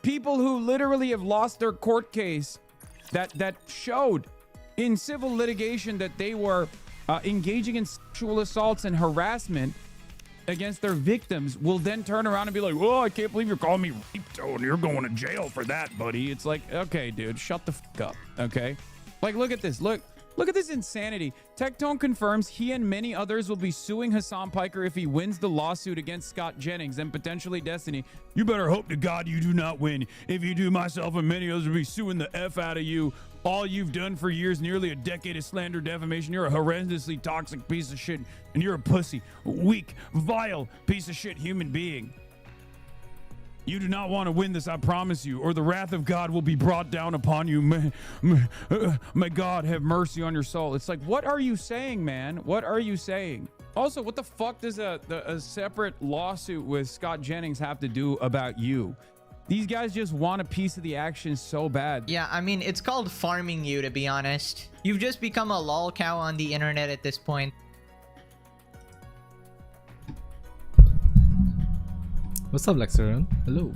People who literally have lost their court case that showed in civil litigation that they were engaging in sexual assaults and harassment against their victims will then turn around and be like, "Oh, I can't believe you're calling me raped, and you're going to jail for that, buddy." It's like, okay, dude, shut the fuck up, okay? Like, look at this. Look at this insanity. Tectone confirms he and many others will be suing Hassan Piker if he wins the lawsuit against Scott Jennings and potentially Destiny. You better hope to God you do not win. If you do, myself and many others will be suing the F out of you. All you've done for years, nearly a decade of slander, defamation. You're a horrendously toxic piece of shit, and you're a pussy, weak, vile piece of shit human being. You do not want to win this, I promise you, or the wrath of God will be brought down upon you. May God have mercy on your soul. It's like, what are you saying, man? What are you saying? Also, what the fuck does a separate lawsuit with Scott Jennings have to do about you? These guys just want a piece of the action so bad. Yeah, I mean, it's called farming you, to be honest. You've just become a lol cow on the internet at this point. What's up, Lexeron? Hello.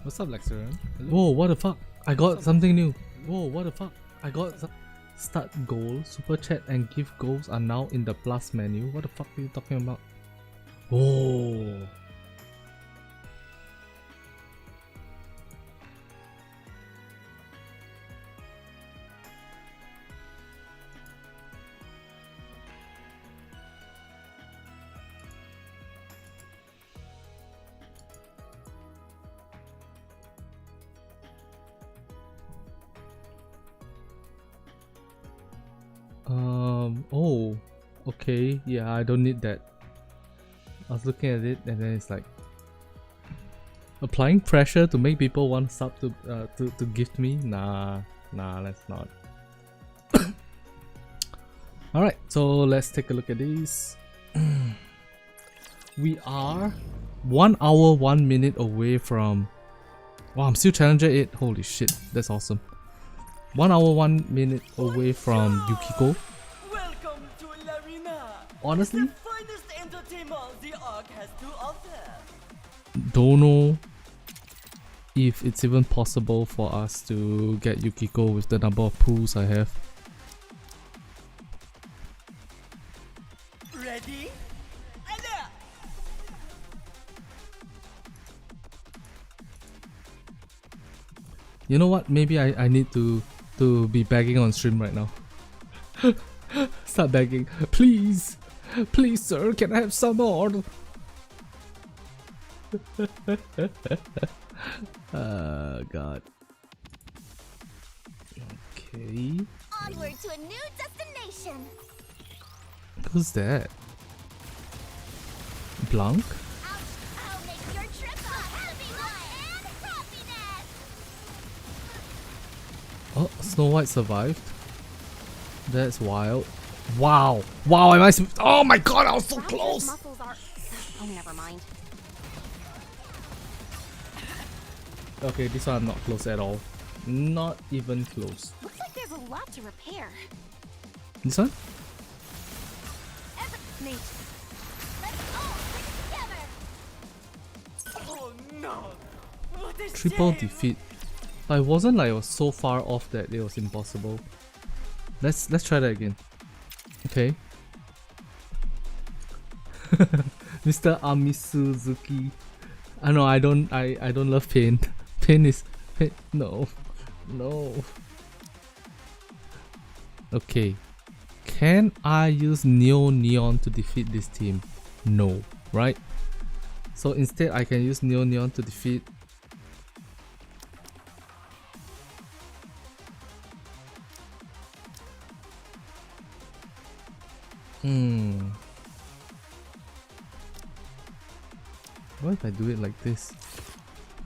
What's up, Lexeron? Hello. Whoa, what the fuck? I got something new. Whoa, what the fuck? I got some... Start goal, super chat and gift goals are now in the plus menu. What the fuck are you talking about? Oh. Oh, okay, yeah, I don't need that. I was looking at it and then it's like applying pressure to make people want sub to gift me. Nah, let's not. All right, so let's take a look at these. We are 1 hour 1 minute away from. Wow, I'm still Challenger 8. Holy shit, that's awesome. 1 hour 1 minute away from Yukiko. Welcome to Larina. Honestly, The finest entertainment the Ark has to offer. don't know if it's even possible for us to get Yukiko with the number of pools I have. Ready? Alert! You know what? Maybe I need to be begging on stream right now. Start begging. Please! Please, sir, can I have some more? God. Okay. Onward to a new destination. Who's that? Blanc? I'll make your trip a happy one and happiness. Oh, Snow White survived. That's wild. Wow. Wow, am I oh my god, I was so close! Muscles are... Oh, never mind. Okay, this one I'm not close at all. Not even close. Looks like there's a lot to repair. This one? Nate, let's all stick together. Oh no! What a Triple shame. defeat. But it wasn't like it was so far off that it was impossible. Let's try that again. Okay. Mr. Amisuzuki. I know I don't love pain. Pain is pain. No. Okay. Can I use Neo Neon to defeat this team? No, right? So instead I can use Neo Neon to defeat What if I do it like this?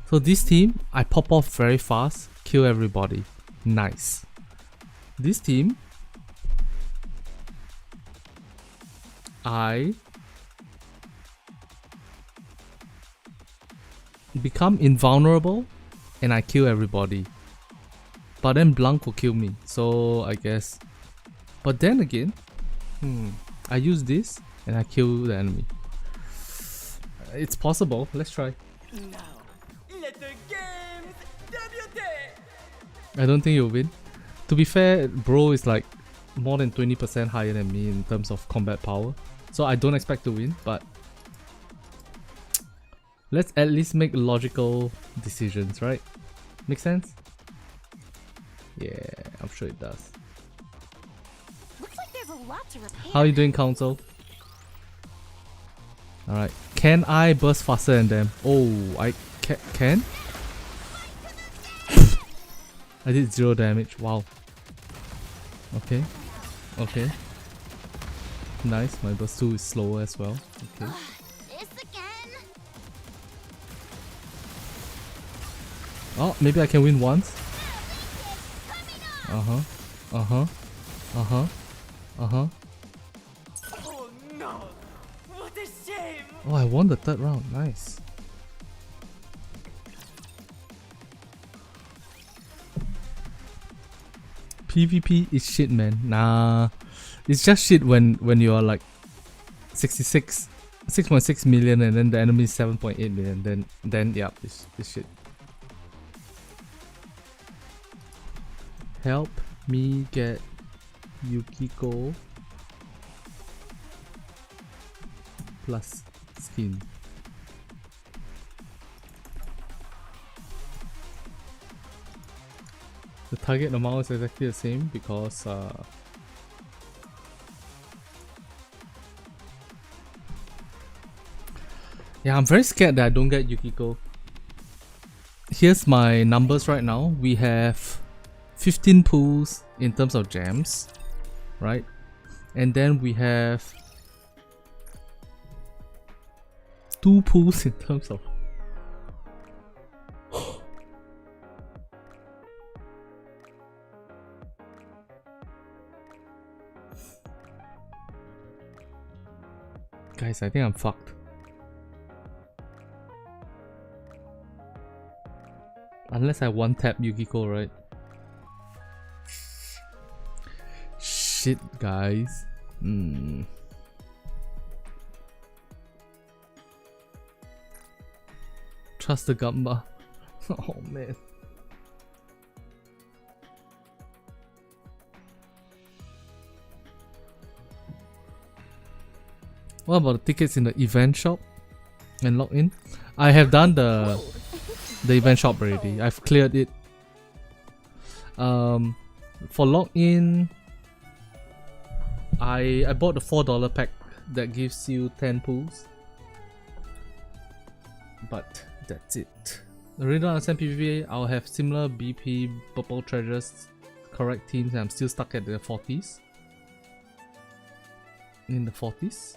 So this team, I pop off very fast, kill everybody. Nice. This team, I become invulnerable and I kill everybody. But then Blanc will kill me, so I guess. But then again, I use this and I kill the enemy. It's possible. Let's try. Now, let the game I don't think you'll win. To be fair, bro is like more than 20% higher than me in terms of combat power. So I don't expect to win, but let's at least make logical decisions, right? Make sense? Yeah, I'm sure it does. Looks like there's a lot to repair. How are you doing, Council? Alright. Can I burst faster than them? Oh, I can? I did 0 damage. Wow. Okay. Okay. Nice. My burst 2 is slower as well. Okay. This again. Oh, maybe I can win once. Uh-huh. Uh-huh. Uh-huh. Uh-huh. Oh no! What a shame! Oh, I won the 3rd round. Nice. PvP is shit, man. Nah. It's just shit when you are like 6.6 million and then the enemy is 7.8 million. Then yeah, it's shit. Help me get Yukiko plus skin. The target amount is exactly the same because yeah, I'm very scared that I don't get Yukiko. Here's my numbers right now. We have 15 pools in terms of gems, right? And then we have 2 pools in terms of guys, I think I'm fucked. Unless I one-tap Yukiko, right? Shit, guys. Trust the Gamba. Oh, man. What about the tickets in the event shop and login? I have done the event shop already. I've cleared it. For login, I bought the $4 pack that gives you 10 pools. But that's it. I really don't understand PvP. I'll have similar BP purple treasures, correct teams, and I'm still stuck at the 40s. In the 40s.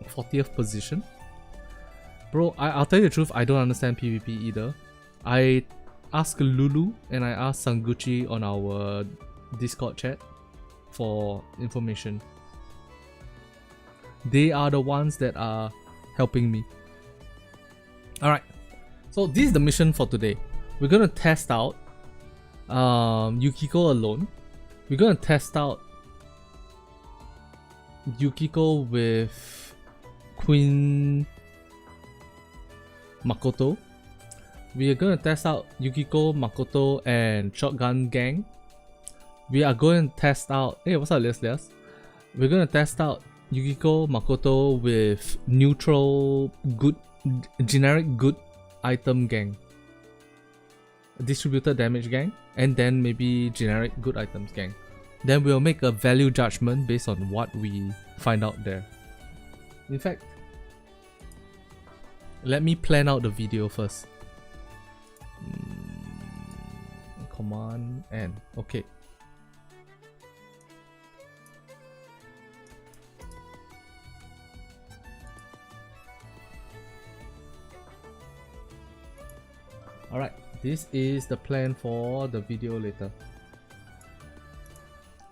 40th position. Bro, I'll tell you the truth, I don't understand PvP either. I asked Lulu and I asked Sanguchi on our Discord chat for information. They are the ones that are helping me. Alright, so this is the mission for today. We're gonna test out Yukiko alone. We're gonna test out Yukiko with Queen Makoto. We are going to test out Yukiko, Makoto, and Shotgun Gang. We are going to test out... Hey, what's up, Les? We're going to test out Yukiko, Makoto with neutral, good, generic good item gang. Distributed damage gang. And then maybe generic good items gang. Then we'll make a value judgment based on what we find out there. In fact, let me plan out the video first. Command N. Okay. Alright, this is the plan for the video later.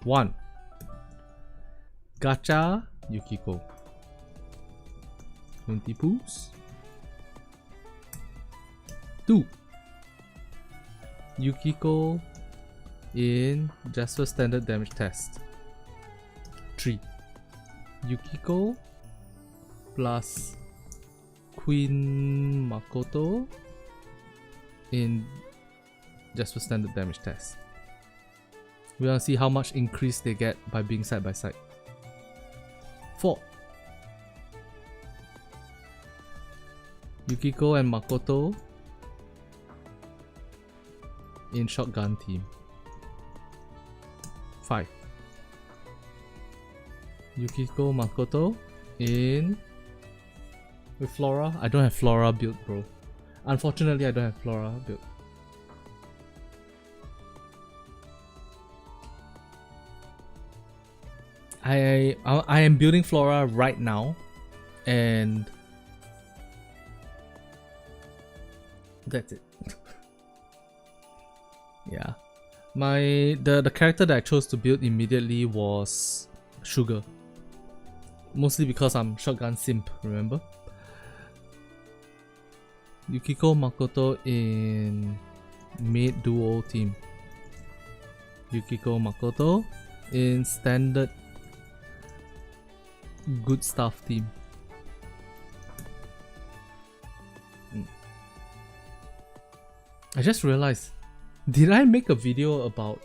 1. Gacha Yukiko. 20 pools. 2. Yukiko in Jaspas standard damage test. 3. Yukiko plus Queen Makoto in Jaspas standard damage test. We want to see how much increase they get by being side by side. 4. Yukiko and Makoto in shotgun team. 5. Yukiko, Makoto in with Flora. I don't have Flora built, bro. Unfortunately, I don't have Flora built. I am building Flora right now, and that's it. Yeah, the character that I chose to build immediately was Sugar. Mostly because I'm shotgun simp, remember? Yukiko, Makoto in mid duo team. Yukiko, Makoto in standard good stuff team. I just realized, did I make a video about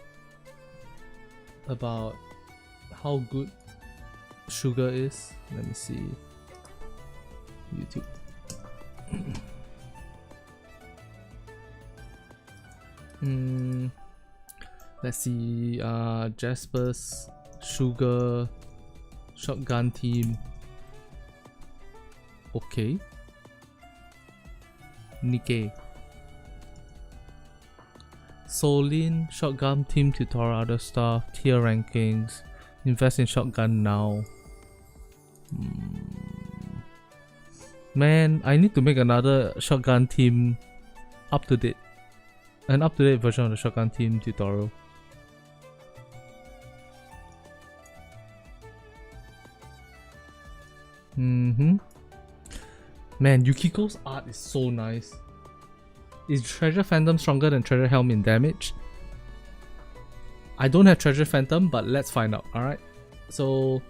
how good Sugar is? Let me see. YouTube. Let's see. Jaspas, Sugar, shotgun team. Okay. Nikke. Solin, shotgun team tutorial, other stuff, tier rankings. Invest in shotgun now. Man, I need to make another shotgun team up to date. An up to date version of the shotgun team tutorial. Man, Yukiko's art is so nice. Is Treasure Phantom stronger than Treasure Helm in damage? I don't have Treasure Phantom, but let's find out, alright? So,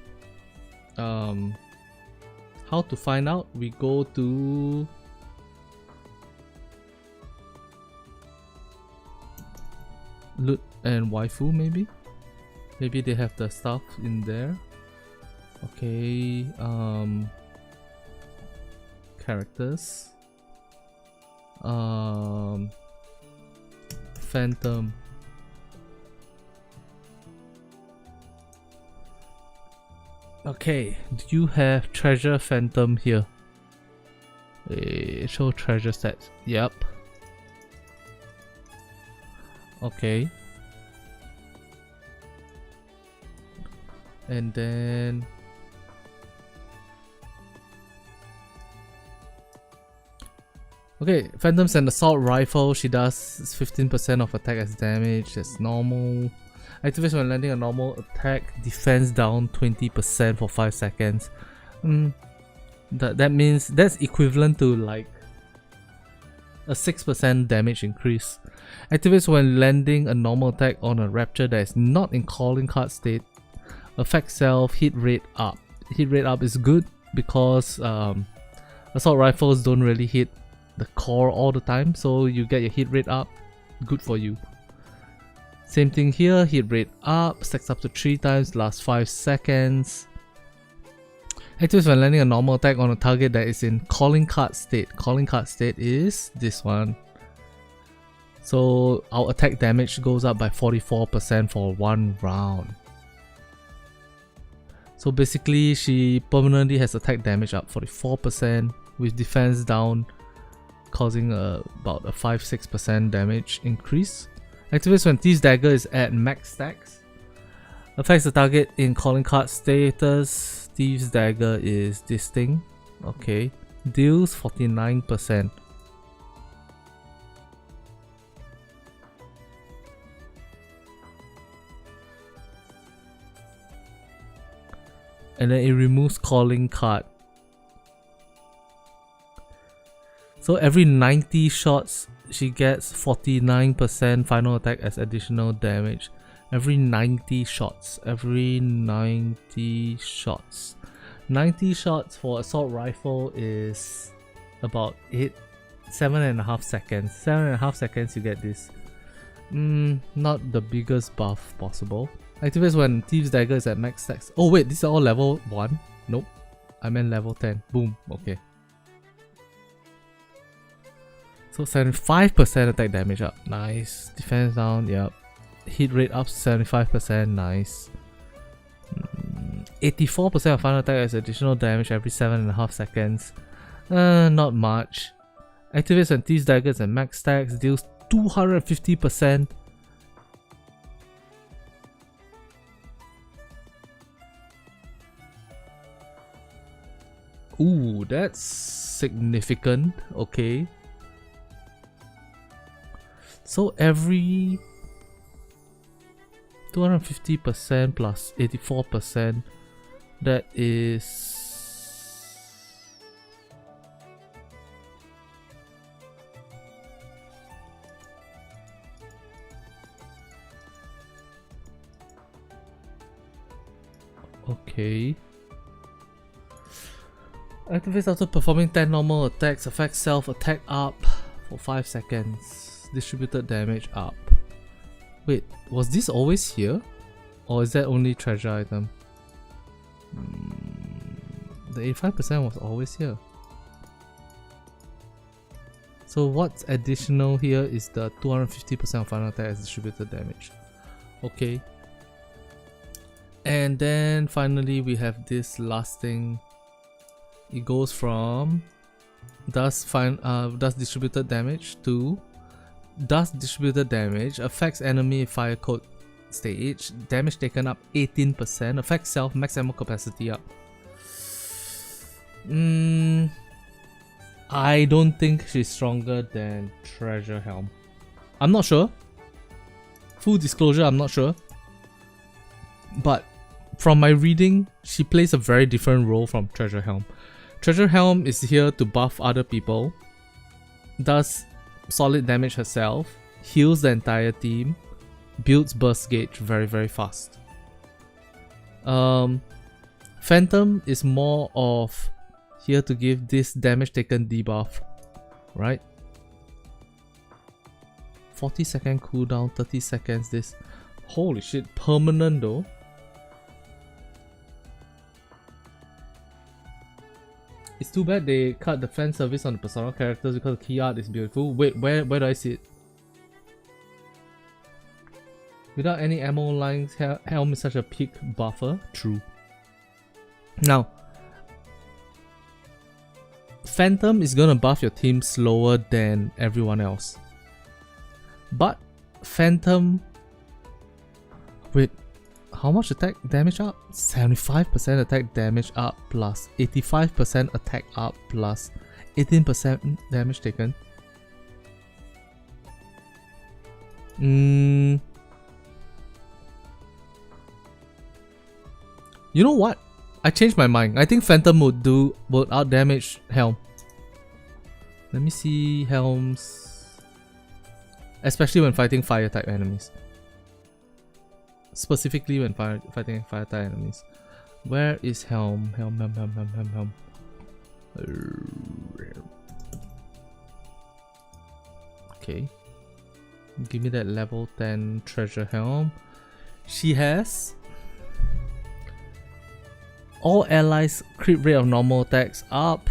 how to find out? We go to Loot and Waifu, maybe? Maybe they have the stuff in there. Okay, characters. Phantom. Okay, do you have Treasure Phantom here? Show treasure sets. Yep. Okay. And then okay, Phantom's an assault rifle. She does 15% of attack as damage. That's normal. Activates when landing a normal attack. Defense down 20% for 5 seconds. That means that's equivalent to like a 6% damage increase. Activates when landing a normal attack on a rapture that is not in calling card state. Effect self, hit rate up. Hit rate up is good because assault rifles don't really hit the core all the time, so you get your hit rate up. Good for you. Same thing here, hit rate up, stacks up to 3 times, lasts 5 seconds. Activates when landing a normal attack on a target that is in calling card state. Calling card state is this one. So our attack damage goes up by 44% for 1 round. So basically she permanently has attack damage up 44% with defense down, causing about a 5-6% damage increase. Activates when Thieves Dagger is at max stacks. Affects the target in calling card status. Thieves Dagger is this thing. Okay. Deals 49%. And then it removes calling card. So every 90 shots, she gets 49% final attack as additional damage. Every 90 shots. Every 90 shots. 90 shots for assault rifle is about 7.5 seconds. 7.5 seconds you get this. Not the biggest buff possible. Activates when Thieves Dagger is at max stacks. Oh wait, these are all level 1? Nope. I meant level 10. Boom. Okay. So 75% attack damage up. Nice. Defense down. Yep. Hit rate up 75%. Nice. 84% of final attack as additional damage every 7.5 seconds. Not much. Activates when Thieves Daggers and max stacks. Deals 250%. Ooh, that's significant. Okay. So every 250% plus 84%, that is okay. Activates after performing 10 normal attacks. Affects self attack up for 5 seconds. Distributed damage up. Wait, was this always here? Or is that only treasure item? The 85% was always here. So what's additional here is the 250% of final attack as distributed damage. Okay. And then finally we have this last thing. It goes from does distributed damage to does distributed damage, affects enemy fire code stage, damage taken up 18%, affects self, max ammo capacity up. I don't think she's stronger than Treasure Helm. I'm not sure. Full disclosure, I'm not sure. But from my reading, she plays a very different role from Treasure Helm. Treasure Helm is here to buff other people, does solid damage herself, heals the entire team, builds burst gauge very very fast. Phantom is more of here to give this damage taken debuff, right? 40-second cooldown, 30 seconds this. Holy shit, permanent though. It's too bad they cut the fan service on the persona characters because the key art is beautiful. Wait, where do I see it? Without any ammo lines, Helm is such a peak buffer. True. Now, Phantom is gonna buff your team slower than everyone else. But Phantom... Wait, how much attack damage up? 75% attack damage up plus 85% attack up plus 18% damage taken. You know what? I changed my mind. I think Phantom would out damage Helm. Let me see Helm's, especially when fighting fire type enemies. Specifically when fighting fire type enemies. Where is Helm? Helm. Okay. Give me that level 10 treasure Helm. She has all allies crit rate of normal attacks up.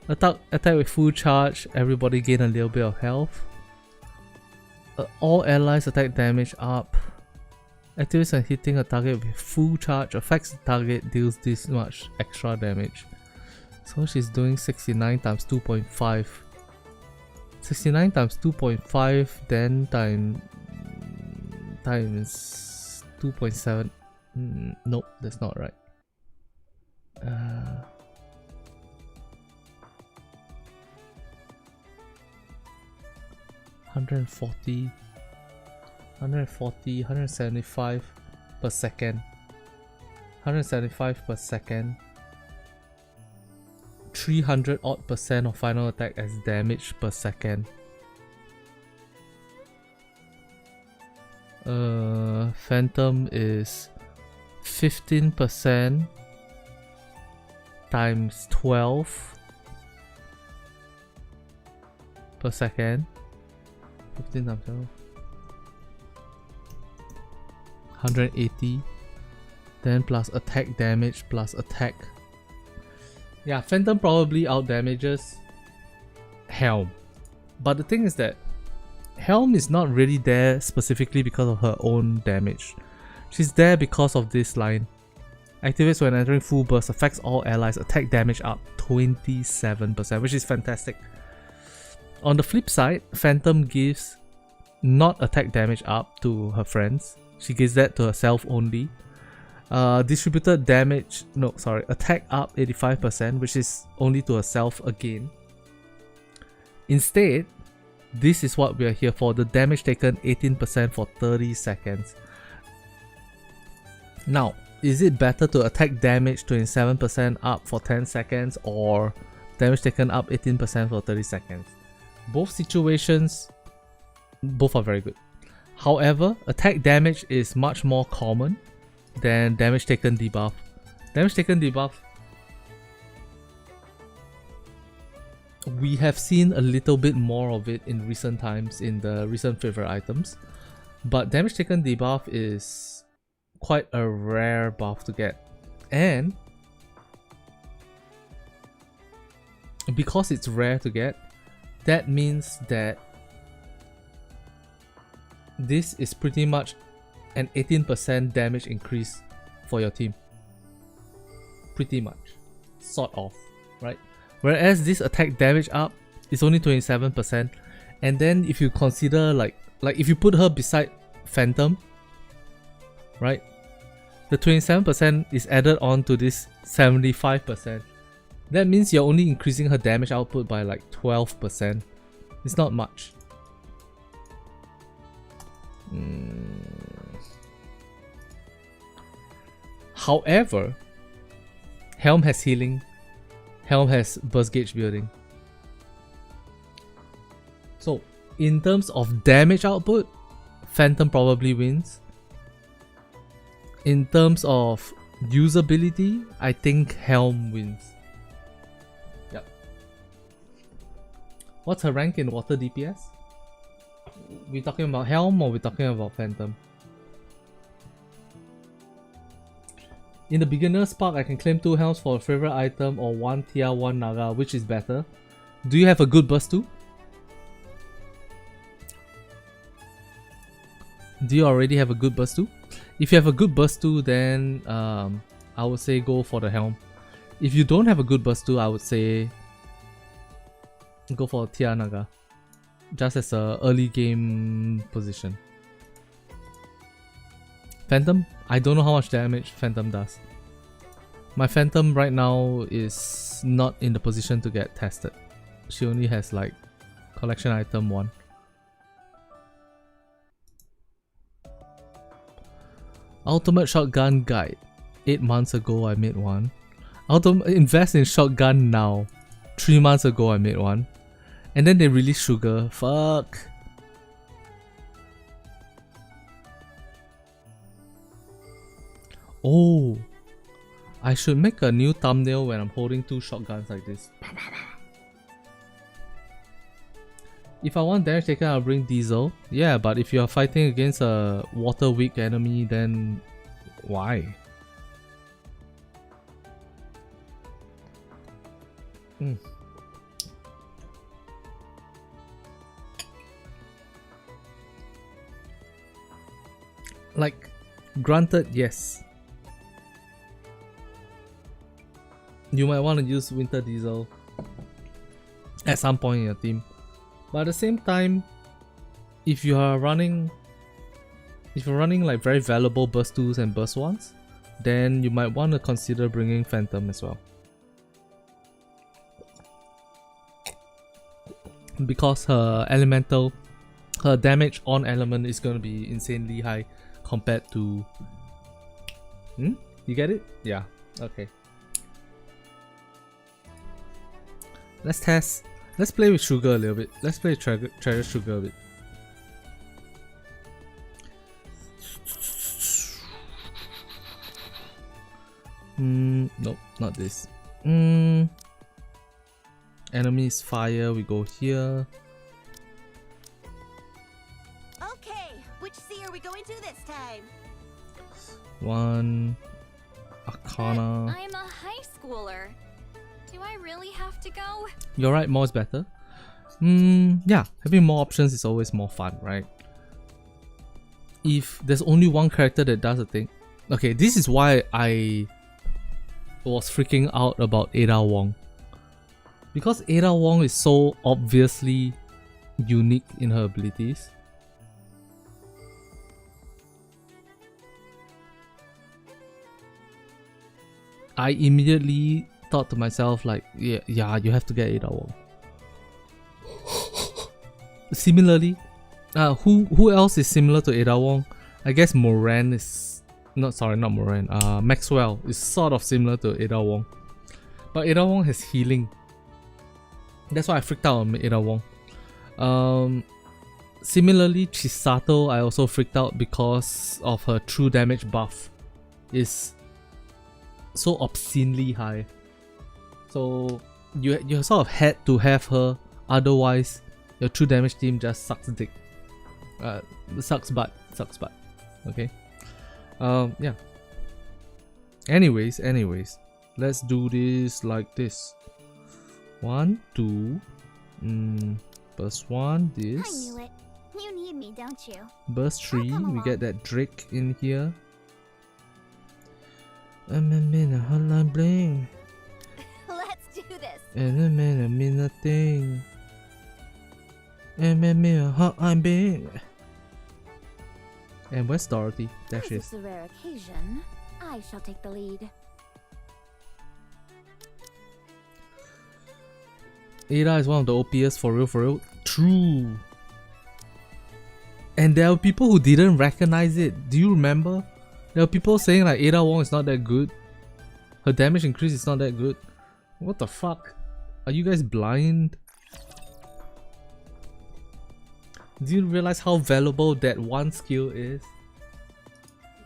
Attack with full charge, everybody gain a little bit of health. All allies attack damage up. Activates when hitting a target with full charge, affects the target, deals this much extra damage. So she's doing 69 times 2.5. 69 times 2.5 then times 2.7. Nope, that's not right. 140, 175 per second. 175 per second. 300 odd % of final attack as damage per second. Phantom is 15% times 12 per second. 15 times 12. 180. Then plus attack damage plus attack. Yeah, Phantom probably out damages Helm. But the thing is that Helm is not really there specifically because of her own damage. She's there because of this line. Activates when entering full burst, affects all allies, attack damage up 27%, which is fantastic. On the flip side, Phantom gives not attack damage up to her friends. She gives that to herself only. Distributed damage, no, sorry, attack up 85%, which is only to herself again. Instead, this is what we are here for. The damage taken 18% for 30 seconds. Now, is it better to attack damage 27% up for 10 seconds or damage taken up 18% for 30 seconds? Both situations, both are very good. However, attack damage is much more common than damage taken debuff. Damage taken debuff, we have seen a little bit more of it in recent times in the recent favorite items, but damage taken debuff is quite a rare buff to get, and because it's rare to get, that means that this is pretty much an 18% damage increase for your team. Pretty much. Sort of, right? Whereas this attack damage up is only 27%, and then if you consider like if you put her beside Phantom, right? The 27% is added on to this 75%. That means you're only increasing her damage output by like 12%. It's not much. However, Helm has healing. Helm has burst gauge building. So, in terms of damage output, Phantom probably wins. In terms of usability, I think Helm wins. Yep. What's her rank in water DPS? We talking about Helm or we talking about Phantom? In the beginner's park, I can claim 2 Helms for a favorite item or 1 tier 1 Naga, which is better? Do you have a good burst too? Do you already have a good burst too? If you have a good burst too, then I would say go for the Helm. If you don't have a good burst too, I would say go for tier Naga, just as a early game position. Phantom? I don't know how much damage Phantom does. My Phantom right now is not in the position to get tested. She only has like collection item 1. Ultimate Shotgun Guide. 8 months ago I made one. Invest in Shotgun now. 3 months ago I made one. And then they released Sugar. Fuck. Oh, I should make a new thumbnail when I'm holding 2 shotguns like this. If I want damage taken, I'll bring Diesel. Yeah, but if you're fighting against a water weak enemy, then why? Like, granted, yes. You might want to use Winter Diesel at some point in your team. But at the same time, if you're running like very valuable burst 2s and burst 1s, then you might want to consider bringing Phantom as well. Because her damage on element is going to be insanely high compared to... You get it? Yeah, okay. Let's test. Let's play with Sugar a little bit. Let's play Treasure Sugar a bit. Nope, not this. Enemy is fire, we go here. Which sea are we going to this time? 1 Arcana. I'm a high schooler. Do I really have to go? You're right, more is better. Yeah, having more options is always more fun, right? If there's only one character that does a thing. Okay, this is why I was freaking out about Ada Wong. Because Ada Wong is so obviously unique in her abilities. I immediately thought to myself like, yeah, you have to get Ada Wong. Similarly, who else is similar to Ada Wong? I guess Moran is not Moran. Maxwell is sort of similar to Ada Wong, but Ada Wong has healing. That's why I freaked out on Ada Wong. Similarly, Chisato I also freaked out because of her true damage buff is so obscenely high. So you sort of had to have her, otherwise your true damage team just sucks dick. Sucks butt. Okay. Yeah. Anyways, let's do this like this. 1, 2. Burst 1, I this. knew it. You need me, don't you? Burst 3, come we along. get that Drake in here. I'm a minute hotline bling. Let's do this. And a minute thing. And a minute hotline bling. And where's Dorothy? There As she is. it's a rare occasion, I shall take the lead. Ada is one of the OPs for real. True. And there are people who didn't recognize it. Do you remember? There are people saying like Ada Wong is not that good. Her damage increase is not that good. What the fuck? Are you guys blind? Do you realize how valuable that one skill is?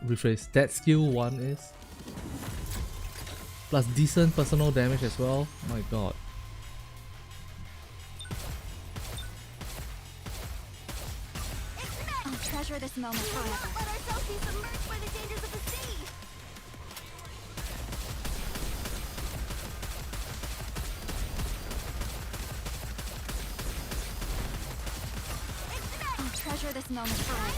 Rephrase, that skill 1 is. Plus decent personal damage as well. My god. I'll treasure this moment forever. Let ourselves be submerged by the dangers of the sea. I'll treasure this moment forever.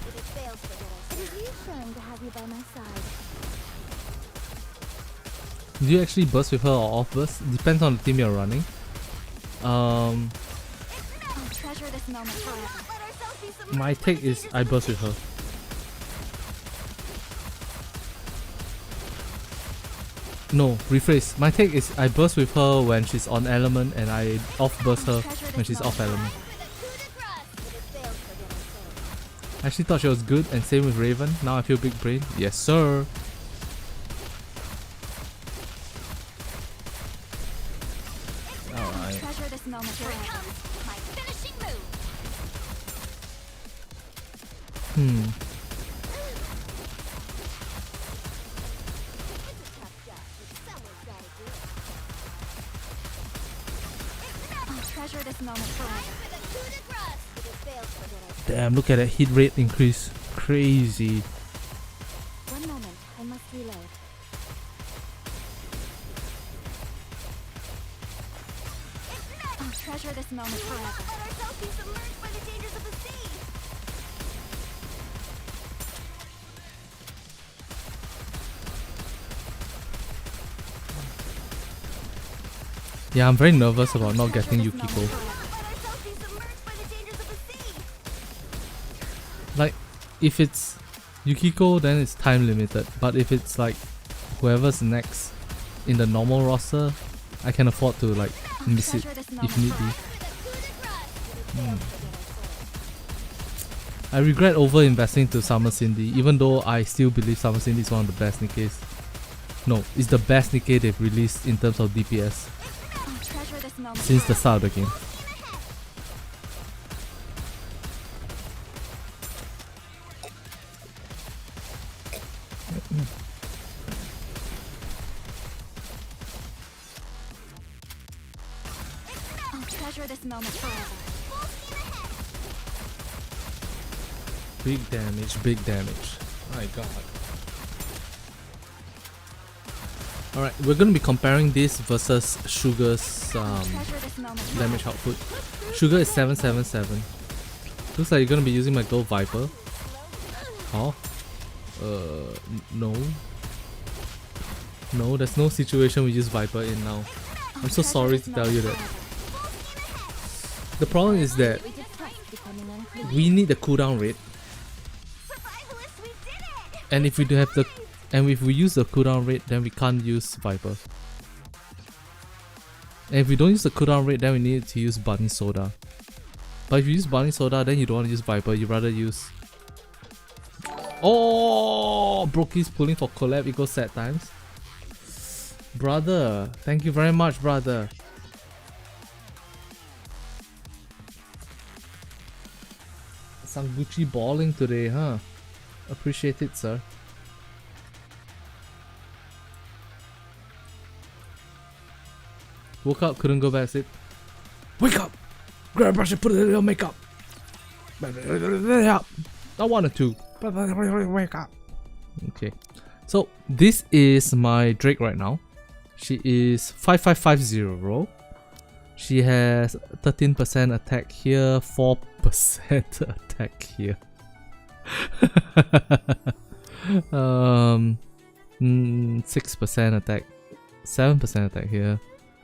If it fails, forget us. It is reassuring to have you by my side. Do you actually burst with her or off burst? Depends on the team you're running. I'll treasure this moment forever. Let ourselves be submerged My take is I burst with her. No, rephrase. My take is I burst with her when she's on element and I off burst her when she's off element. I actually thought she was good, and same with Raven. Now I feel big brain. Yes sir. Alright. treasure this moment forever. Here it comes, my finishing move. I'll treasure this moment forever. Damn, look at that hit rate increase. Crazy. One moment, I must reload. I'll treasure this moment forever. Let ourselves be submerged by the dangers of the sea. Yeah, I'm very nervous about not getting Yukiko. Let ourselves be submerged by the dangers of the sea. Like, if it's Yukiko, then it's time limited. But if it's like whoever's next in the normal roster, I can afford to like miss it if need be. I regret over investing to Summer Cindy, even though I still believe Summer Cindy is one of the best Nikkes. No, it's the best Nikke they've released in terms of DPS I'll treasure this moment since the start of the game. I'll treasure this moment forever. Big damage, big damage. My god. Alright, we're gonna be comparing this versus Sugar's Treasure this moment. damage output. Sugar is 777. Looks like you're gonna be using my Gold Viper. Oh? No. No, there's no situation we use Viper in now. I'm so sorry to tell you that. The problem is that We detest becoming unclean. we need the cooldown rate, Survivalists, we did it! and if we do have the if we use the cooldown rate, then we can't use Viper. And if we don't use the cooldown rate, then we need to use Bunny Soda. But if you use Bunny Soda, then you don't want to use Viper, you rather use... Oh! Brokey's pulling for collab equals sad times. Brother, thank you very much, brother. Sanguchi balling today, huh? Appreciate it, sir. Woke up, couldn't go back to sleep. Wake up! Grab a brush and put it in your makeup. I wanted to. Wake up. Okay. So this is my Drake right now. She is 5550. She has 13% attack here, 4% attack here. 6% attack, 7% attack here,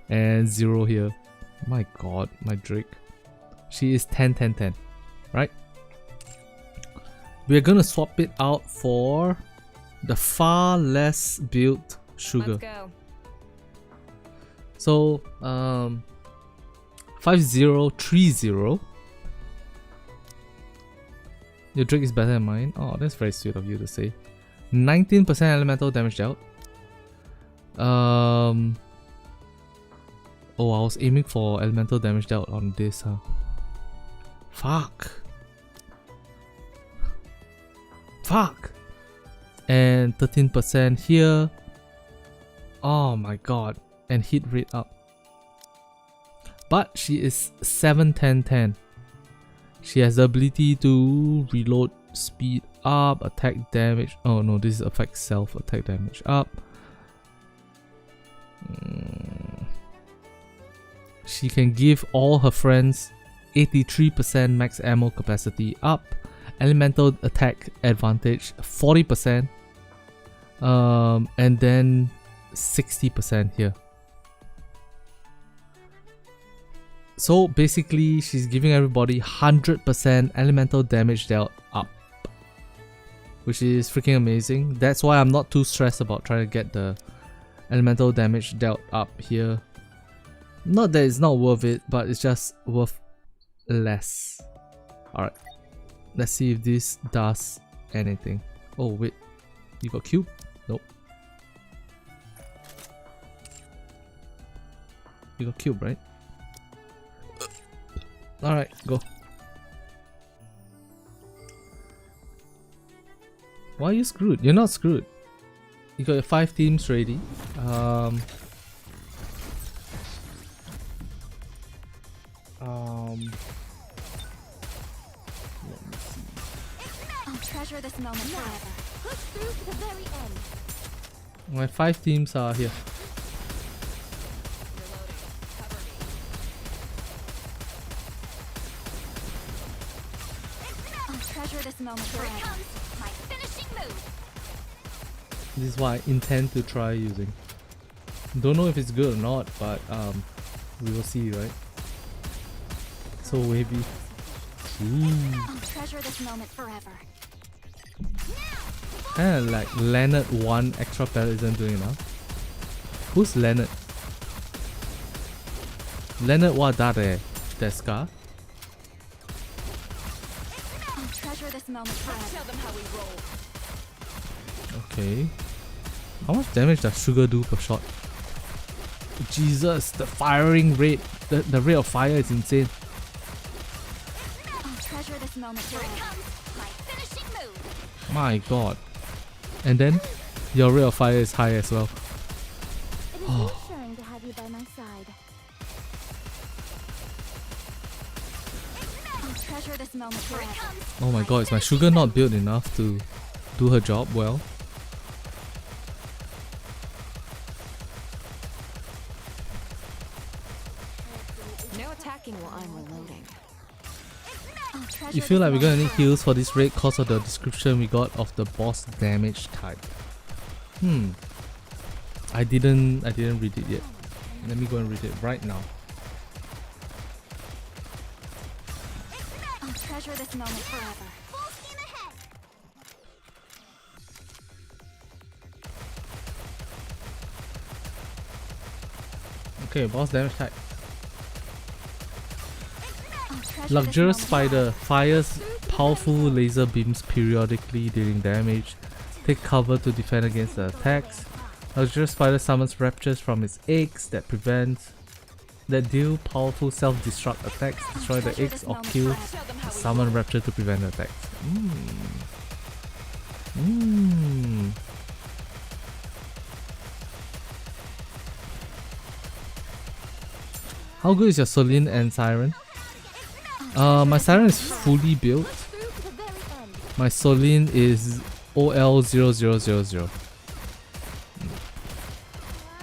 and 0 here. My god, my Drake. She is 10-10-10, right? We're gonna swap it out for the far less built Sugar. Let's go. So 5030. Your Drake is better than mine. Oh, that's very sweet of you to say. 19% elemental damage dealt. Oh, I was aiming for elemental damage dealt on this, huh? Fuck. Fuck. And 13% here. Oh my god. And hit rate up. But she is 7-10-10. She has the ability to reload speed up, attack damage. Oh no, this affects self attack damage up. She can give all her friends 83% max ammo capacity up, elemental attack advantage 40%, and then 60% here. So basically, she's giving everybody 100% elemental damage dealt up, which is freaking amazing. That's why I'm not too stressed about trying to get the elemental damage dealt up here. Not that it's not worth it, but it's just worth less. Alright, let's see if this does anything. Oh wait, you got cube? Nope. You got cube, right? Alright, go. Why are you screwed? You're not screwed. You got your 5 teams ready. I'll treasure this moment forever. Push through to the very end. My 5 teams are here. I'll treasure this moment forever. My finishing move. This is what I intend to try using. Don't know if it's good or not, but we will see, right? So wavy. I'll treasure this moment forever. And like Leonard 1 extra pellet isn't doing enough. Who's Leonard? Leonard Wadare Deska? I'll treasure this moment forever. Tell them how we roll. Okay. How much damage does Sugar do per shot? Jesus, the firing rate, the rate of fire is insane. I'll treasure this moment forever. My finishing move. My god. And then your rate of fire is high as well. It is reassuring to have you by my side. treasure this moment forever. Oh my god, is my sugar not built enough to do her job well? No attacking while I'm reloading. I'll treasure You feel this like we're gonna moment need heals for this raid cause of the description we got of the boss damage type. I didn't read it yet. Let me go and read it right now. I'll treasure this moment forever. Full steam ahead. Okay, boss damage type. I'll treasure Luxurious this moment Spider fires powerful laser beams periodically dealing damage. Take cover to defend against the attacks. Luxurious Spider summons raptures from its eggs that deal powerful self-destruct attacks, destroy the eggs or kill a summon rapture to prevent attacks. How good is your Solin and Siren? My Siren is fully built. through to the very end. My Solin is OL0000.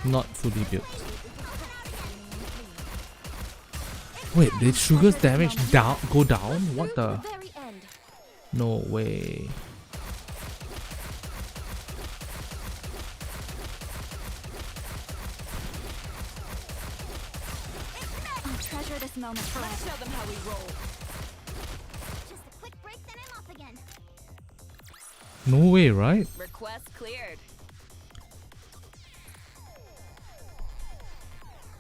Not fully built. Wait, did Sugar's damage go down? What the? Very end. No way. I'll treasure this moment forever. Show them how we roll. Just a quick break, then I'm off again. No way, right? Request cleared.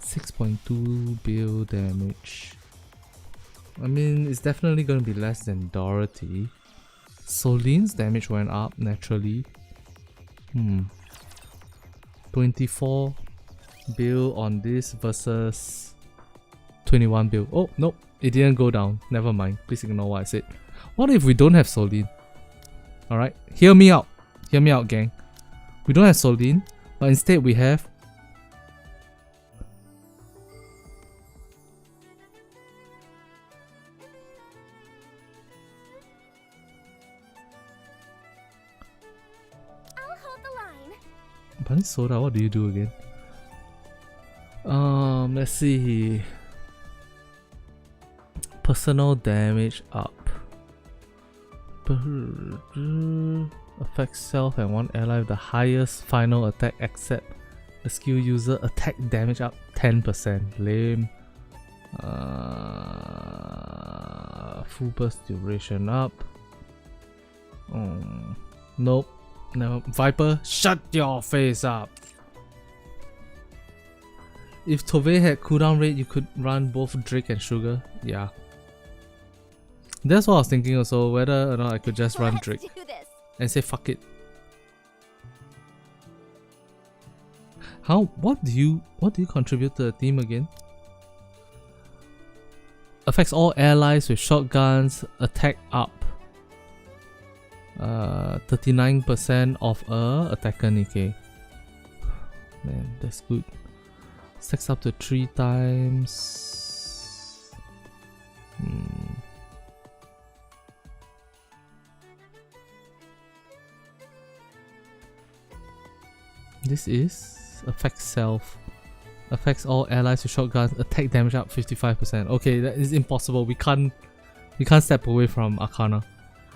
6.2 bill damage. I mean, it's definitely going to be less than Dorothy. Solin's damage went up naturally. 24 bill on this versus 21 bill. Oh, nope. It didn't go down. Never mind. Please ignore what I said. What if we don't have Solin? Alright, hear me out. Hear me out, gang. We don't have Solin, but instead we have I'll hold the line. Bunny Soda. What do you do again? Let's see. Personal damage up. Affects self and one ally with the highest final attack except the skill user. Attack damage up 10%. Lame. Full burst duration up. Nope. Never. Viper, shut your face up. If Tove had cooldown rate, you could run both Drake and Sugar. Yeah. That's what I was thinking also, whether or not I could just run Drake Do this. and say fuck it. What do you contribute to the team again? Affects all allies with shotguns, attack up. 39% of a attacker Nikke. Man, that's good. Stacks up to 3 times. This is affects self. Affects all allies with shotguns. Attack damage up 55%. Okay, that is impossible. We can't step away from Arcana.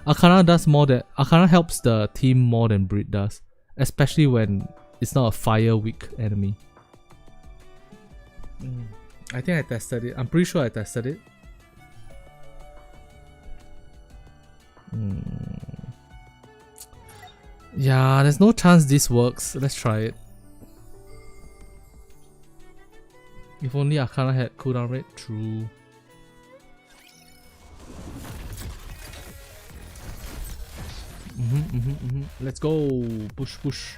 Arcana does more than Arcana helps the team more than Brit does, especially when it's not a fire weak enemy. I think I tested it. I'm pretty sure I tested it. Yeah, there's no chance this works. Let's try it. If only Arcana had cooldown rate. True. Let's go. Push.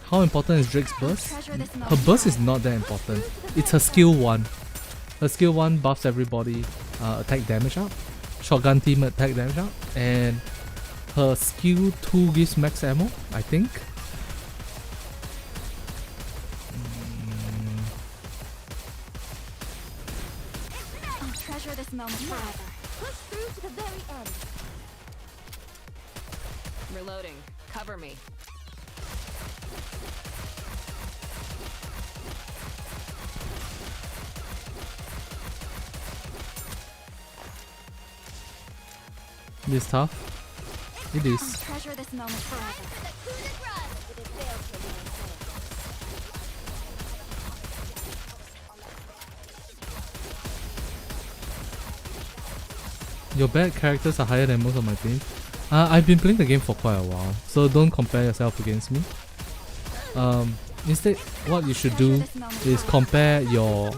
How important is Drake's burst? Her burst is not that important. It's her skill 1. Her skill 1 buffs everybody attack damage up. Shotgun team attack damage up. And her skill 2 gives max ammo, I think. treasure this moment forever. Push through to the very end. Reloading. Cover me. This is tough. It is. Treasure this moment forever. Your bad characters are higher than most of my team. I've been playing the game for quite a while, so don't compare yourself against me. Instead, what you should do is compare your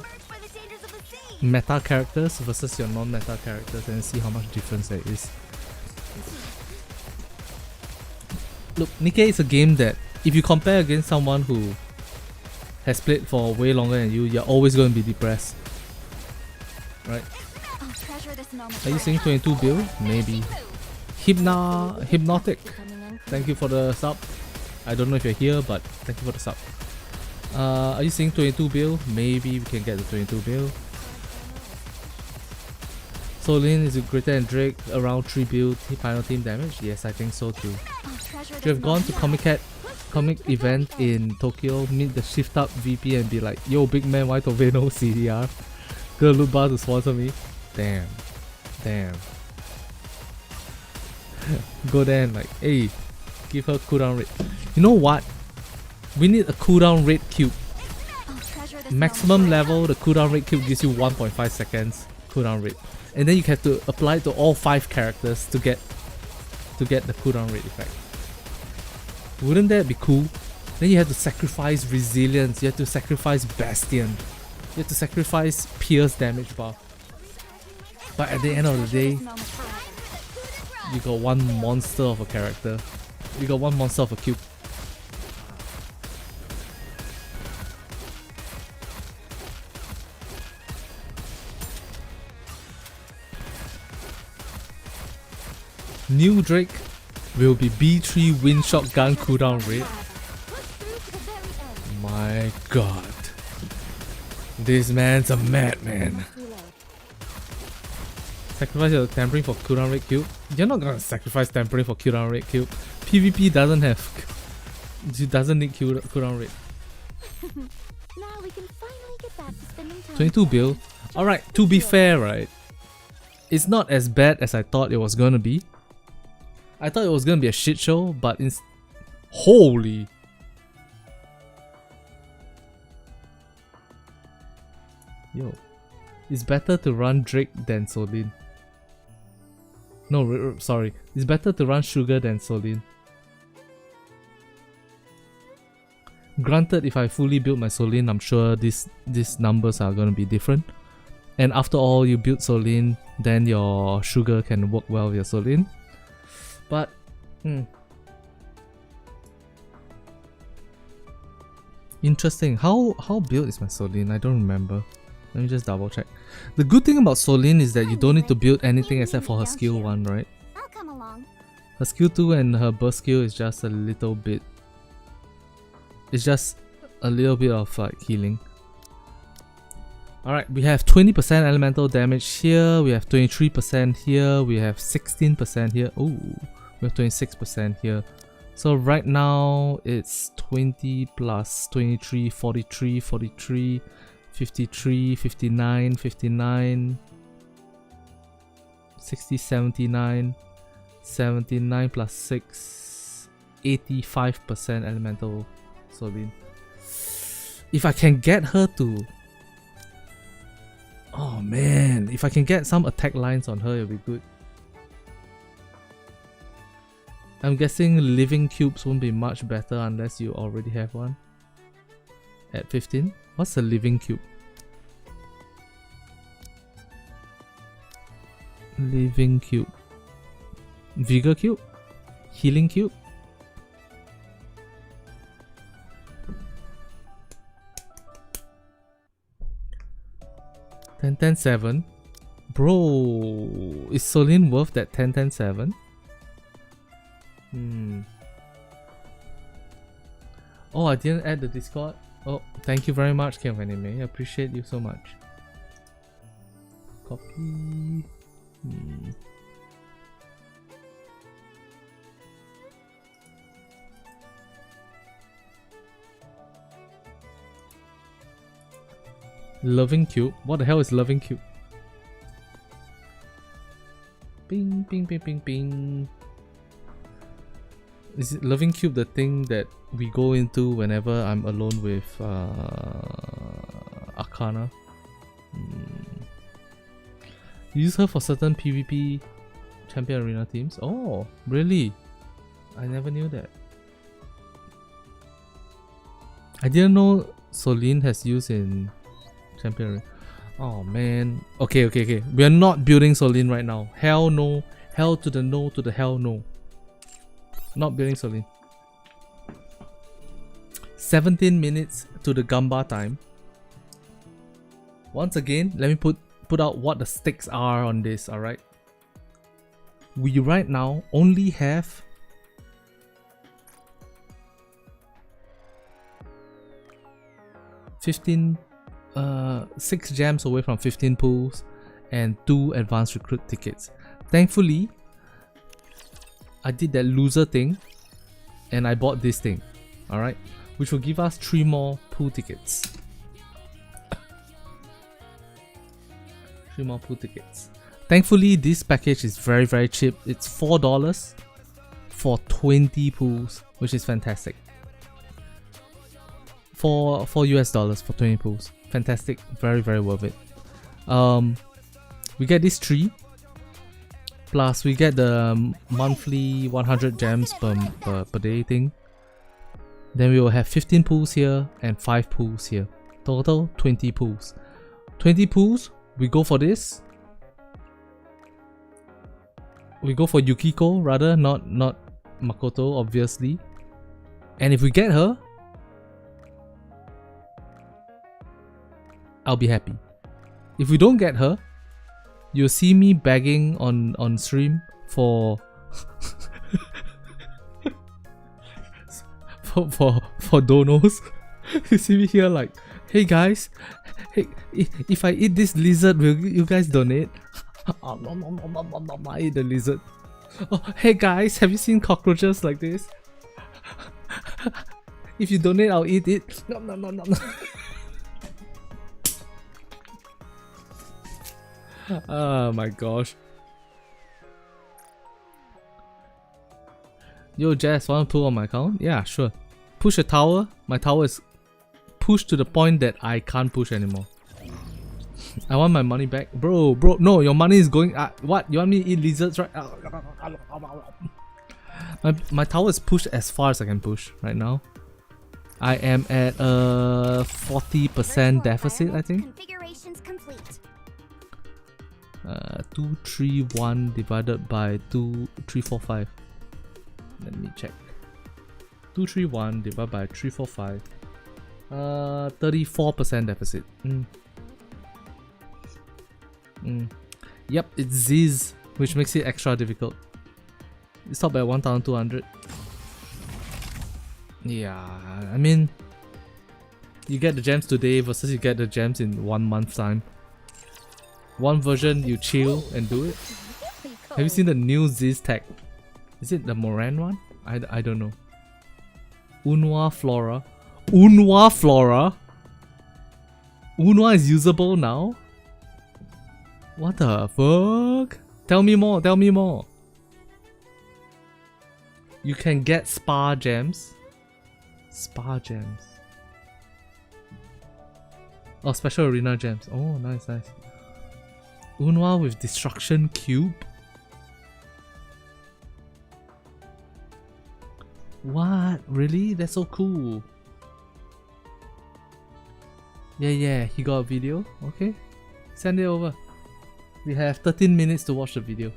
meta characters versus your non-meta characters and see how much difference there is. Look, Nikke is a game that if you compare against someone who has played for way longer than you, you're always going to be depressed. Right? Are you saying 22 build? Maybe. Hypnotic. Thank you for the sub. I don't know if you're here, but thank you for the sub. Are you saying 22 build? Maybe we can get the 22 build. Solin is greater than Drake, around 3 build final team damage? Yes, I think so too. If you have gone to comic event in Tokyo, meet the shift up VP and be like, yo big man, why Tobe no CDR? Girl loot bar to sponsor me? Damn. Go there and like, hey, give her cooldown rate. You know what? We need a cooldown rate cube. Maximum level, the cooldown rate cube gives you 1.5 seconds cooldown rate. And then you have to apply it to all 5 characters to get the cooldown rate effect. Wouldn't that be cool? Then you have to sacrifice resilience, you have to sacrifice bastion, you have to sacrifice pierce damage buff. But at the end of the day, you got one monster of a character. You got one monster of a cube. New Drake will be B3 wind shotgun cooldown rate. My god. This man's a madman. Sacrifice your tampering for cooldown rate cube? You're not gonna sacrifice tampering for cooldown rate cube. PvP doesn't need cooldown rate. Now we can finally get back to spending time 22 build. Alright, to be fair, right? It's not as bad as I thought it was gonna be. I thought it was gonna be a shit show, but holy! Yo. It's better to run Drake than Solin. No, sorry. It's better to run Sugar than Solin. Granted, if I fully build my Solin, I'm sure these numbers are gonna be different. And after all, you build Solin, then your Sugar can work well with your Solin. But, interesting. How built is my Solin? I don't remember. Let me just double check. The good thing about Solin is that you don't need to build anything except for her skill 1, right? I'll come along. Her skill 2 and her burst skill is just a little bit. It's just a little bit of like healing. Alright, we have 20% elemental damage here, we have 23% here, we have 16% here. Oh, we have 26% here. So right now it's 20 plus 23, 43, 43. 53, 59, 59, 60, 79, 79 plus 6, 85% elemental Solin. If I can get her to... Oh man, if I can get some attack lines on her, it'll be good. I'm guessing living cubes won't be much better unless you already have one. At 15? What's a living cube? Living cube. Vigor cube? Healing cube? $10-10-7. Bro, is Solin worth that 10-10-7? Oh, I didn't add the Discord. Oh, thank you very much, Kim Anime. I appreciate you so much. Copy. Loving Cube? What the hell is Loving Cube? Bing, bing, bing, bing, bing. Is it Loving Cube the thing that we go into whenever I'm alone with Arcana? Use her for certain PvP Champion Arena teams? Oh, really? I never knew that. I didn't know Solene has used in Champion Arena. Oh man. Okay. We are not building Solene right now. Hell no. Hell to the no to the hell no. Not building Solene. 17 minutes to the Gamba time. Once again, let me put out what the stakes are on this, alright? We right now only have 6 gems away from 15 pools and 2 advanced recruit tickets. Thankfully, I did that loser thing and I bought this thing, alright? Which will give us 3 more pool tickets. 3 more pool tickets. Thankfully, this package is very cheap. It's $4 for 20 pools, which is fantastic. $4 US for 20 pools. Fantastic, very worth it. We get this 3, plus we get the monthly 100 gems per day thing. Then we will have 15 pools here and 5 pools here. Total 20 pools. 20 pools, we go for this. We go for Yukiko rather, not Makoto, obviously. And if we get her, I'll be happy. If we don't get her, you'll see me begging on stream for for donos. You see me here like, hey guys, hey, if I eat this lizard, will you guys donate? I eat the lizard. Oh, hey guys, have you seen cockroaches like this? If you donate, I'll eat it. No. Oh my gosh. Yo, Jazz, wanna pull on my account? Yeah, sure. Push a tower. My tower is pushed to the point that I can't push anymore. I want my money back. Bro, no, your money is going... what? You want me to eat lizards, right? My tower is pushed as far as I can push right now. I am at a 40% deficit, I think. Configurations complete. 231 divided by 2345. Let me check. 231 divided by 345. 34% deficit. Yep, it's Ziz, which makes it extra difficult. It's top at 1200. Yeah, I mean, you get the gems today versus you get the gems in 1 month's time. One version you chill and do it. Have you seen the new Ziz tag? Is it the Moran one? I don't know. Unwa Flora. Unwa Flora? Unwa is usable now? What the fuck? Tell me more. You can get spa gems. Oh, special arena gems. Oh, nice. Unwa with destruction cube. What? Really? That's so cool. Yeah, he got a video. Okay. Send it over. We have 13 minutes to watch the video.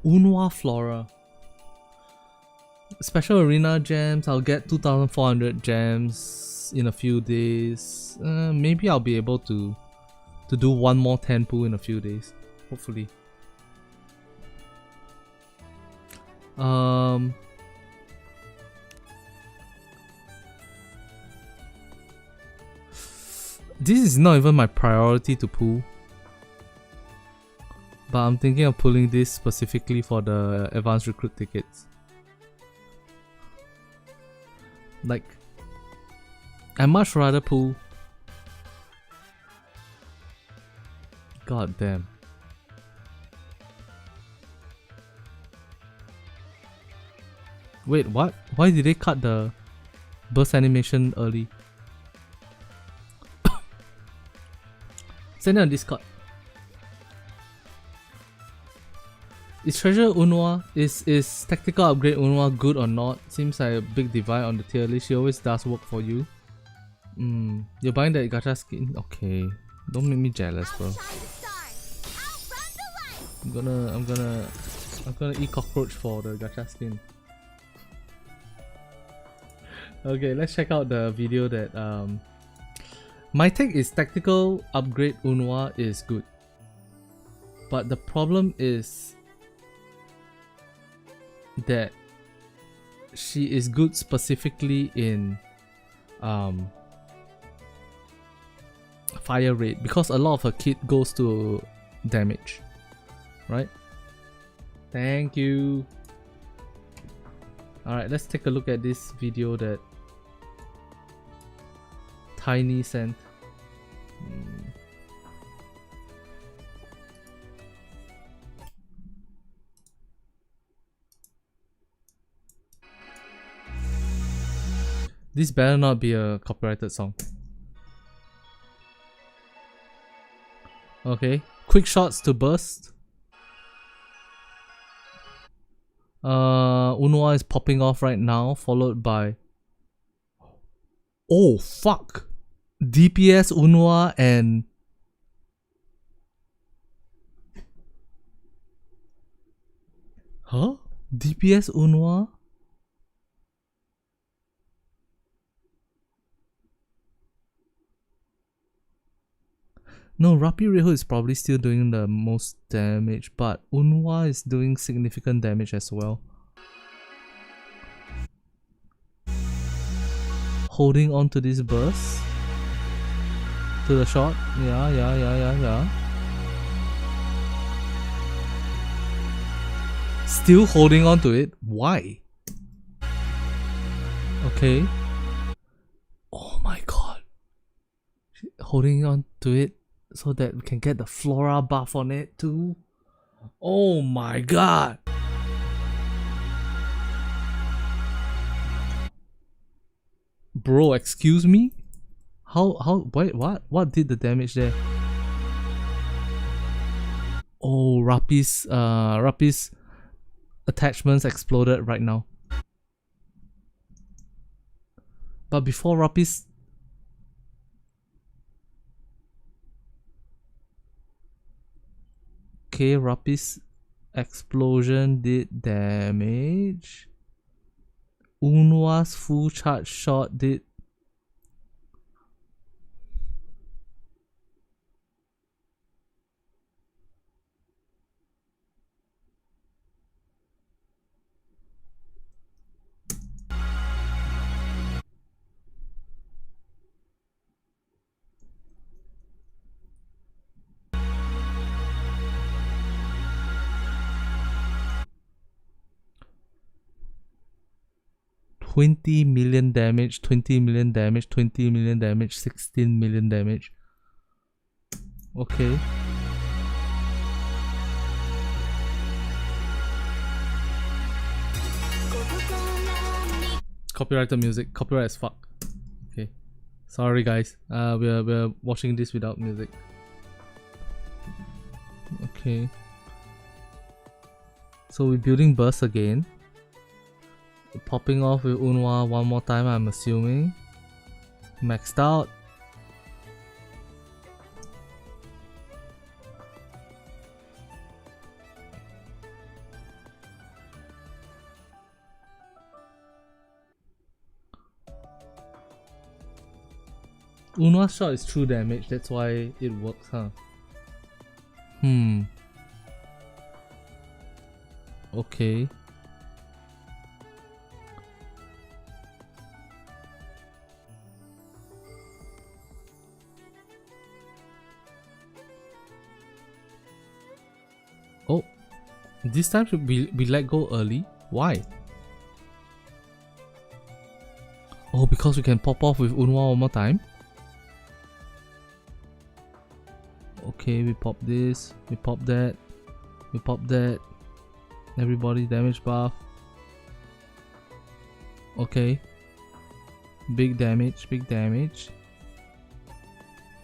Unwa Flora. Special arena gems, I'll get 2400 gems. bursts in a few days. Maybe I'll be able to do one more 10 pool in a few days. Hopefully. This is not even my priority to pull. But I'm thinking of pulling this specifically for the advanced recruit tickets. Like, I much rather pull. God damn. Wait, what? Why did they cut the burst animation early? Send it on Discord. Is Treasure Unwa, is tactical upgrade Unwa good or not? Seems like a big divide on the tier list. She always does work for you. You're buying that gacha skin? Okay. Don't make me jealous, bro. I'm gonna eat cockroach for the gacha skin. Okay, let's check out the video that my take is tactical upgrade Unwa is good. But the problem is that she is good specifically in fire rate because a lot of her kit goes to damage, right? Thank you. Alright, let's take a look at this video that Tiny sent. This better not be a copyrighted song. Okay, quick shots to burst. Unwa is popping off right now, followed by... Oh fuck! DPS Unwa and... Huh? DPS Unwa? No, Rapi Reho is probably still doing the most damage, but Unwa is doing significant damage as well. Holding on to this burst. To the shot. Yeah. Still holding on to it. Why? Okay. Oh my god. Holding on to it so that we can get the flora buff on it too. Oh my god. Bro, excuse me? Wait, what did the damage there? Oh, Rapi's attachments exploded right now. But before Rapi's... Okay, Rapi's explosion did damage. Unwa's full charge shot did... $20 million damage, 20 million damage, 20 million damage, 16 million damage. Okay. Copyrighted music. Copyright as fuck. Okay. Sorry guys. We're watching this without music. Okay. So we're building burst again. Popping off with Unwa one more time, I'm assuming. Maxed out. Unwa's shot is true damage, that's why it works, huh? Okay. Oh, this time should we let go early? Why? Oh, because we can pop off with Unwa one more time. Okay, we pop this, we pop that, we pop that. Everybody damage buff. Okay. Big damage, big damage.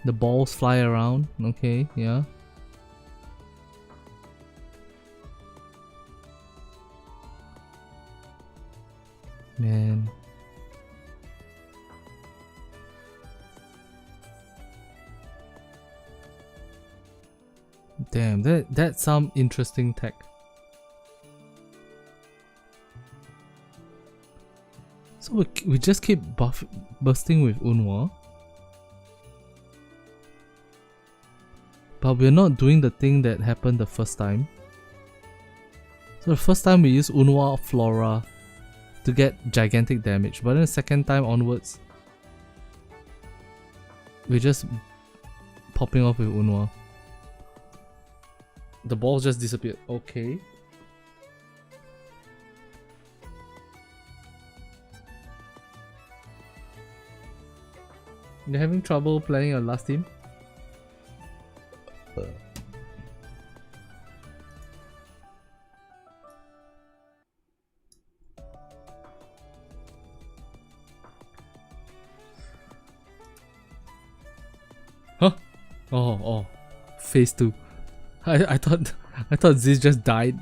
The balls fly around. Okay, yeah. Man. Damn, that's some interesting tech. So we just keep bursting with Unwa. But we're not doing the thing that happened the first time. So the first time we used Unwa Flora to get gigantic damage. But then the second time onwards, we're just popping off with Unwa. The balls just disappeared. Okay. You're having trouble planning your last team? Huh? Oh. Phase 2. I thought Ziz just died.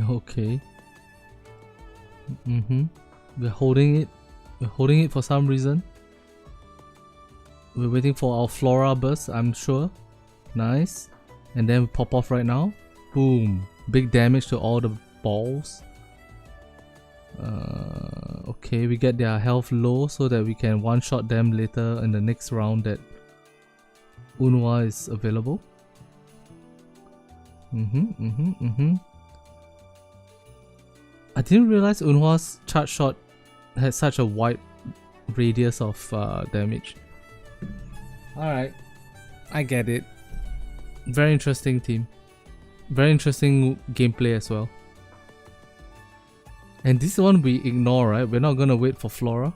Okay. We're holding it. We're holding it for some reason. We're waiting for our Flora burst, I'm sure. Nice. And then we pop off right now. Boom. Big damage to all the balls. Okay, we get their health low so that we can one-shot them later in the next round that Unwa is available. I didn't realize Unhwa's charge shot had such a wide radius of damage. Alright, I get it. Very interesting team. Very interesting gameplay as well. And this one we ignore, right? We're not gonna wait for Flora.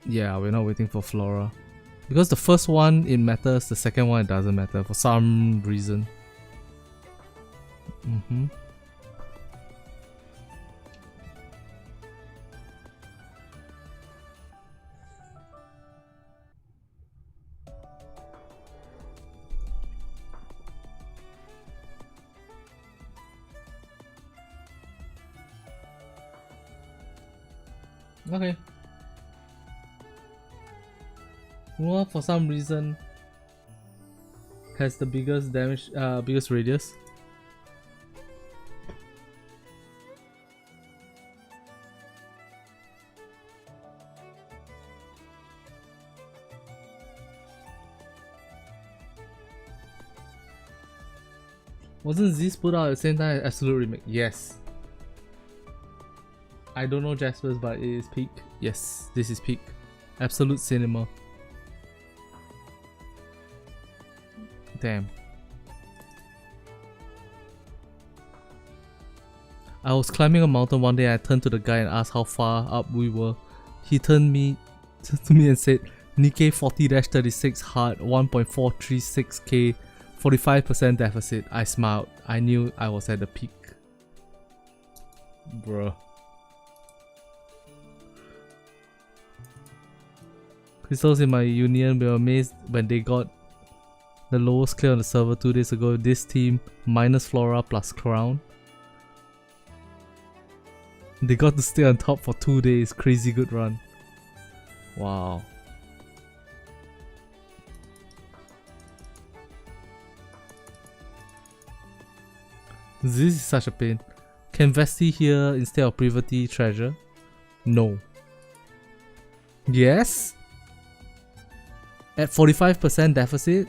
Yeah, we're not waiting for Flora. Because the first one it matters, the second one it doesn't matter for some reason. Okay. Well, for some reason has the biggest damage, biggest radius. Wasn't Ziz put out at the same time as Absolute Remake? Yes. I don't know Jaspas, but it is peak. Yes, this is peak. Absolute cinema. Damn. I was climbing a mountain one day. I turned to the guy and asked how far up we were. He turned to me and said, Nikke 40-36 hard, 1.436k, 45% deficit. I smiled. I knew I was at the peak. Bruh. Crystals in my union were amazed when they got the lowest clear on the server 2 days ago. This team minus Flora plus Crown. They got to stay on top for 2 days. Crazy good run. Wow. This is such a pain. Can Vesti here instead of Privity Treasure? No. Yes? At 45% deficit?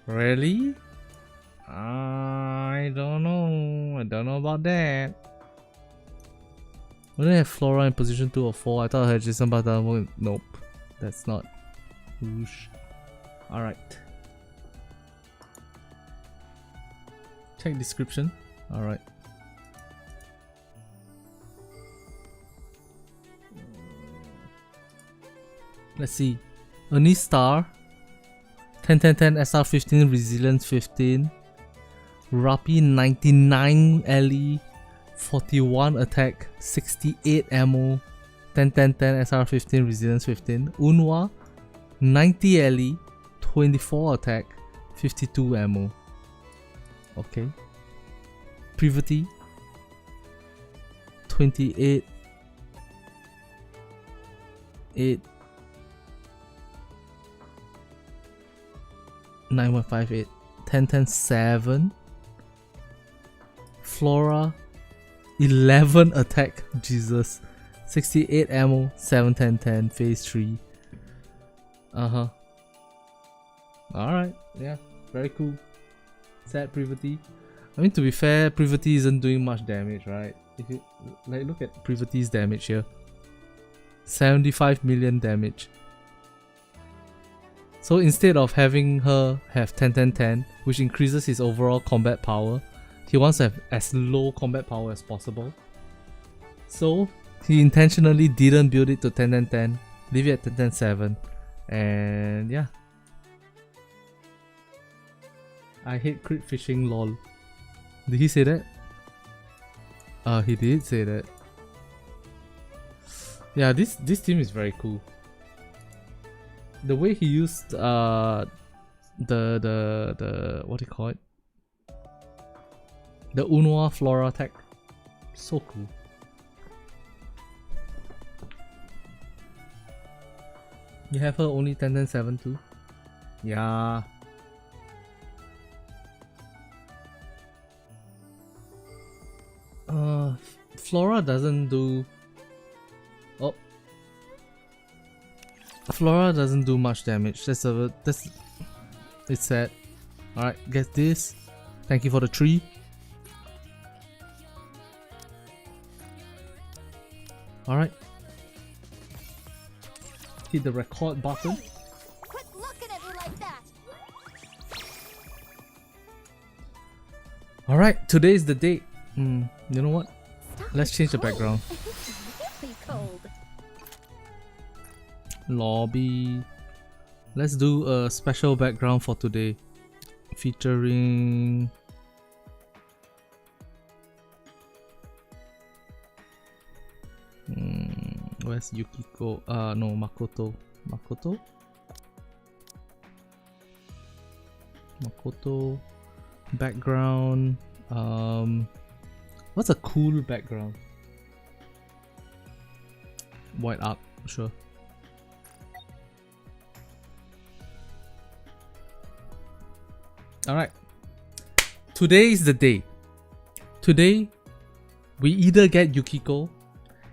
Really? I don't know. I don't know about that. When I have Flora in position 2 or 4, I thought I had Jason, but nope. That's not. Whoosh. Alright. Check description. Alright. Let's see. Ernie Star. 10 SR 15 Resilience 15. Rapi 99 LE 41 attack 68 ammo 10 SR 15 Resilience 15. Unwa 90 LE 24 attack 52 ammo. Okay. Privity 28 8 9158 10 7. Flora 11 attack, Jesus, 68 ammo 7 10 phase 3. Alright, yeah, very cool. Sad Privity. I mean, to be fair, Privity isn't doing much damage, right? If you like, look at Privity's damage here. 75 million damage. So instead of having her have 10 which increases his overall combat power, he wants to have as low combat power as possible. So he intentionally didn't build it to 10 leave it at 10 7, and yeah. I hate crit fishing, lol. Did he say that? He did say that. Yeah, this team is very cool. The way he used the what do you call it? The Unwa Flora tech. So cool. You have her only 10 7 too? Yeah. Flora doesn't do... Oh. Flora doesn't do much damage. It's sad. Alright, get this. Thank you for the tree. Alright. Hit the record button. Quit looking at me like that. Alright, today is the date. You know what? Stop, Let's it's change the cold. background. It's really cold. Lobby. Let's do a special background for today. Featuring... where's Yukiko? No, Makoto. Makoto. Background. What's a cool background? White arc, sure. Alright. Today is the day. Today, we either get Yukiko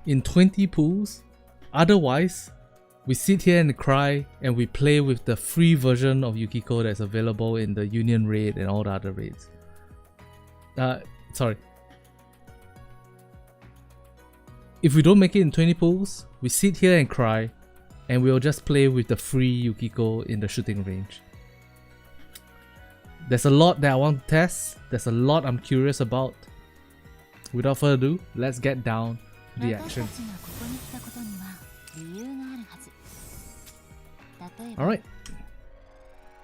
in 20 pools, otherwise, we sit here and cry and we play with the free version of Yukiko that's available in the Union raid and all the other raids. Sorry. If we don't make it in 20 pools, we sit here and cry and we'll just play with the free Yukiko in the shooting range. There's a lot that I want to test. There's a lot I'm curious about. Without further ado, let's get down to the action. Alright.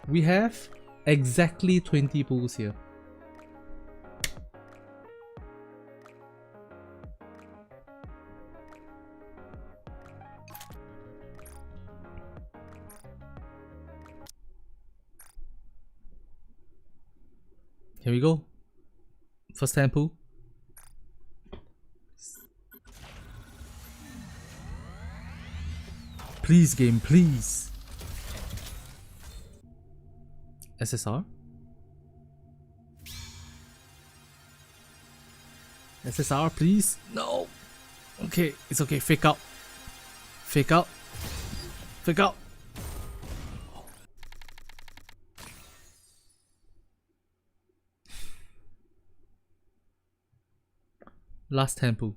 We have exactly 20 pools here. Here we go. First hand pool. Please game, please. SSR? SSR, please. No. Okay, it's okay. Fake out. Fake out. Fake out. Last tempo.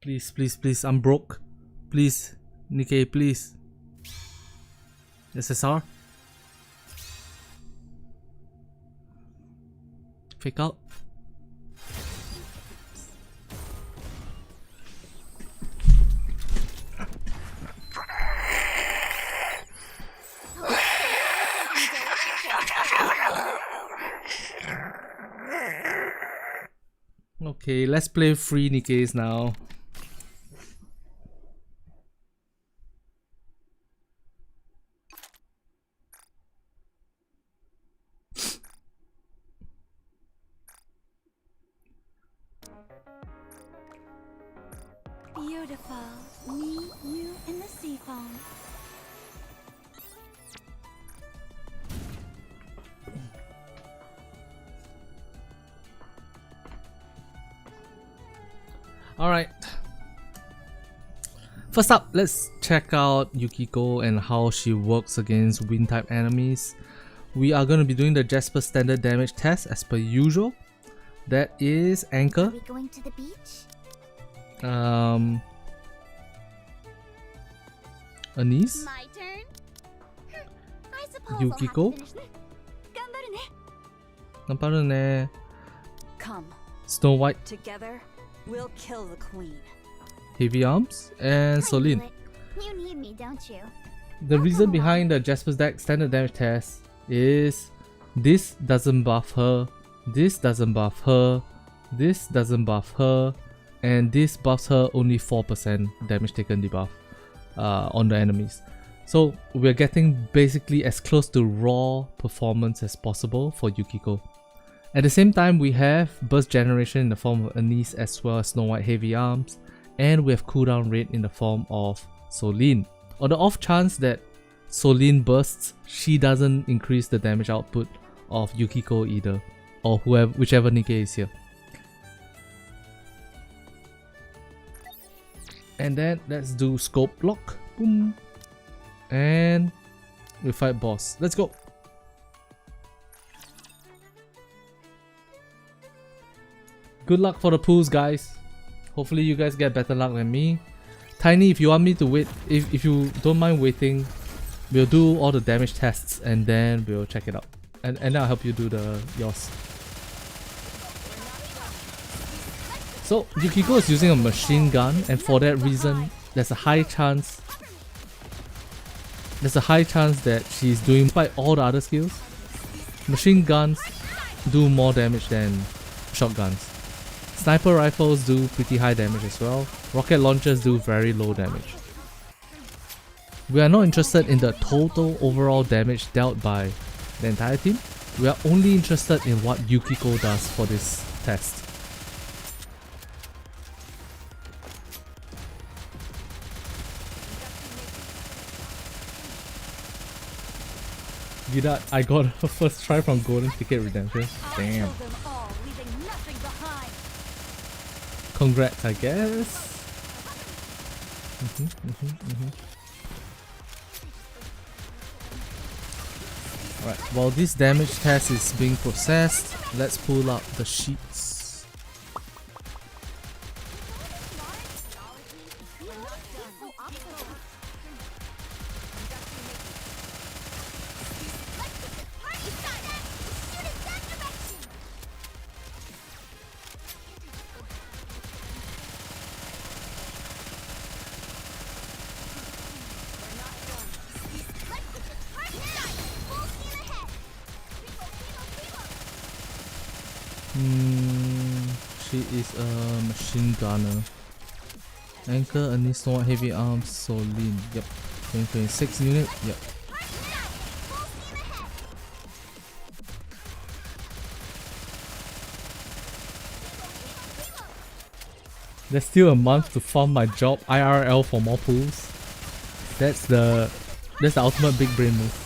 Please, please, please. I'm broke. Please. Nikke, please. SSR. Fake out. Okay, let's play free Nikkes now. Beautiful. Me, you, and the sea foam. Alright. First up, let's check out Yukiko and how she works against wind type enemies. We are going to be doing the Jaspas standard damage test as per usual. That is Are Anchor, we going to the beach? Anise, My turn. I suppose Yukiko. I'll have to finish this. Ganbaru ne. Namparu ne. Come. Snow White, Together, we'll kill the queen. Heavy Arms, and I Solin. knew it. You need me, don't you? The reason behind the Jaspas deck standard damage test is this doesn't buff her, this doesn't buff her, this doesn't buff her, and this buffs her only 4% damage taken debuff on the enemies. So we're getting basically as close to raw performance as possible for Yukiko. At the same time, we have burst generation in the form of Anise as well as Snow White Heavy Arms, and we have cooldown rate in the form of Solin. On the off chance that Solin bursts, she doesn't increase the damage output of Yukiko either, or whichever Nikke is here. And then let's do scope block. Boom. And we fight boss. Let's go. Good luck for the pools, guys. Hopefully you guys get better luck than me. Tiny, if you want me to wait, if you don't mind waiting, we'll do all the damage tests and then we'll check it out. And then I'll help you do yours. So Yukiko is using a machine gun, and for that reason, there's a high chance that she's doing, despite all the other skills, machine guns do more damage than shotguns. Sniper rifles do pretty high damage as well. Rocket launchers do very low damage. We are not interested in the total overall damage dealt by the entire team. We are only interested in what Yukiko does for this test. Gidat, I got a first try from Golden Ticket Redemption. Damn. Kill them all, leaving nothing behind. Congrats, I guess. Alright, while this damage test is being processed, let's pull up the sheets. She is a machine gunner. Anchor, a Snort, heavy arms, Solin. Yep. 2026 unit. Yep. There's still a month to farm my job IRL for more pools. That's the ultimate big brain move.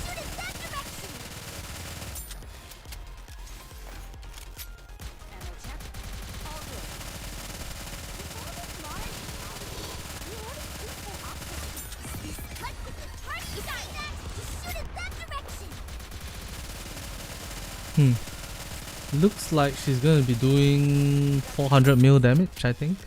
Looks like she's gonna be doing 400 mil damage, I think.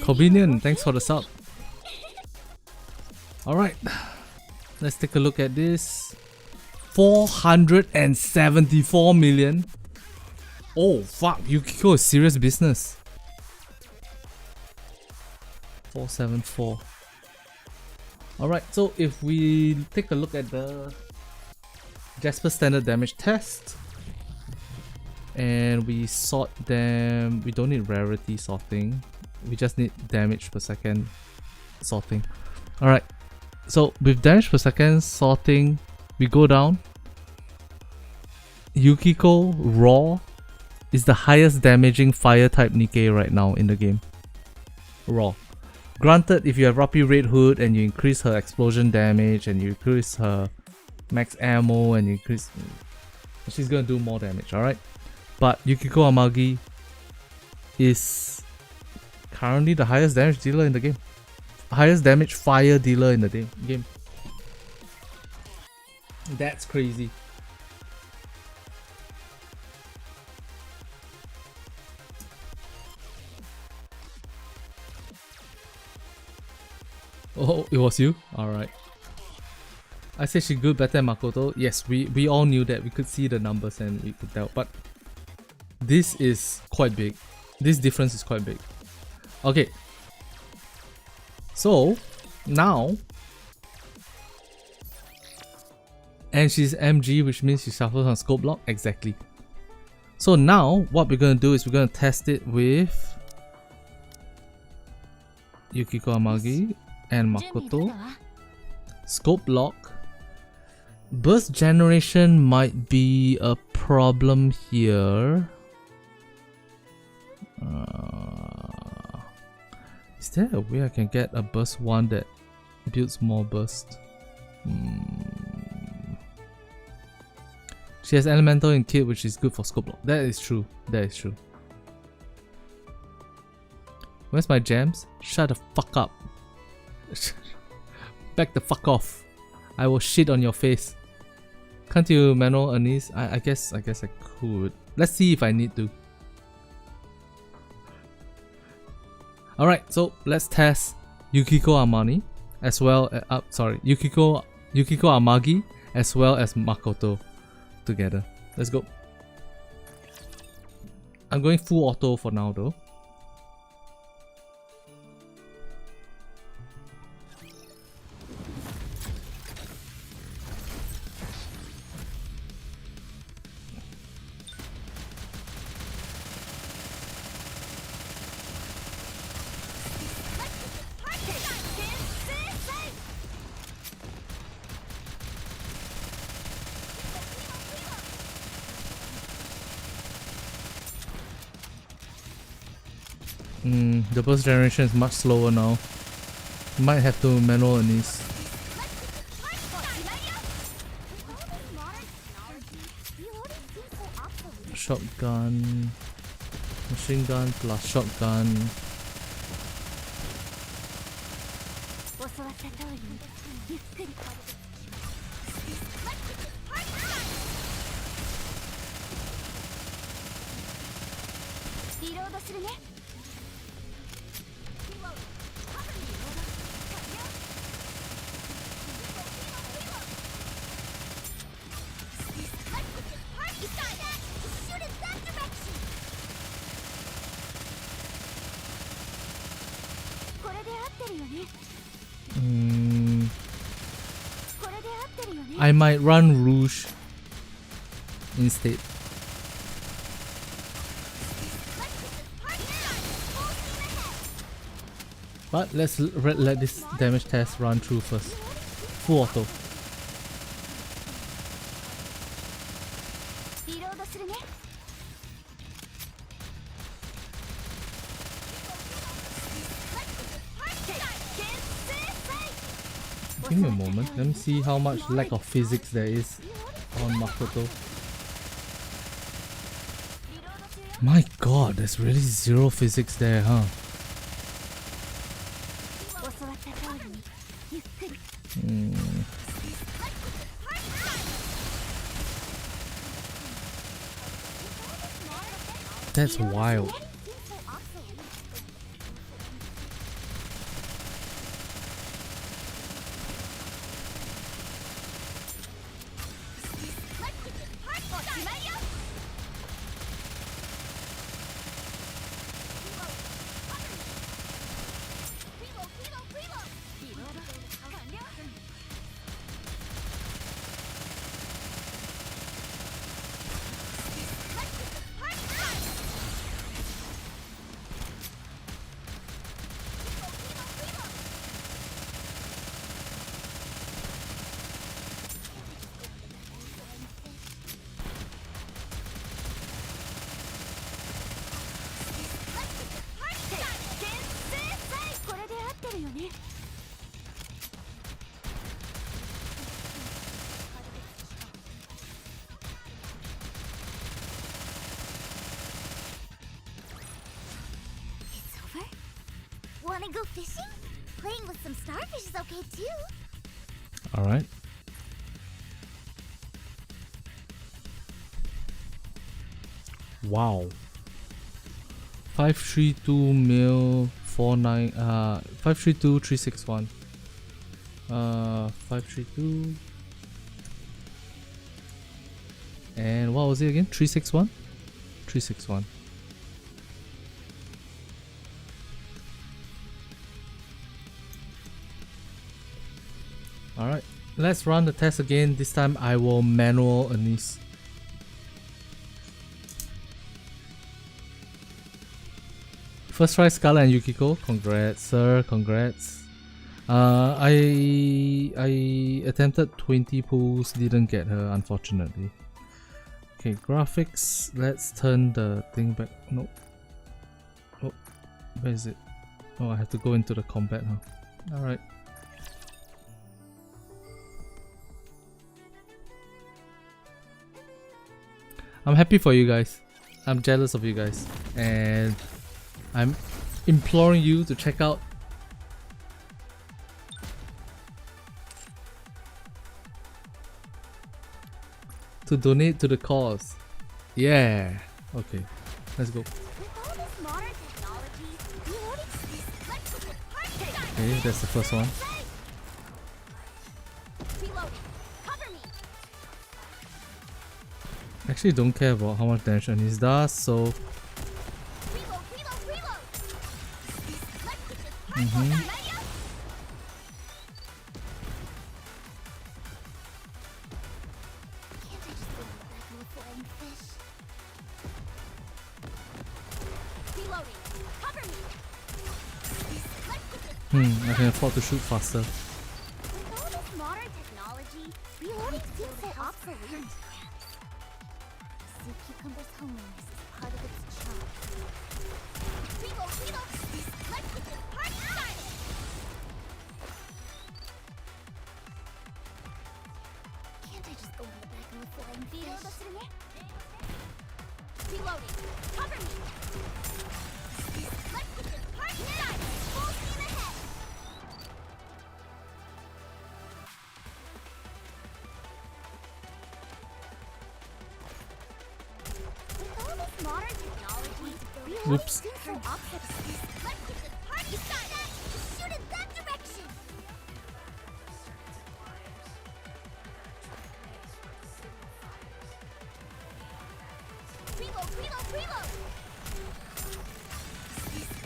Convenient, thanks for the sub. Alright, let's take a look at this. 474 million. Oh fuck, Yukiko is serious business. 474. Alright, so if we take a look at the Jaspas standard damage test and we sort them, we don't need rarity sorting. We just need damage per second sorting. Alright, so with damage per second sorting, we go down. Yukiko Raw is the highest damaging fire type Nikke right now in the game. Raw. Granted, if you have Rapid Red Hood and you increase her explosion damage and you increase her max ammo and you increase... she's gonna do more damage, alright? But Yukiko Amagi is currently the highest damage dealer in the game. Highest damage fire dealer in the game. That's crazy. Oh, it was you? Alright. I said she good better than Makoto. Yes, we all knew that. We could see the numbers and we could tell. But this is quite big. This difference is quite big. Okay, so now, and she's MG, which means she suffers on scope block. Exactly. So now what we're gonna do is we're gonna test it with Yukiko Amagi and Makoto. Scope block. Burst generation might be a problem here. Is there a way I can get a burst one that builds more burst? She has elemental in kit, which is good for scope block. That is true. That is true. Where's my gems? Shut the fuck up. Back the fuck off. I will shit on your face. Can't you manual Anise? I guess I could. Let's see if I need to. Alright, so let's test Yukiko Amani as well as Yukiko Amagi as well as Makoto together. Let's go. I'm going full auto for now though. The burst generation is much slower now. Might have to manual Anise. shotgun. Machine gun plus shotgun. 教わった通りにゆっくりリロードするね。これで合ってるよね。 これで合ってるよね。 I might run Rouge instead. But let's let this damage test run through first. Full auto. リロードするね。 Give me a moment. Let me see how much lack of physics there is on Makoto. My god, there's really zero physics there, huh? 教わった通りにゆっくり That's wild. Wanna go fishing? Playing with some starfish is okay too. Alright. Wow. 532 mil 49 532 361 532 and what was it again? 361 361. Alright, let's run the test again. This time I will manual Anise. First try Scala and Yukiko. Congrats, sir. Congrats. I attempted 20 pulls, didn't get her, unfortunately. Okay, graphics. Let's turn the thing back. Nope. Oh, where is it? Oh, I have to go into the combat, huh? Alright. I'm happy for you guys. I'm jealous of you guys. And I'm imploring you to check out to donate to the cause. Yeah. Okay. Let's go. Okay, that's the first one. Actually don't care about how much damage Anise does, so I can afford to shoot faster. With all this modern technology, reloading seems so obsolete. Sea cucumber's homeliness is part of its charm. Reload, reload! Let's get this party started! Can't I just go in the back of a flying fish? Oops. Seems so opposite. Let's get this party started. Shoot in that direction. Reload, reload, reload.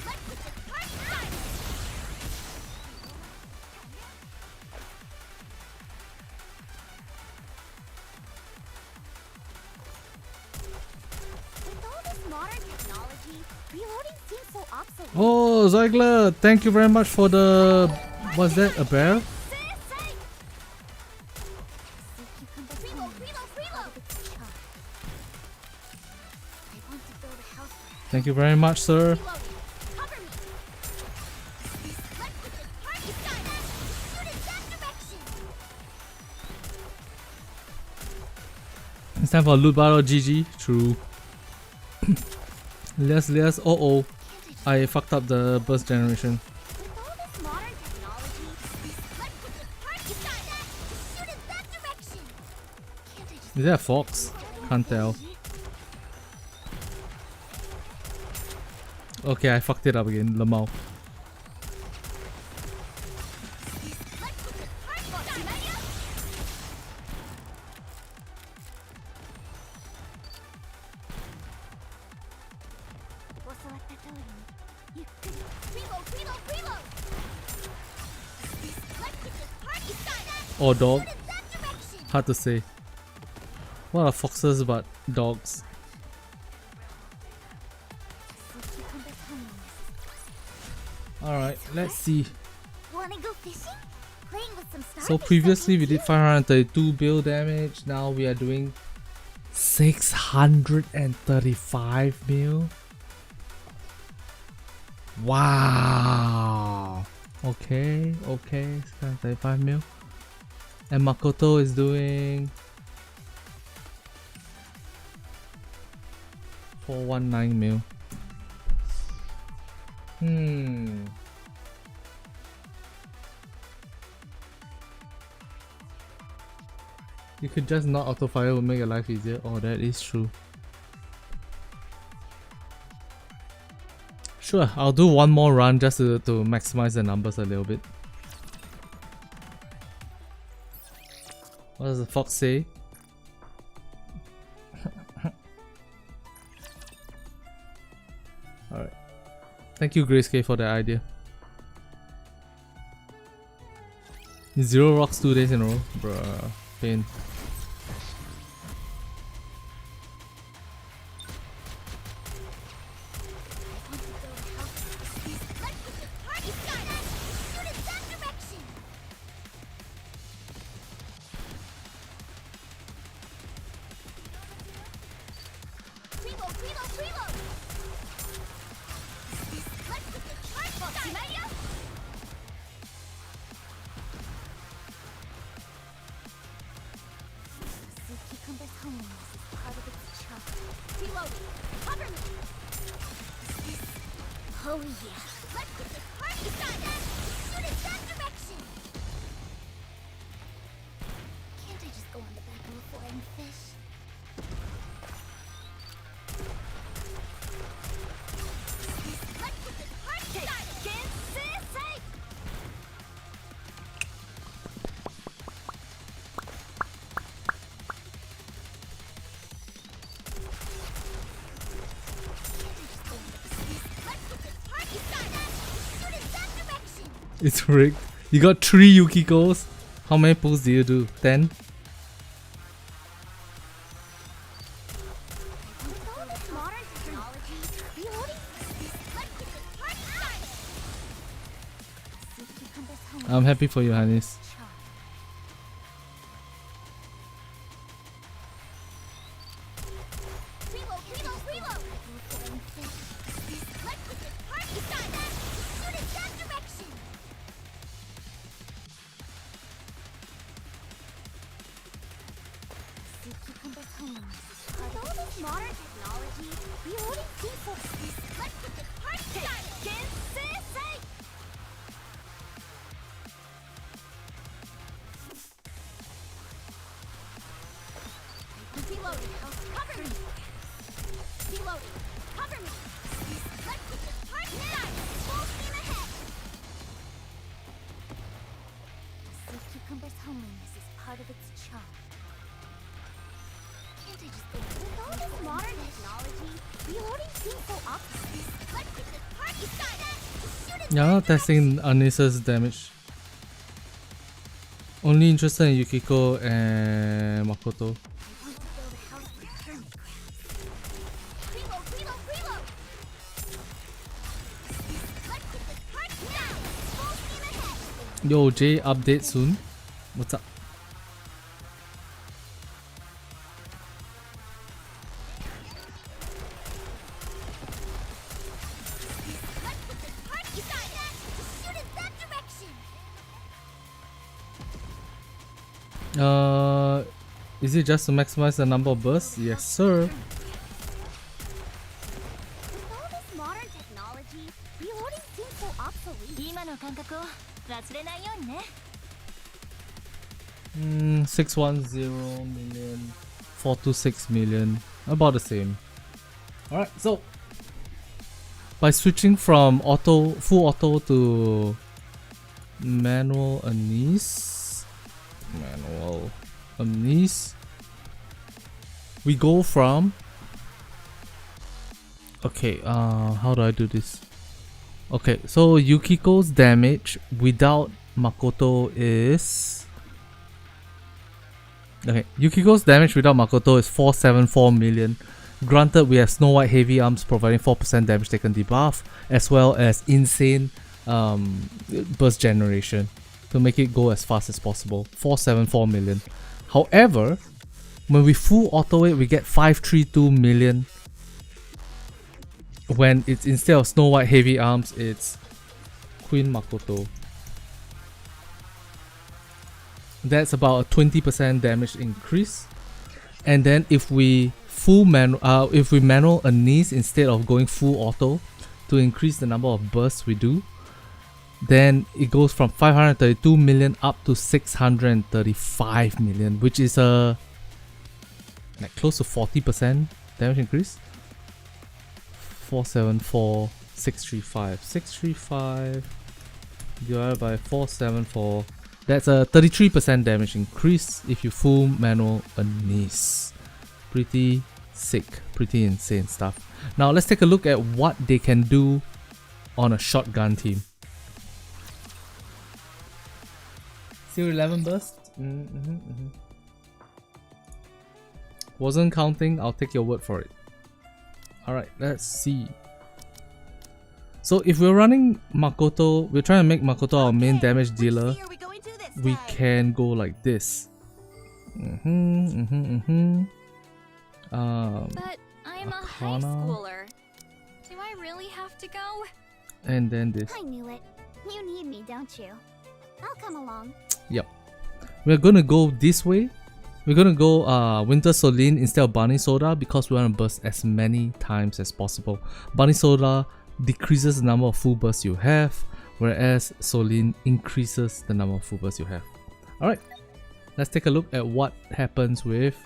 Let's get this party started. With all this modern technology, reloading seems so obsolete. Oh, Zeigler, thank you very much for the. Was that a bear? Thank you very much, sir. It's time for a loot battle. GG. True. Lias. Oh. I fucked up the burst generation. Is that a fox? Can't tell. Okay, I fucked it up again. Lamau. Or dog. Hard to say. What are foxes but dogs? Alright, let's see. Wanna go fishing? Playing with some stars So is previously we something did 532 bill damage, now we are doing 635 mil. Wow. Okay, 635 mil. And Makoto is doing 419 mil. You could just not auto fire, would make your life easier. Oh, that is true. Sure, I'll do one more run just to maximize the numbers a little bit. What does the fox say? Alright. Thank you, Grace K, for the idea. 0 rocks 2 days in a row? Bruh. Pain. Oh yeah. Let's get this party started. Shoot in that direction. Can't I just go on the back before I fish? Let's get this party started. Can't say. It's rigged. You got 3 Yukikos. How many pulls do you do? 10? I'm happy for you, Hannes. part of its charm. Can't I just think with all this modern technology, reloading seems so obvious. Let's get this party started! Shoot it! Yeah, I'm not testing Anisa's damage. Only interested in Yukiko and Makoto. I want to build a house for hermit crabs. Reload, reload, reload! Let's get this party down! Full steam ahead! Yo, Jay, update soon. What's up? Let's get this party started! Shoot in that direction! Is it just to maximize the number of bursts? Yes, sir. With all this modern technology, reloading seems so obsolete. 今の感覚を忘れないようにね。 610 million, 426 million, about the same. Alright, so by switching from full auto to manual Anise, we go from, okay, how do I do this? Okay, so Yukiko's damage without Makoto is, okay, Yukiko's damage without Makoto is 474 million. Granted, we have Snow White Heavy Arms providing 4% damage taken debuff, as well as insane burst generation to make it go as fast as possible. 474 million. However, when we full auto it, we get 532 million. When it's instead of Snow White Heavy Arms, it's Queen Makoto. That's about a 20% damage increase. And then if we manual Anise instead of going full auto to increase the number of bursts we do, then it goes from 532 million up to 635 million, which is a like close to 40% damage increase. 474, 635. 635 divided by 474. That's a 33% damage increase if you full manual Anise. Pretty sick, pretty insane stuff. Now let's take a look at what they can do on a shotgun team. Still 11 burst? Wasn't counting, I'll take your word for it. Alright, let's see. So if we're running Makoto, we're trying to make Makoto our main damage dealer, we can go like this. But I'm a high Arcana. schooler. Do I really have to go? And then this. I knew it. You need me, don't you? I'll come along. Yep. We're gonna go this way. We're gonna go Winter Soline instead of Bunny Soda because we want to burst as many times as possible. Bunny Soda decreases the number of full bursts you have, whereas Soline increases the number of full bursts you have. Alright, let's take a look at what happens with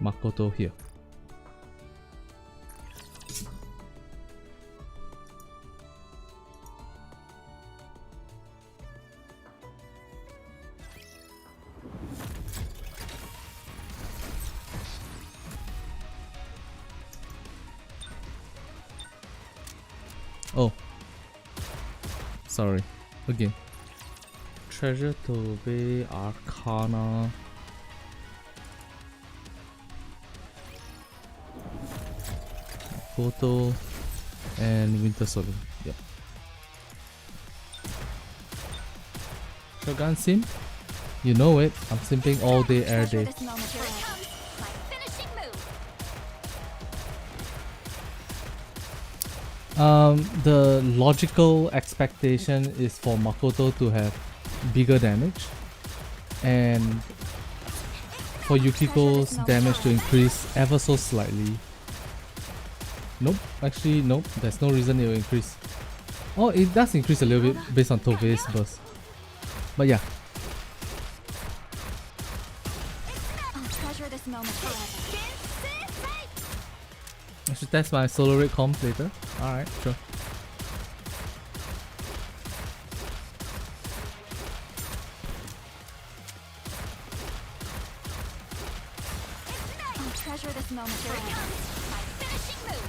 Makoto here. Oh, sorry, again. Treasure to Bay, Arcana. Photo and Winter Solar. Yep. Shogun sim? You know it. I'm simping all day, air day. This moment here comes my finishing move. The logical expectation is for Makoto to have bigger damage, and for Yukiko's damage to increase ever so slightly. Nope, actually nope, there's no reason it will increase. Oh, it does increase a little bit based on Tovei's burst. But yeah. I'll treasure this moment forever. I should test my solo rate comp later. Alright, sure. treasure this moment. Here it comes. My finishing move.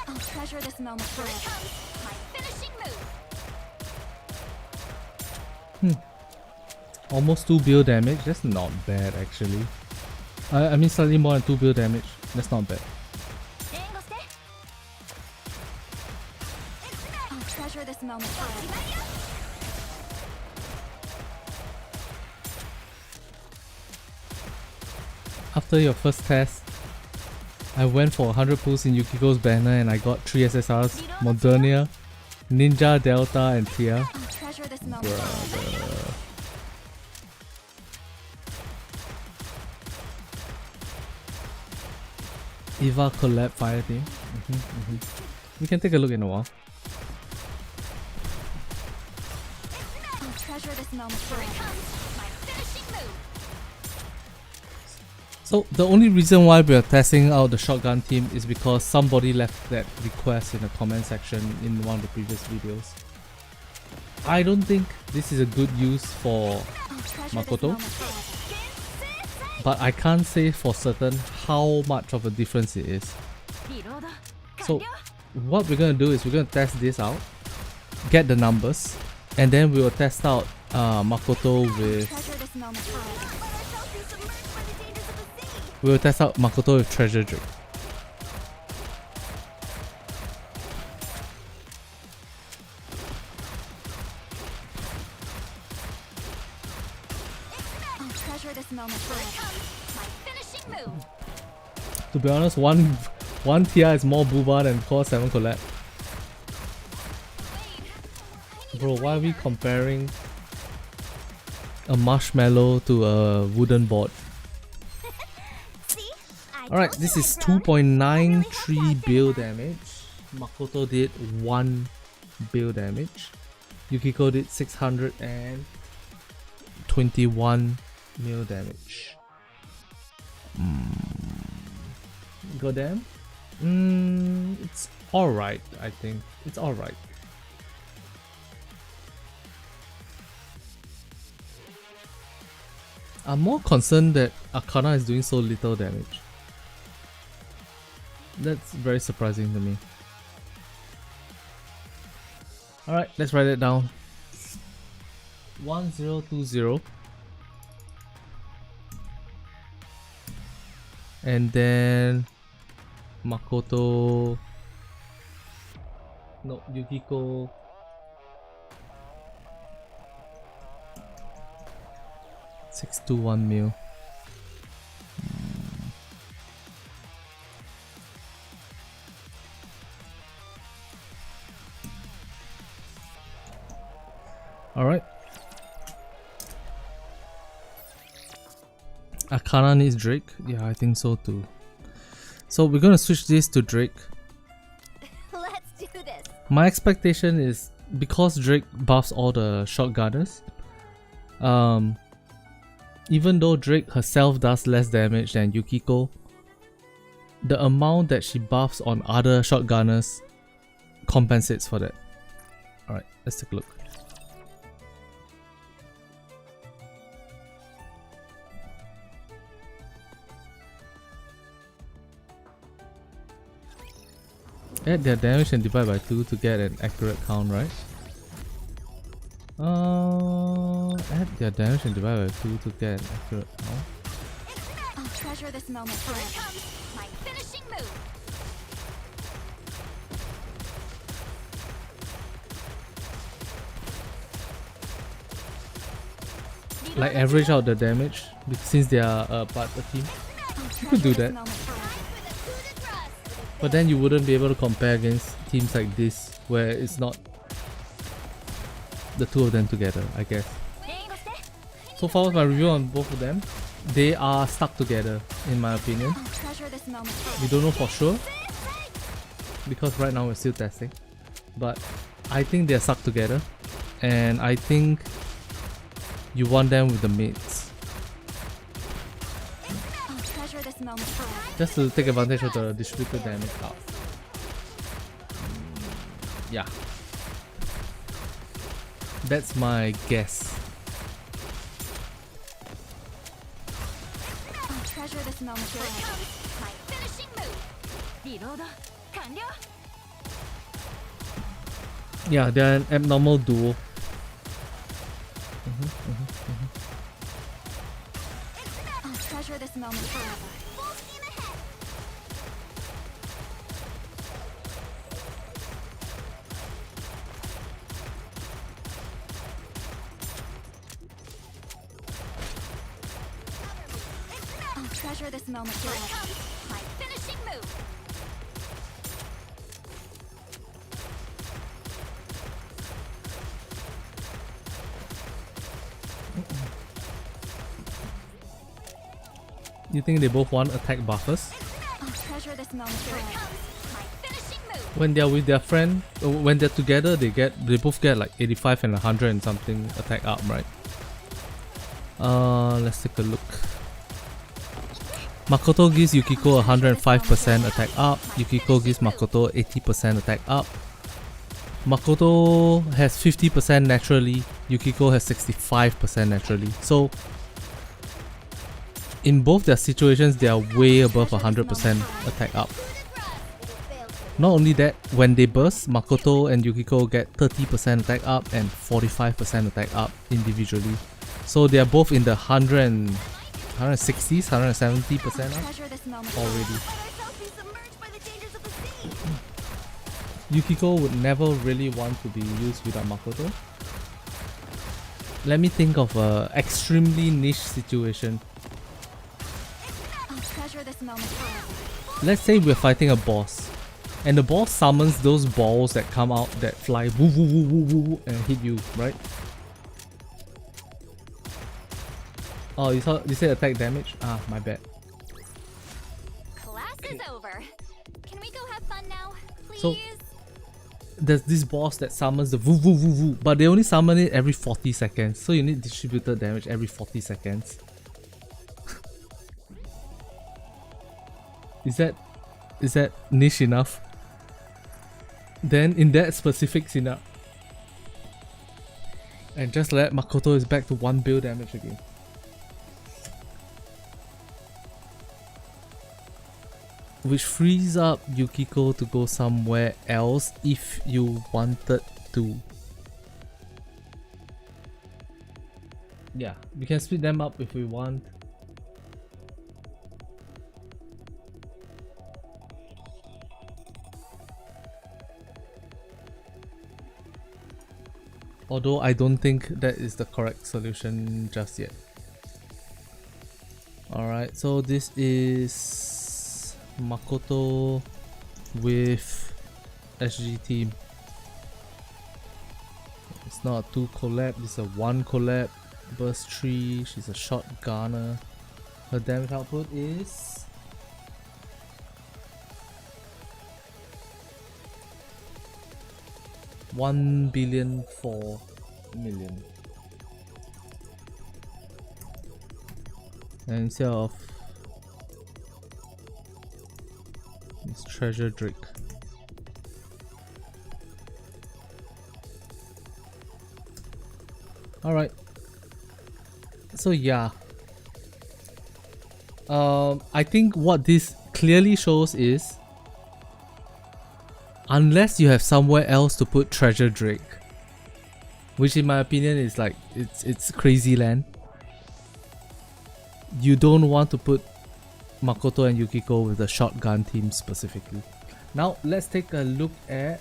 I'll treasure this moment. Here it comes. My finishing move. Almost 2 bill damage. That's not bad actually. I mean slightly more than 2 bill damage. That's not bad. I'll treasure this moment. After your first test, I went for 100 pulls in Yukiko's banner and I got 3 SSRs, Modernia, Ninja, Delta and Tia. I'll treasure this moment. Eva collab fire team. We can take a look in a while. I'll treasure this moment. Here it comes. My finishing move. So the only reason why we are testing out the shotgun team is because somebody left that request in the comment section in one of the previous videos. I don't think this is a good use for I'll treasure Makoto, this moment. but I can't say for certain how much of a difference it is. So what we're gonna do is we're gonna test this out, get the numbers, and then we will test out Makoto with. Treasure this moment. Let ourselves be submerged by the dangers of the sea. We will test out Makoto with Treasure Drake. I'll treasure this moment. Here it comes. My finishing move. To be honest, one TI is more booba than Core 7 collab. Bro, why are we comparing a marshmallow to a wooden board? See? Alright, this is 2.93 bill damage. Makoto did 1 bill damage. Yukiko did 621 mil damage. Goddamn. It's alright, I think. It's alright. I'm more concerned that Akana is doing so little damage. That's very surprising to me. Alright, let's write it down. 1020. And then Makoto. No, Yukiko. $621 mil. Alright. Akana needs Drake? Yeah, I think so too. So we're gonna switch this to Drake. Let's do this. My expectation is because Drake buffs all the shotgunners, even though Drake herself does less damage than Yukiko, the amount that she buffs on other shotgunners compensates for that. Alright, let's take a look. Add their damage and divide by 2 to get an accurate count, right? Add their damage and divide by 2 to get an accurate count. I'll treasure this moment. Here it comes. My finishing move. Like average out the damage since they are a partner team. You could do that. But then you wouldn't be able to compare against teams like this where it's not the two of them together, I guess. So far with my review on both of them, they are stuck together in my opinion. I'll treasure this moment. We don't know for sure because right now we're still testing. But I think they're stuck together and I think you want them with the mates. I'll treasure this moment forever. Just to take advantage of the distributor damage out. Yeah. That's my guess. I'll treasure this moment forever. My finishing move. Reload. Kanryo. Yeah, they're an abnormal duo. I'll treasure this moment forever. Full steam ahead. I'll treasure this moment forever. My finishing move. You think they both want attack buffers? I'll treasure this moment forever. My finishing move. When they're with their friend, when they're together, they both get like 85 and 100 and something attack up, right? Let's take a look. Makoto gives Yukiko 105% attack up. Yukiko gives Makoto 80% attack up. Makoto has 50% naturally. Yukiko has 65% naturally. So in both their situations, they are way above 100% attack up. Not only that, when they burst, Makoto and Yukiko get 30% attack up and 45% attack up individually. So they are both in the 160s, 170% up Treasure this moment already. Let ourselves be submerged by the dangers of the sea. Yukiko would never really want to be used without Makoto. Let me think of a extremely niche situation. I'll treasure this moment forever. Let's say we're fighting a boss, and the boss summons those balls that come out that fly woo woo woo woo woo woo and hit you, right? Oh, you said attack damage? Ah, my bad. Class is over. Can we go have fun now, please? So, there's this boss that summons the woo woo woo woo, but they only summon it every 40 seconds, so you need distributed damage every 40 seconds. Is that niche enough? Then in that specific scenario, and just let Makoto is back to 1 bill damage again. Which frees up Yukiko to go somewhere else if you wanted to. Yeah, we can split them up if we want. Although I don't think that is the correct solution just yet. Alright, so this is Makoto with SG team. It's not a 2 collab, it's a 1 collab. Burst 3, she's a shotgunner. Her damage output is $1,000,000,004,000,000. And instead of this treasure Drake. Alright. So yeah. I think what this clearly shows is unless you have somewhere else to put treasure Drake, which in my opinion is like it's crazy land. You don't want to put Makoto and Yukiko with the shotgun team specifically. Now let's take a look at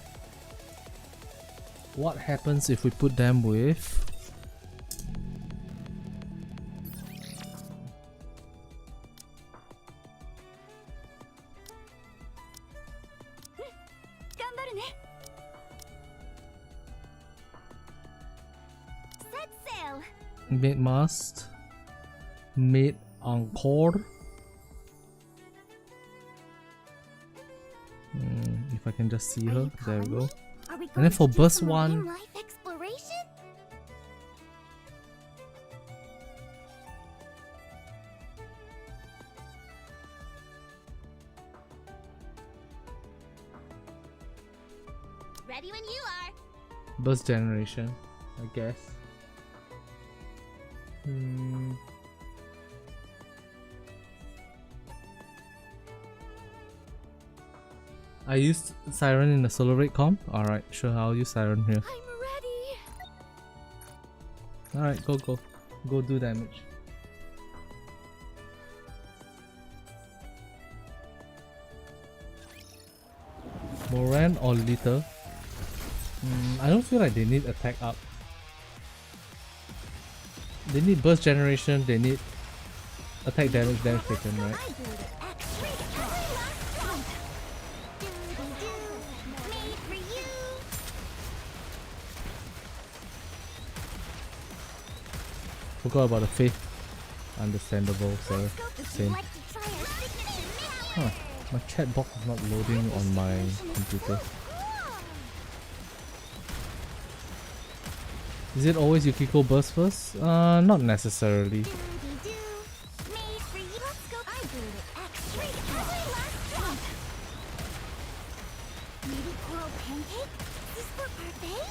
what happens if we put them with Set sail. mid mast, mid encore. If I can just see her, there we go. Are we And going then for to do burst some 1, marine life exploration? Ready when you are. Burst generation, I guess. I used Siren in the solo raid comp. Alright, sure, I'll use Siren here. I'm ready. Alright, go do damage. Moran or Litter? I don't feel like they need attack up. They need burst generation, they need attack damage taken, right? I do the X-ray last jump. Made for you. Forgot about the faith. Understandable, sir. Would you Same. like to try our signature Huh. My chat box is not loading on my computer. Is it always Yukiko burst first? Not necessarily. Made for you. Let's go. I do the X-ray last jump. Maybe coral pancake? Is for parfait?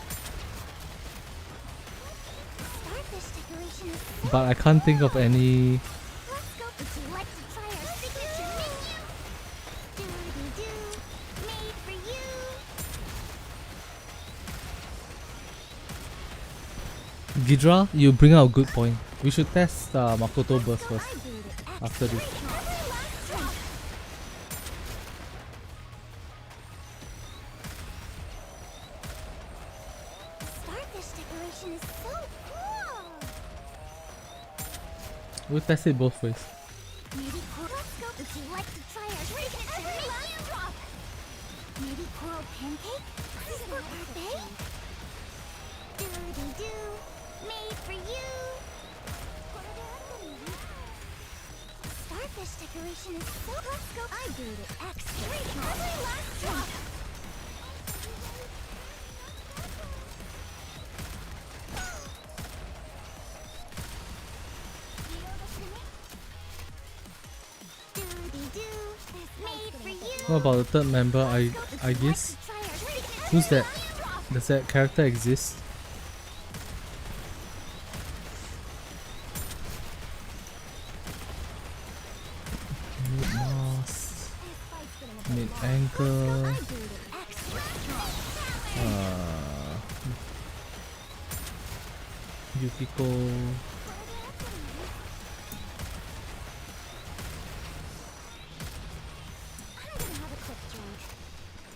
Starfish decoration is so. But I can't think of any. Let's go. Would you like to try our signature menu? Doody-doo. Made for you. Gidra, you bring out a good point. We should test Makoto burst first. I do the After this. last jump. Starfish decoration is so cool. We'll test it both ways. Maybe coral. Let's go. Would you like to try our signature menu? Drop. Maybe coral pancake? This is for parfait? Doody-doo. Made for you. Starfish decoration is so. Let's go. I do the X-ray last drop. Doody-doo. Made for you. What about the third member? I guess. Who's that? Does that character exist? Mid mask, mid ankle. Yukiko.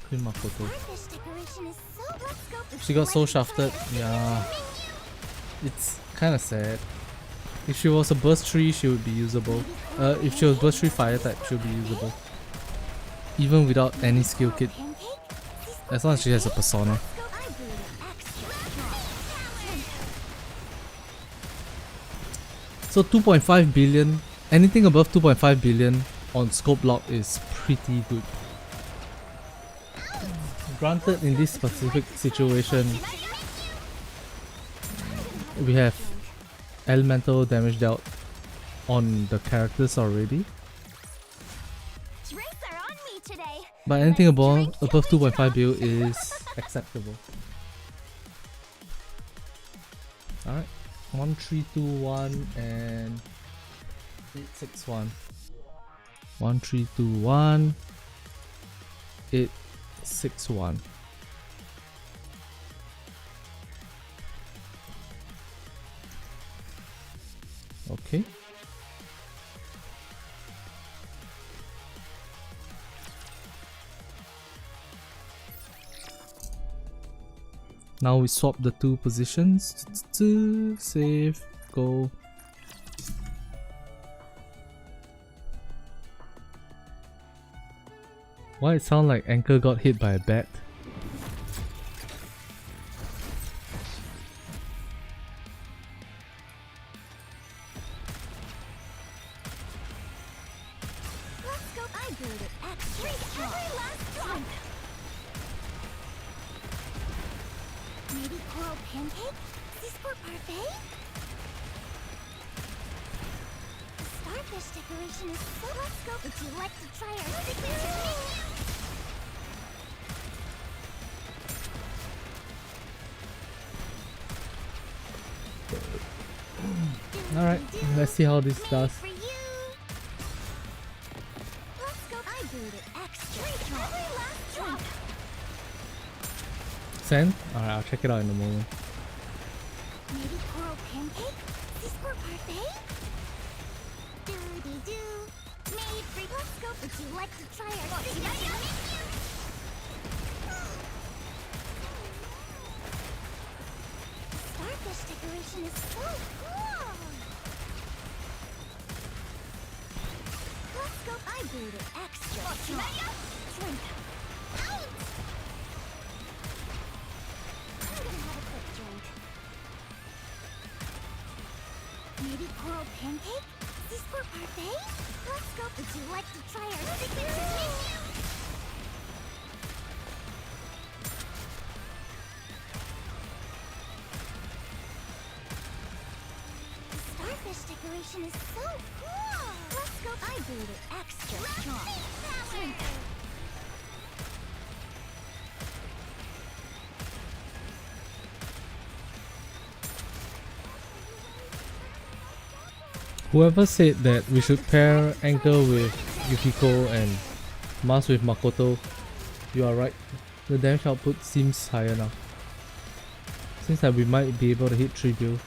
Queen Makoto. She got soul shafted. Yeah. It's kinda sad. If she was a burst 3, she would be usable. If she was burst 3 fire type, she would be usable. Even without any skill kit. As long as she has a persona. So 2.5 billion, anything above 2.5 billion on scope lock is pretty good. Granted, in this specific situation, we have elemental damage dealt on the characters already. Drinks are on me today. But anything above 2.5 bill is acceptable. Alright. 1321 and 861. 1321 861. Okay. Now we swap the two positions. Save, go. Why it sound like Anchor got hit by a bat? Let's go. I do the X-ray last jump. Maybe coral pancake? Is this for parfait? The starfish decoration is so. Let's go. Would you like to try our signature menu? Alright, let's see how this does. For you. Let's go. I brewed it extra strong. Every last drop. Send? Alright, I'll check it out in a moment. Maybe coral pancake? Is for parfait? Doody-doo. Made for you. Let's go. Would you like to try our signature menu? Starfish decoration is so cool. Let's go. I brewed it extra strong. Drink. Out. I'm gonna have a quick drink. Maybe coral pancake? Is this for parfait? Let's go. Would you like to try our signature menu? The starfish decoration is so cool. Let's go. I brewed it extra strong. Drink. Whoever said that we should pair Anchor with Yukiko and Mars with Makoto, you are right. The damage output seems higher now. Seems like we might be able to hit 3 bill.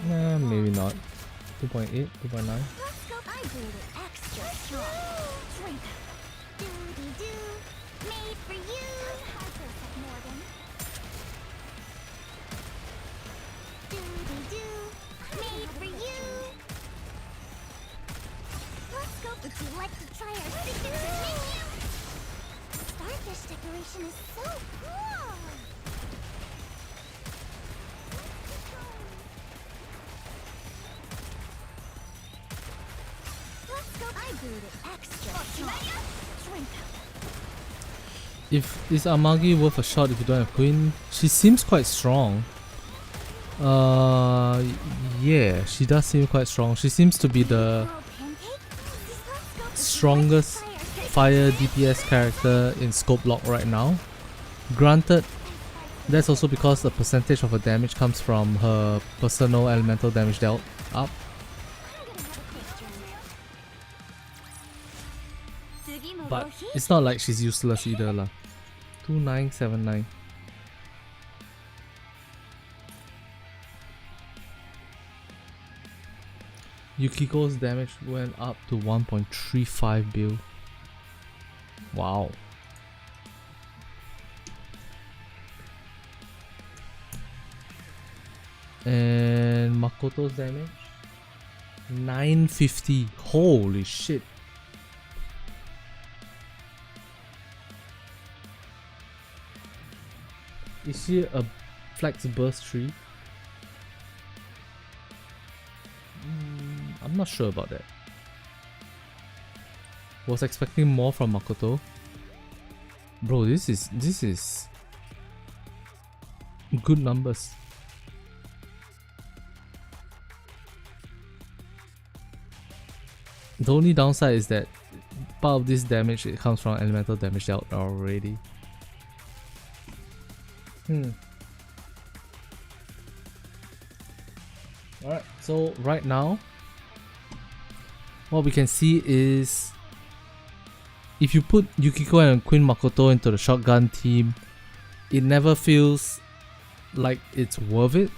Nah, maybe not. 2.8, 2.9. Let's go. I brewed it extra strong. Drink. Doody-doo. Made for you. Morgan. Doody-doo. Made for you. Let's go. Would you like to try our signature menu? The starfish decoration is so cool. Let's go. I brewed it extra strong. Drink. Is Amagi worth a shot if you don't have Queen? She seems quite strong. Yeah, she does seem quite strong. She seems to be the Coral pancake? strongest fire DPS character in scope lock right now. Granted, that's also because the percentage of her damage comes from her personal elemental damage dealt up. But it's not like she's useless either lah. 2979. Yukiko's damage went up to 1.35 bill. Wow. And Makoto's damage 950. Holy shit. Is she a flex burst tree? I'm not sure about that. Was expecting more from Makoto. Bro, this is good numbers. The only downside is that part of this damage it comes from elemental damage dealt already. Alright, so right now what we can see is if you put Yukiko and Queen Makoto into the shotgun team, it never feels like it's worth it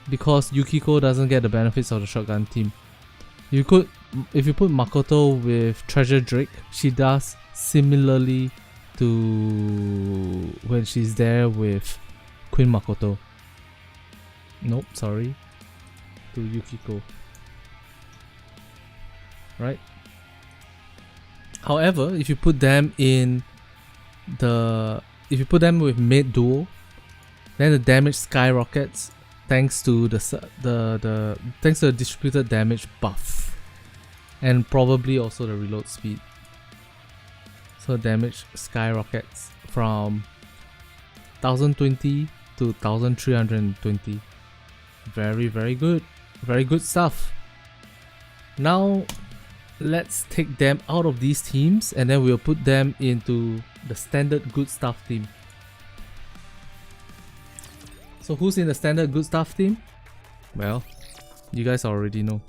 because Yukiko doesn't get the benefits of the shotgun team. If you put Makoto with Treasure Drake, she does similarly to when she's there with Queen Makoto. Nope, sorry. To Yukiko. Right? However, if you put them with mid duo, then the damage skyrockets thanks to the distributed damage buff. And probably also the reload speed. So damage skyrockets from 1020 to 1320. Very, very good. Very good stuff. Now let's take them out of these teams and then we'll put them into the standard good stuff team. So who's in the standard good stuff team? Well, you guys already know.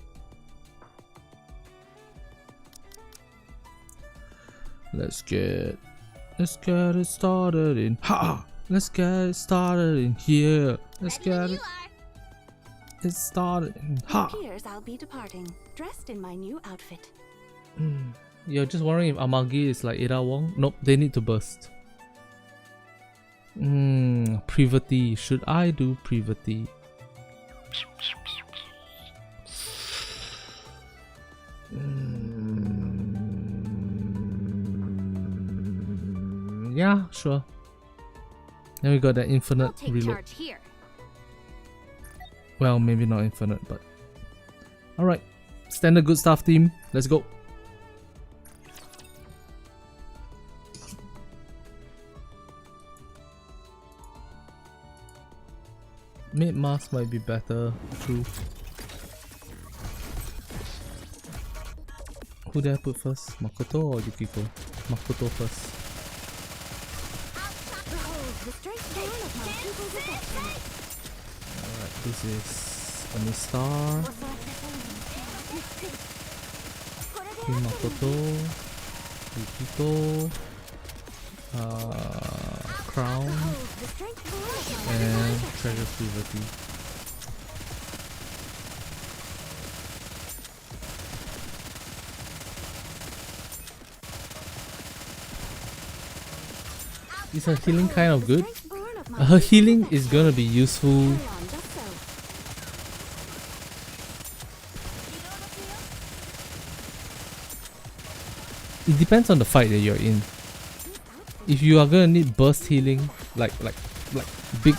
Let's get it started in Let's get it started in here. Let's get it started in Appears I'll be departing, dressed in my new outfit. You're just wondering if Amagi is like Ada Wong? Nope, they need to burst. Privity. Should I do Privity? Yeah, sure. Then we got that infinite Take reload. charge here. Well, maybe not infinite, but alright. Standard good stuff team. Let's go. Mid mask might be better. True. Who did I put first? Makoto or Yukiko? Makoto first. Alright, this is a star. Makoto, Yukiko, Crown, and Treasure Puberty. Is her healing kind of good? Her healing is gonna be useful. It depends on the fight that you're in. If you are gonna need burst healing, like big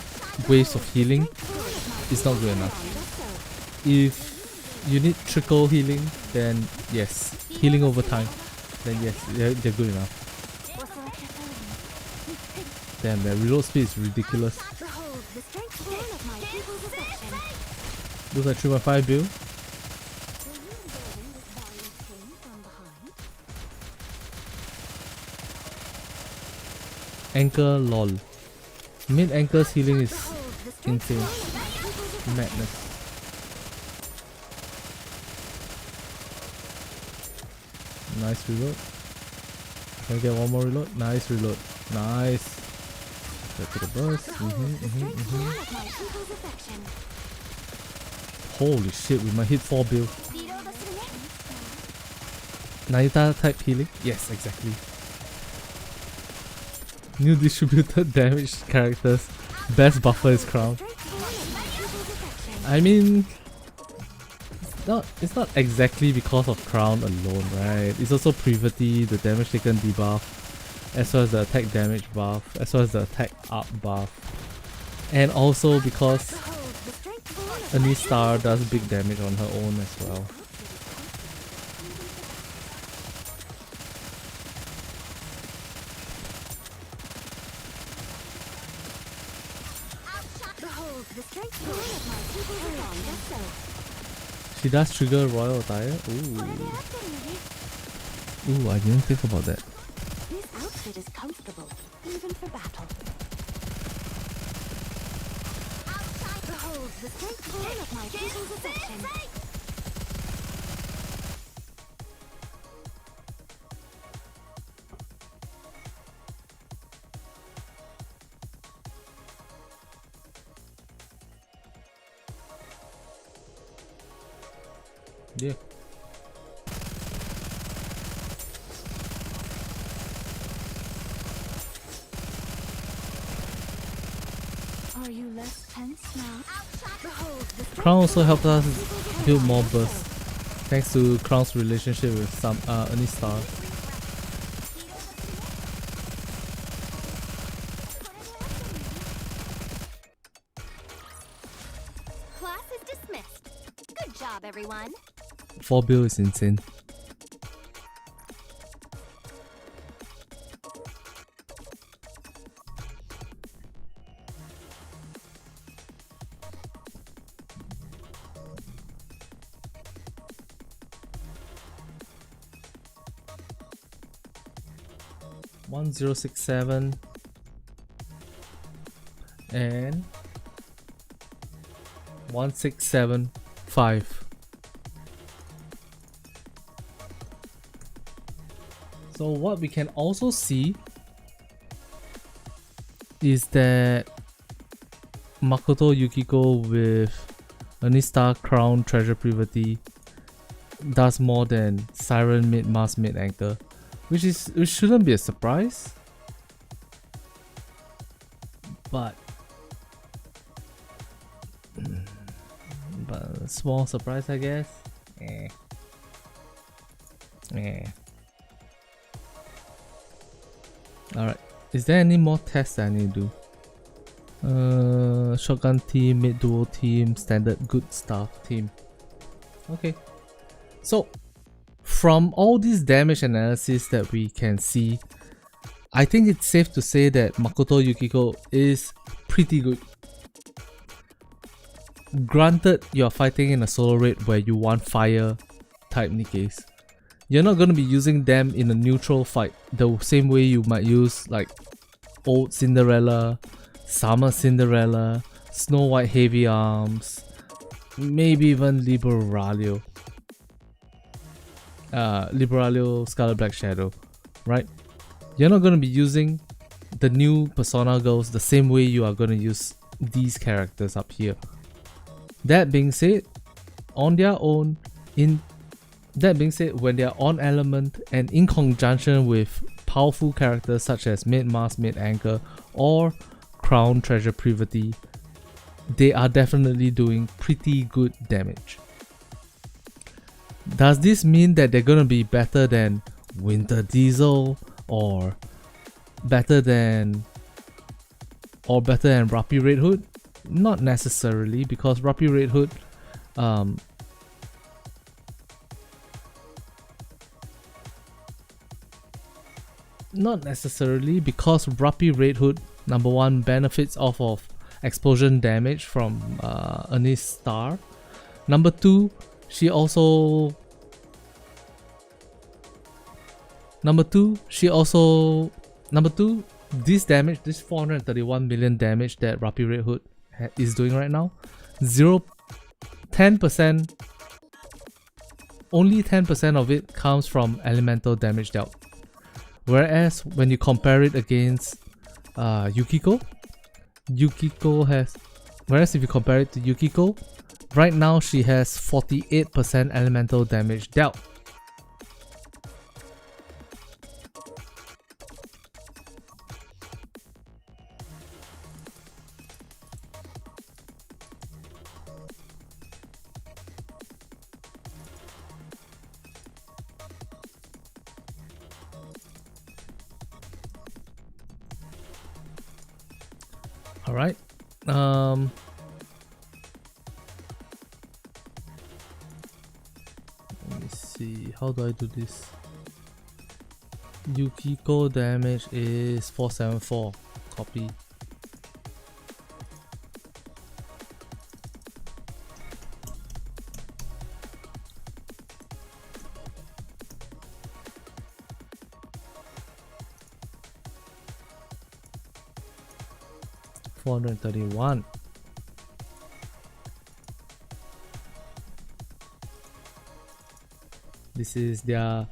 waves of healing, it's not good enough. If you need trickle healing, then yes, healing over time, then yes, they're good enough. Damn, their reload speed is ridiculous. Looks like 3.5 build. Anchor lol. Mid anchor's healing is insane. Madness. Nice reload. Can I get one more reload? Nice reload. Nice. Get to the burst. Holy shit, we might hit 4 build. Naita type healing? Yes, exactly. New distributed damage characters. Best buffer is Crown. I mean, it's not exactly because of Crown alone, right? It's also Privity, the damage taken debuff, as well as the attack damage buff, as well as the attack up buff. And also because Anistar does big damage on her own as well. She does trigger royal attire? Ooh. Ooh, I didn't think about that. This outfit is comfortable, even for battle. Behold the strength born of my people's affection. Yeah. Are you less tense now? Crown also helped us build more burst, thanks to Crown's relationship with some Anistar. Class is dismissed. Good job, everyone. 4 build is insane. $1067 and 1675. So what we can also see is that Makoto Yukiko with Anista Crown Treasure Privity does more than Siren mid Mars mid anchor, which shouldn't be a surprise, but a small surprise, I guess. Alright, is there any more tests that I need to do? Shotgun team, mid duo team, standard good stuff team. Okay, so from all this damage analysis that we can see, I think it's safe to say that Makoto Yukiko is pretty good. Granted, you're fighting in a solo raid where you want fire type Nikkes. You're not going to be using them in a neutral fight the same way you might use like old Cinderella, Summer Cinderella, Snow White Heavy Arms, maybe even Liberaglio. Liberaglio Scarlet Black Shadow, right? You're not going to be using the new Persona girls the same way you are going to use these characters up here. That being said, on their own, when they are on element and in conjunction with powerful characters such as Mid Mars, Mid Anchor, or Crown Treasure Privity, they are definitely doing pretty good damage. Does this mean that they're gonna be better than Winter Diesel or better than Rappi Red Hood? Not necessarily, because Rappi Red Hood number one benefits off of explosion damage from Ernest Star. Number two, this 431 million damage that Rappi Red Hood is doing right now, 10%, only 10% of it comes from elemental damage dealt. Whereas when you compare it against Yukiko has, whereas if you compare it to Yukiko, right now she has 48% elemental damage dealt. Alright, let me see, how do I do this? Yukiko damage is 474, copy. $431. This is their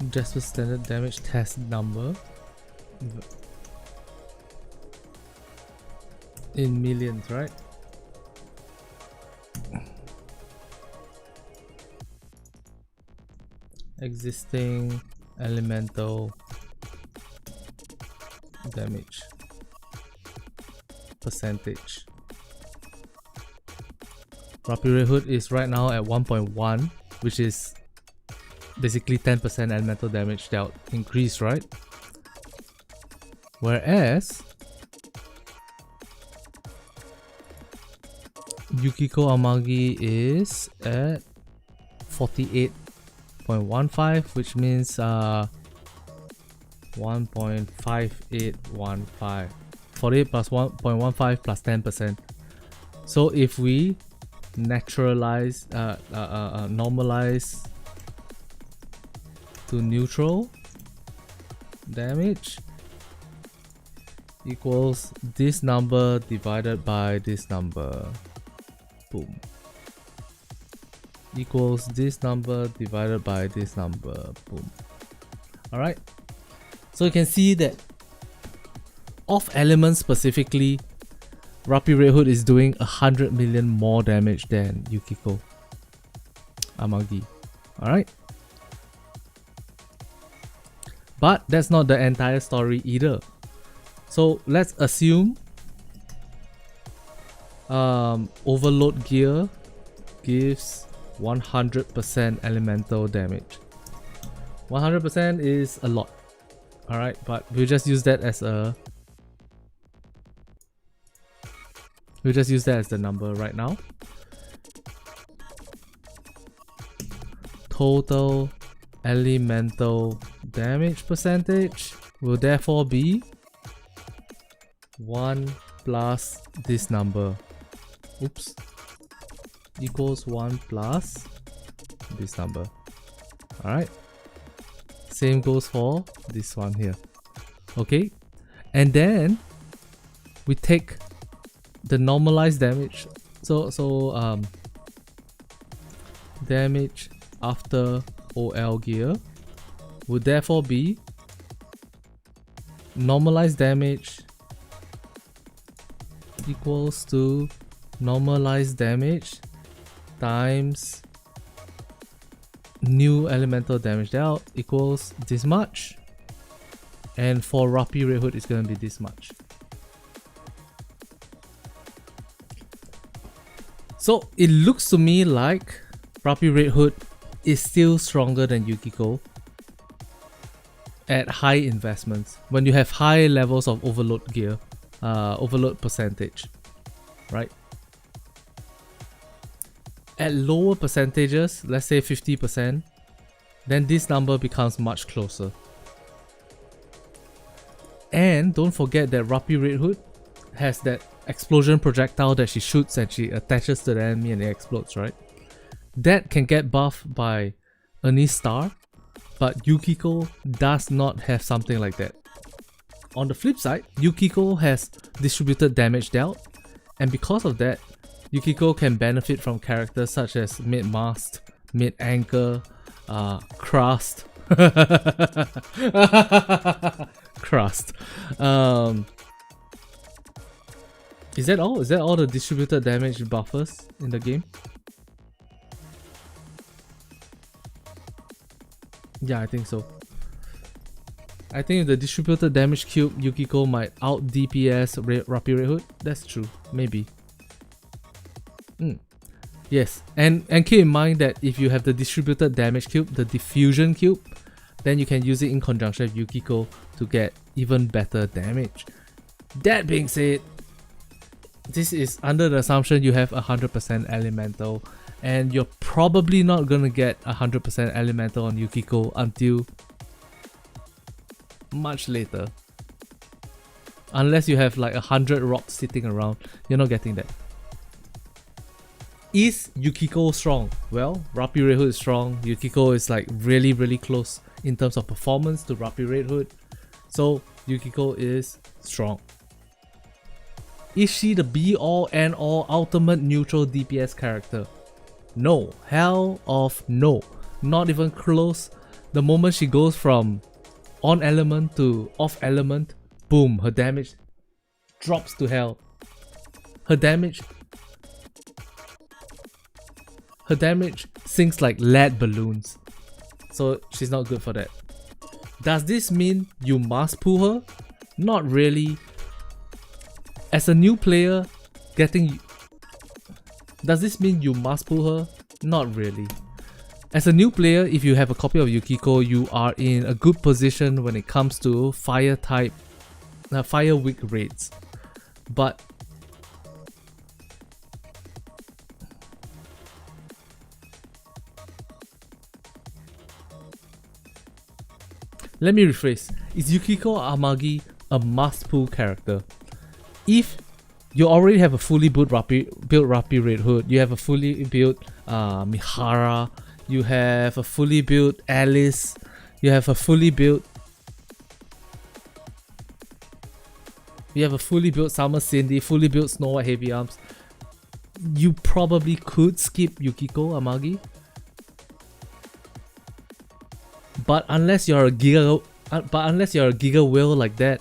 Jaspas standard damage test number in millions, right? Existing elemental damage percentage. Rappi Red Hood is right now at 1.1, which is basically 10% elemental damage dealt increase, right? Whereas Yukiko Amagi is at 48.15, which means 1.5815. 48 plus 1.15 plus 10%. So if we naturalize, normalize to neutral, damage equals this number divided by this number. boom, equals this number divided by this number, boom. Alright, so you can see that off elements specifically, Rapi Red Hood is doing 100 million more damage than Yukiko Amagi. Alright, but that's not the entire story either. So let's assume Overload Gear gives 100% elemental damage. 100% is a lot. Alright, but we'll just use that as a... We'll just use that as the number right now. Total elemental damage percentage will therefore be 1 plus this number. Oops. Equals 1 plus this number. Alright. Same goes for this one here. Okay. And then we take the normalized damage. So damage after OL gear would therefore be normalized damage equals to normalized damage times new elemental damage dealt equals this much, and for Rapi Red Hood it's gonna be this much. So it looks to me like Rapi Red Hood is still stronger than Yukiko at high investments when you have high levels of overload gear, overload percentage, right? At lower percentages, let's say 50%, then this number becomes much closer. And don't forget that Rapi Red Hood has that explosion projectile that she shoots and she attaches to the enemy and it explodes, right? That can get buffed by Ernest Star, but Yukiko does not have something like that. On the flip side, Yukiko has distributed damage dealt, and because of that, Yukiko can benefit from characters such as Mid-Mast, Mid-Anchor, Crust. Crust. Is that all? Is that all the distributed damage buffers in the game? Yeah, I think so. I think the distributed damage cube, Yukiko might out DPS Rapi Red Hood. That's true. Maybe. Yes, and keep in mind that if you have the distributed damage cube, the diffusion cube, then you can use it in conjunction with Yukiko to get even better damage. That being said, this is under the assumption you have 100% elemental, and you're probably not gonna get 100% elemental on Yukiko until much later. Unless you have like 100 rocks sitting around, you're not getting that. Is Yukiko strong? Well, Rapi Red Hood is strong. Yukiko is like really close in terms of performance to Rapi Red Hood. So Yukiko is strong. Is she the be all and all ultimate neutral DPS character? No. Hell of no. Not even close. The moment she goes from on element to off element, boom, her damage drops to hell. Her damage sinks like lead balloons. So she's not good for that. Does this mean you must pull her? Not really. As a new player, does this mean you must pull her? Not really. As a new player, if you have a copy of Yukiko, you are in a good position when it comes to fire type, fire weak raids. But let me rephrase. Is Yukiko Amagi a must-pull character? If you already have a fully built Rapi Red Hood, you have a fully built Mihara, you have a fully built Alice, you have a fully built Summer Cindy, fully built Snow White Heavy Arms, you probably could skip Yukiko Amagi. But unless you're a giga whale like that,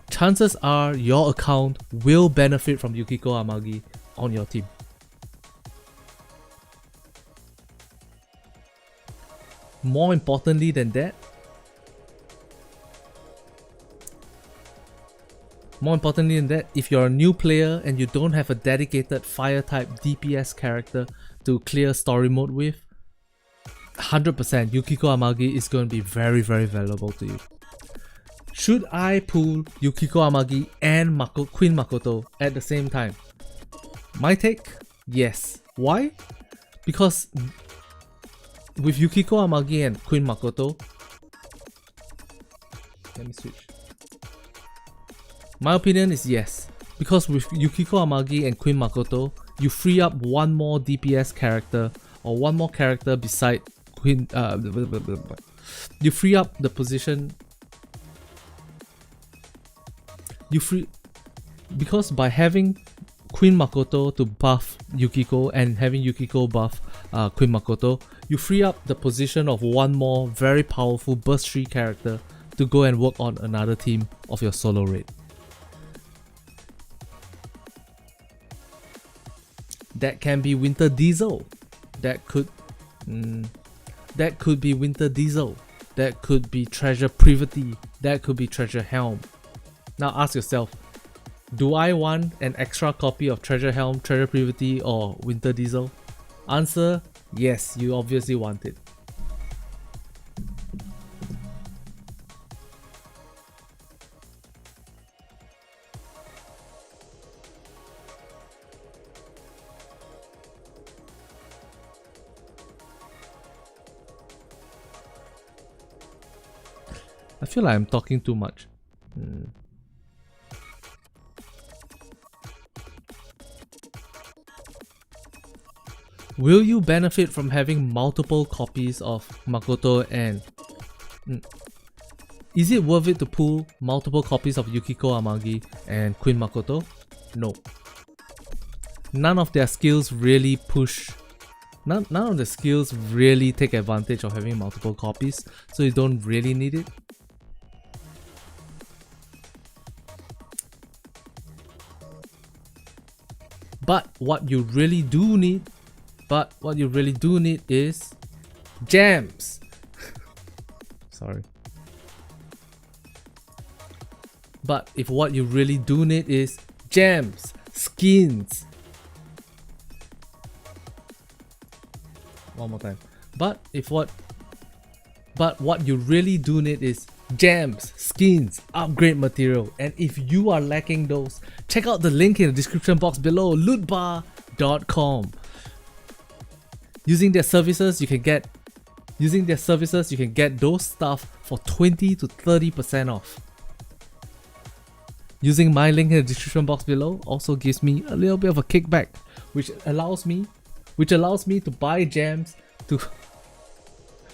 chances are your account will benefit from Yukiko Amagi on your team. More importantly than that, if you're a new player and you don't have a dedicated fire type DPS character to clear story mode with, 100% Yukiko Amagi is going to be very valuable to you. Should I pull Yukiko Amagi and Queen Makoto at the same time? My take? Yes. Why? Because with Yukiko Amagi and Queen Makoto, let me switch. My opinion is yes, because with Yukiko Amagi and Queen Makoto, you free up one more DPS character or one more character beside Queen. You free up the position. Because by having Queen Makoto to buff Yukiko and having Yukiko buff Queen Makoto, you free up the position of one more very powerful burst 3 character to go and work on another team of your solo raid. That can be Winter Diesel. That could be Winter Diesel. That could be Treasure Privity. That could be Treasure Helm. Now ask yourself, do I want an extra copy of Treasure Helm, Treasure Privity, or Winter Diesel? Answer, yes, you obviously want it. I feel like I'm talking too much. Will you benefit from having multiple copies of Makoto and... Is it worth it to pull multiple copies of Yukiko Amagi and Queen Makoto? No. None of their skills really push... None of the skills really take advantage of having multiple copies, so you don't really need it. But what you really do need is gems. Sorry. But if what you really do need is gems, skins. One more time. But what you really do need is gems, skins, upgrade material. And if you are lacking those, check out the link in the description box below, lootbar.com. Using their services, you can get those stuff for 20 to 30% off. Using my link in the description box below also gives me a little bit of a kickback, which allows me to buy gems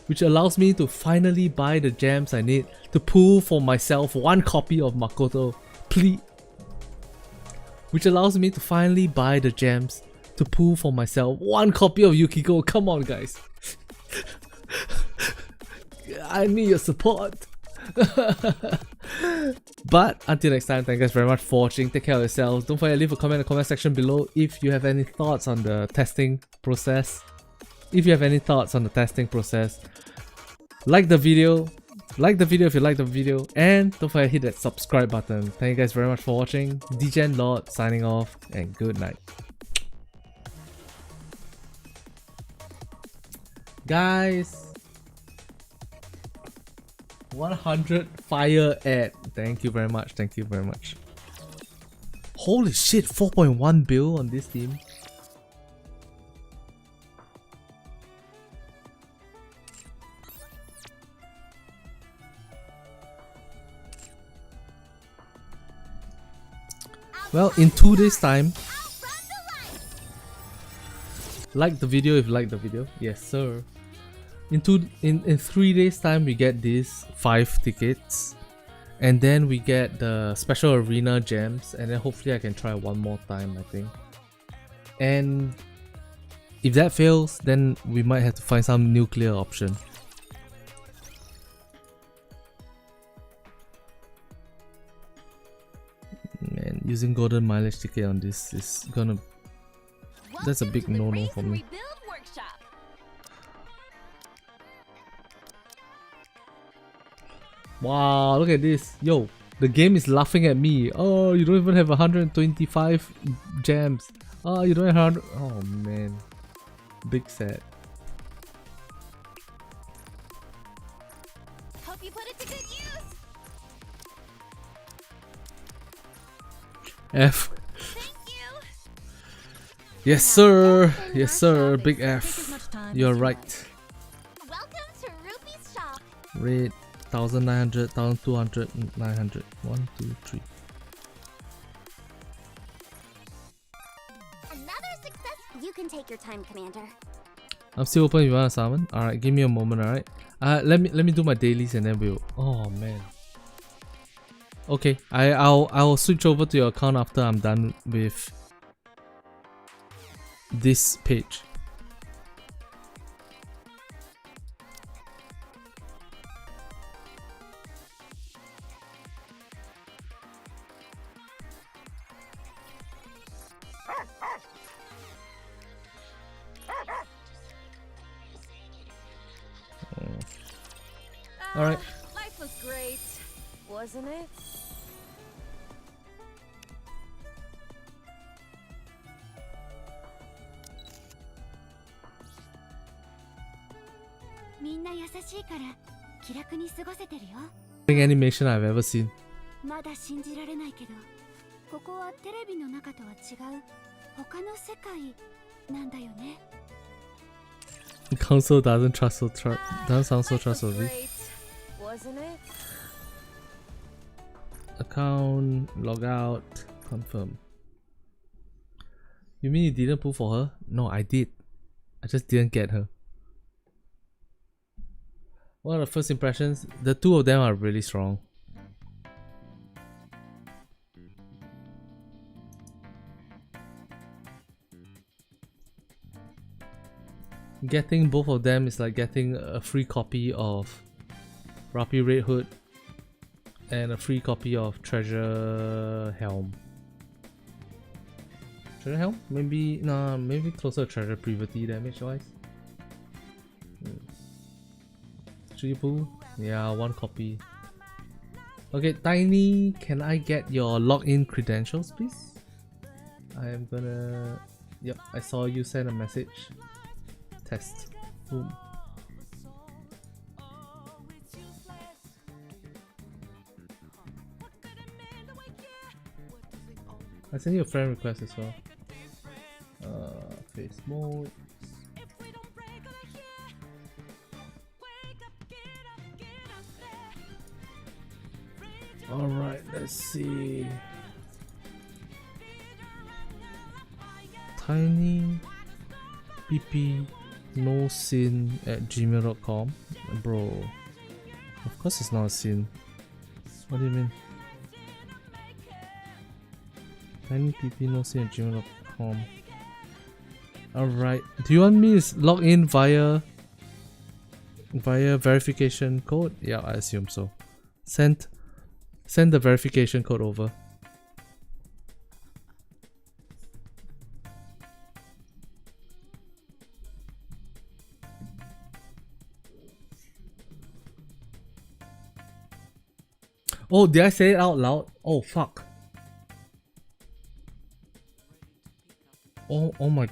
which allows me to finally buy the gems I need to pull for myself one copy of Makoto, please. Which allows me to finally buy the gems to pull for myself one copy of Yukiko. Come on, guys. I need your support. But until next time, thank you guys very much for watching. Take care of yourselves. Don't forget to leave a comment in the comment section below if you have any thoughts on the testing process. Like the video if you like the video, and don't forget to hit that subscribe button. Thank you guys very much for watching. Degen Lord signing off, and good night. Guys, 100 fire ad. Thank you very much. Holy shit, 4.1 bill on this team. Well, in 2 days time, like the video if you like the video. Yes sir. In 3 days time we get these 5 tickets, and then we get the special arena gems, and then hopefully I can try one more time, I think. And if that fails, then we might have to find some nuclear option. Man, using golden mileage ticket on this is gonna... That's a big no-no for me. Wow, look at this. Yo, the game is laughing at me. Oh, you don't even have 125 gems. Oh, you don't have 100. Oh man. Big sad. Hope you put it to good use. F. Thank you. Yes sir. Yes sir. Big F. You're right. Welcome to Ruby's shop. Rate 1900, 1200, 900. 1, 2, 3. Another success. You can take your time, Commander. I'm still open if you want to summon. Alright, give me a moment, alright? Let me do my dailies and then we'll... Oh man. Okay, I'll switch over to your account after I'm done with this page. Alright. Life was great, wasn't it? Animation I've ever seen. まだ信じられないけど、ここはテレビの中とは違う他の世界なんだよね。Council doesn't sound so trustworthy. Great, wasn't it? Account, log out, confirm. You mean you didn't pull for her? No, I did. I just didn't get her. What are the first impressions? The two of them are really strong. Getting both of them is like getting a free copy of Rapi Red Hood and a free copy of Treasure Helm. Treasure Helm? Maybe, nah, maybe closer to Treasure Privity damage wise. 3 pool? Yeah, 1 copy. Okay, Tiny, can I get your login credentials please? I am gonna... Yep, I saw you send a message. Test. Boom. I sent you a friend request as well. Face mode. Alright, let's see. Tiny PP no sin at gmail.com. Bro, of course it's not a sin. What do you mean? Tiny PP no sin at gmail.com. Alright, do you want me to log in via verification code? Yeah, I assume so. Send the verification code over. Oh, did I say it out loud? Oh fuck. Oh my.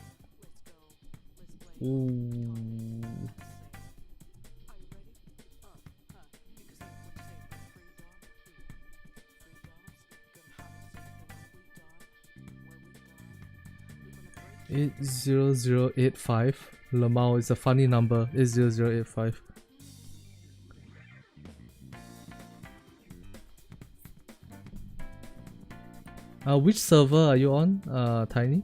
Ooh. Eight 0085. Lamau is a funny number. 80085. Which server are you on, Tiny?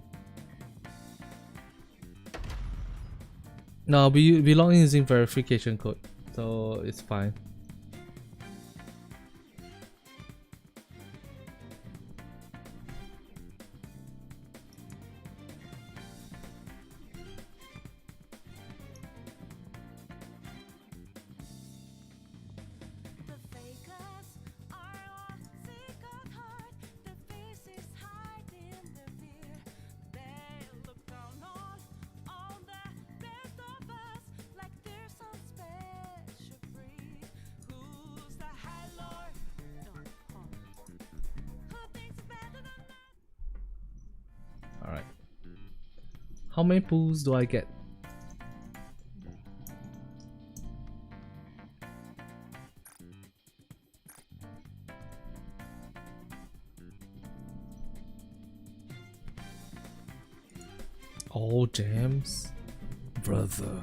No, we log in using verification code, so it's fine. How many pulls do I get? All gems? Brother.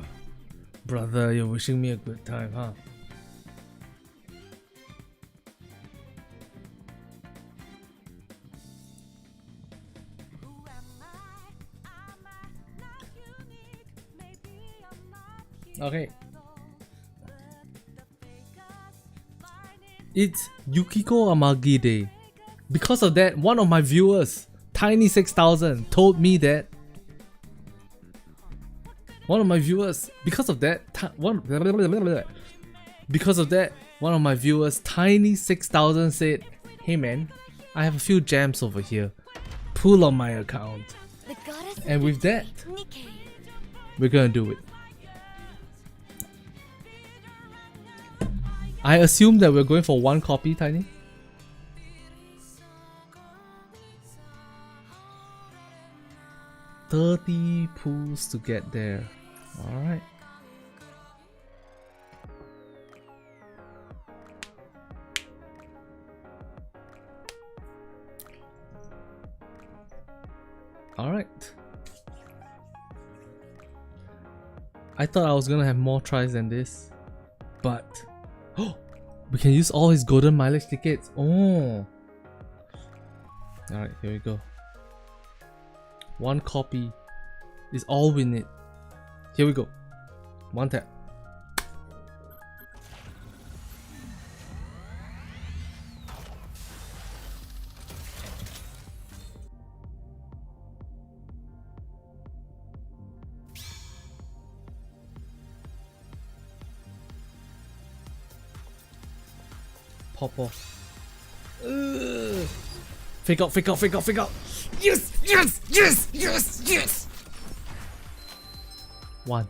Brother, you're wishing me a good time, huh? Okay. It's Yukiko Amagi Day. Because of that, one of my viewers, Tiny6000, told me that one of my viewers, because of that, one of my viewers, Tiny6000 said, "Hey man, I have a few gems over here. Pull on my account." The goddess And with that, Nikke. we're gonna do it. I assume that we're going for one copy, Tiny. $30 pulls to get there. Alright. Alright. I thought I was gonna have more tries than this, but we can use all his golden mileage tickets. Oh. Alright, here we go. One copy is all we need. Here we go. One tap. Pop off. Fake out, fake out, fake out, fake out. Yes, yes, yes, yes, yes. One.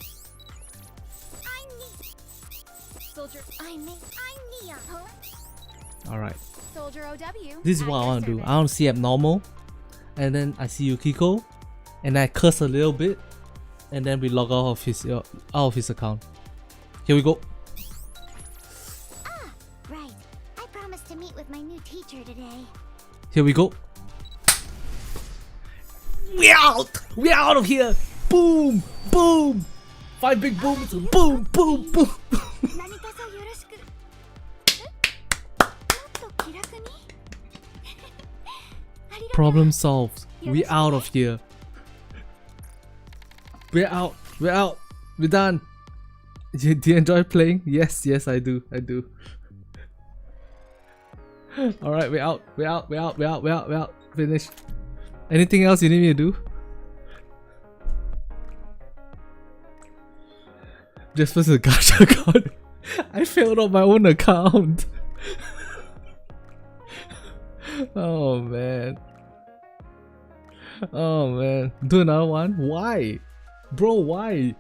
Soldier, I'm Nia. Alright. Soldier OW. This is what I want to do. I want to see abnormal. And then I see Yukiko. And I curse a little bit. And then we log out of his account. Here we go. Ah, right. I promised to meet with my new teacher today. Here we go. We're out! We're out of here! Boom! Boom! 5 big booms! Boom! Boom! Boom! Problem solved. We're out of here. We're out. We're out. We're done. Do you enjoy playing? Yes, yes, I do. I do. Alright, we're out. We're out. We're out. We're out. We're out. We're out. Finished. Anything else you need me to do? Jaspas a gacha account. I failed on my own account. Oh man. Oh man. Do another one? Why? Bro, why?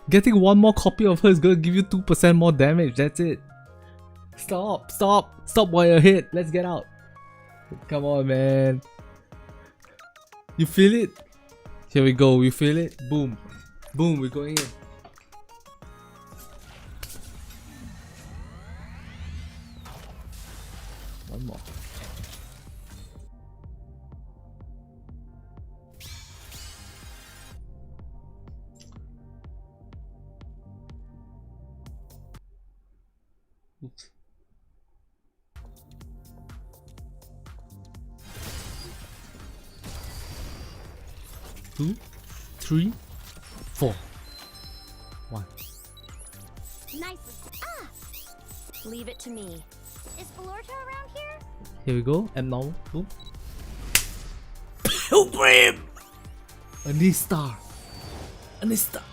Getting one more copy of her is gonna give you 2% more damage. That's it. Stop. Stop. Stop while you're hit. Let's get out. Come on, man. You feel it? Here we go. We feel it? Boom. Boom. We're going in. One more. Oops. 2, 3, 4. 1. Nicely. Ah! Leave it to me. Is Florta around here? Here we go. Abnormal. Boom. Pilgrim! A knee star. A knee star.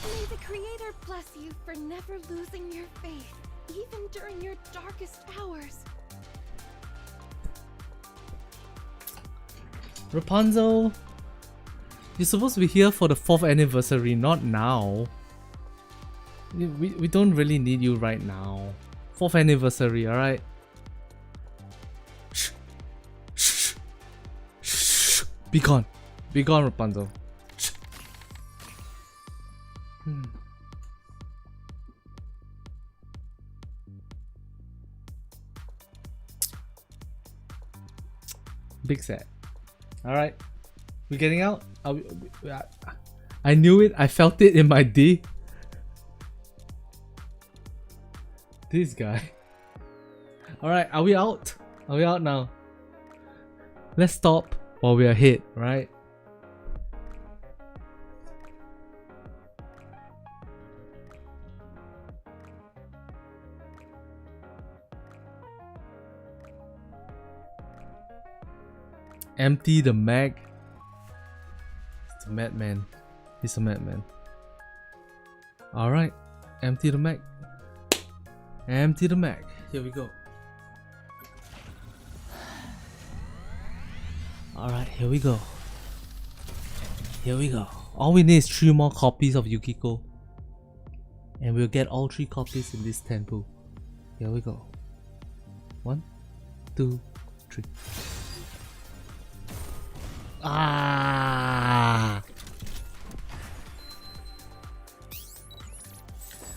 May the Creator bless you for never losing your faith, even during your darkest hours. Rapunzel, you're supposed to be here for the 4th anniversary, not now. We don't really need you right now. 4th anniversary, alright? Shh. Shh. Shh. Be gone. Be gone, Rapunzel. Shh. Big set. Alright. We getting out? I knew it. I felt it in my D. This guy. Alright, are we out? Are we out now? Let's stop while we are hit, right? Empty the mag. It's a madman. He's a madman. Alright. Empty the mag. Empty the mag. Here we go. Alright, here we go. Here we go. All we need is 3 more copies of Yukiko. And we'll get all 3 copies in this 10 pool. Here we go. 1, 2, 3. Ah!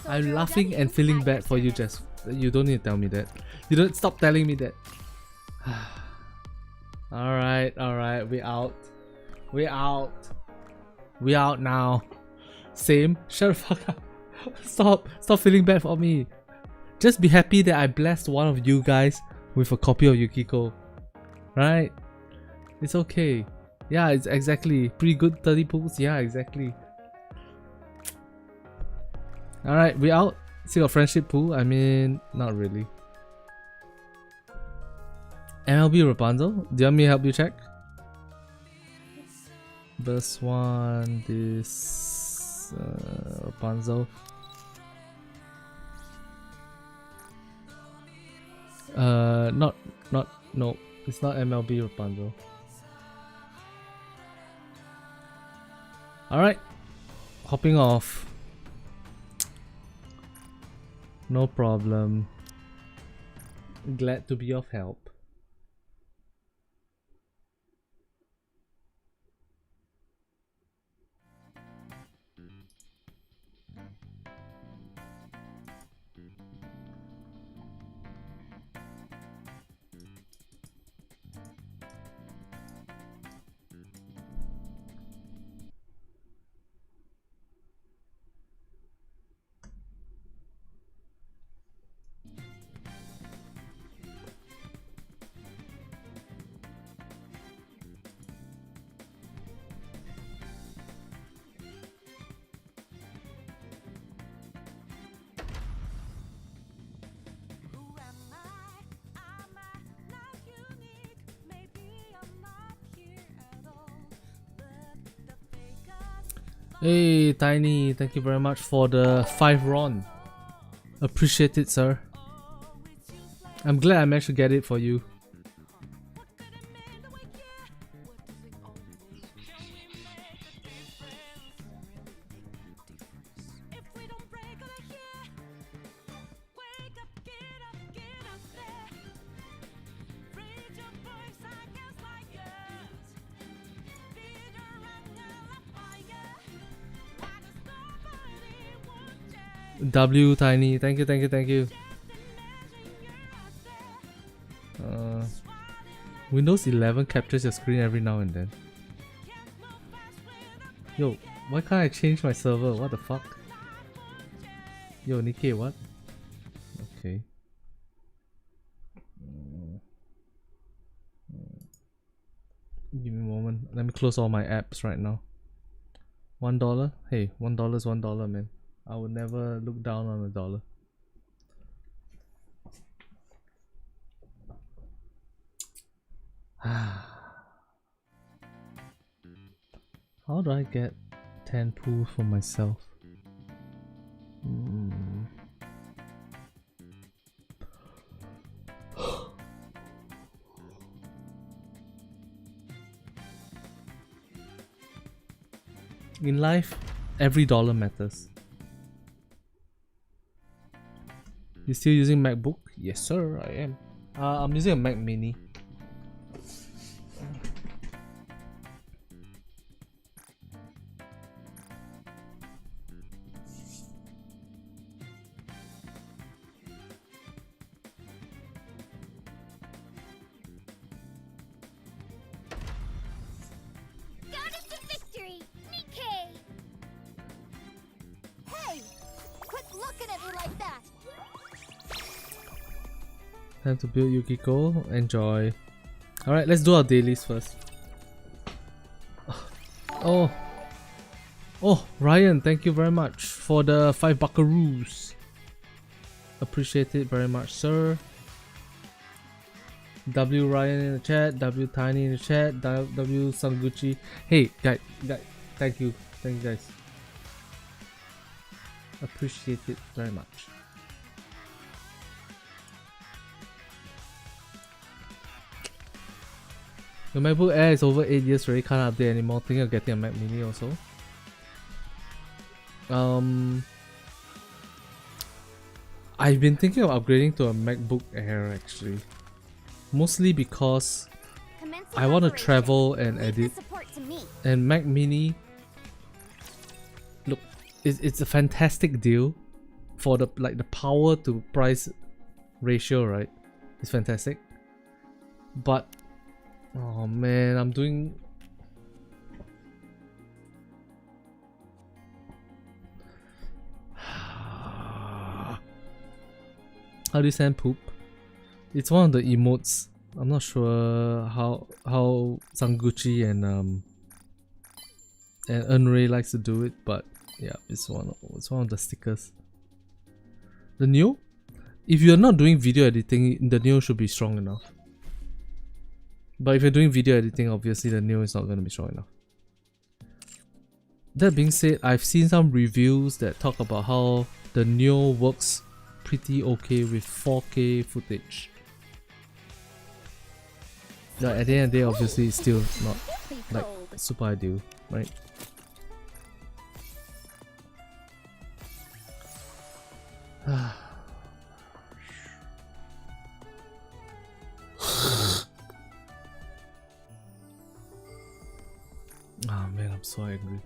I'm laughing and feeling bad for you, Jess. You don't need to tell me that. You don't stop telling me that. Alright, we out. We out. We out now. Same. Shut the fuck up. Stop feeling bad for me. Just be happy that I blessed one of you guys with a copy of Yukiko. Right? It's okay. Yeah, it's exactly. Pretty good 30 pools. Yeah, exactly. Alright, we out. Still got friendship pool. I mean, not really. MLB Rapunzel. Do you want me to help you check? This one, this Rapunzel. No, it's not MLB Rapunzel. Alright, hopping off. No problem. Glad to be of help. Hey Tiny, thank you very much for the 5 RON. Appreciate it, sir. I'm glad I managed to get it for you. W Tiny, thank you. Windows 11 captures your screen every now and then. Yo, why can't I change my server? What the fuck? Yo, Nikke, what? Okay. Give me a moment. Let me close all my apps right now. $1? Hey, $1 is $1, man. I would never look down on $1. How do I get 10 pools for myself? In life, every dollar matters. You still using MacBook? Yes sir, I am. I'm using a Mac Mini. Time to build Yukiko. Enjoy. Alright, let's do our dailies first. Oh. Oh, Ryan, thank you very much for the 5 buckaroos. Appreciate it very much, sir. W Ryan in the chat, W Tiny in the chat, W Sanguchi. Hey, guys, thank you guys. Appreciate it very much. The MacBook Air is over 8 years already, can't update anymore. Thinking of getting a Mac Mini also. I've been thinking of upgrading to a MacBook Air actually. Mostly because I want to travel and edit. And Mac Mini, look, it's a fantastic deal for the power to price ratio, right? It's fantastic. But oh man, I'm doing how do you send poop? It's one of the emotes. I'm not sure how Sanguchi and Unray likes to do it, but yeah, it's one of the stickers. The Neo? If you're not doing video editing, the Neo should be strong enough. But if you're doing video editing, obviously the Neo is not going to be strong enough. That being said, I've seen some reviews that talk about how the Neo works pretty okay with 4K footage. But at the end of the day, obviously it's still not like super ideal, right? Oh man, I'm so angry.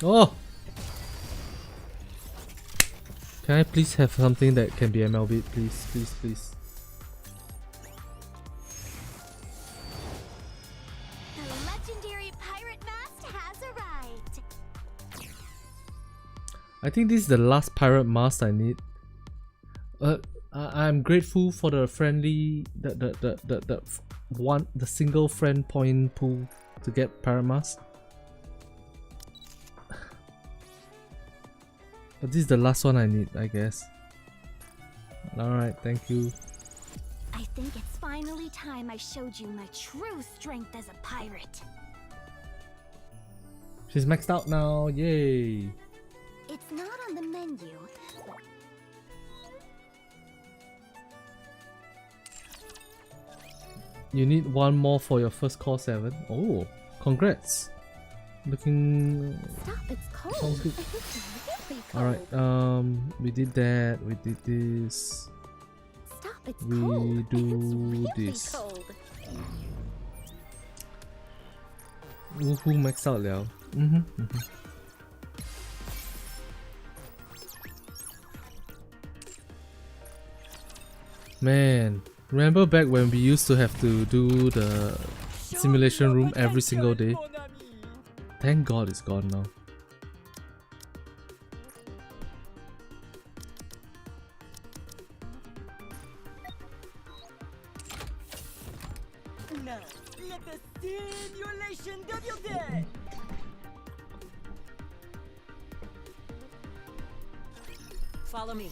Oh! Can I please have something that can be MLB, please, please, please? The legendary pirate mask has arrived. I think this is the last pirate mask I need. I'm grateful for the friendly, the single friend point pool to get pirate mask. But this is the last one I need, I guess. Alright, thank you. I think it's finally time I showed you my true strength as a pirate. She's maxed out now, yay! It's not on the menu. You need one more for your first core 7. Oh, congrats! Looking... Stop, it's cold. Sounds good. Alright, we did that, we did this. Stop, it's We cold. do It's really this. cold. Woohoo, maxed out liao. Man, remember back when we used to have to do the simulation room every single day? Thank God it's gone now. Now, let the simulation WD! Follow me.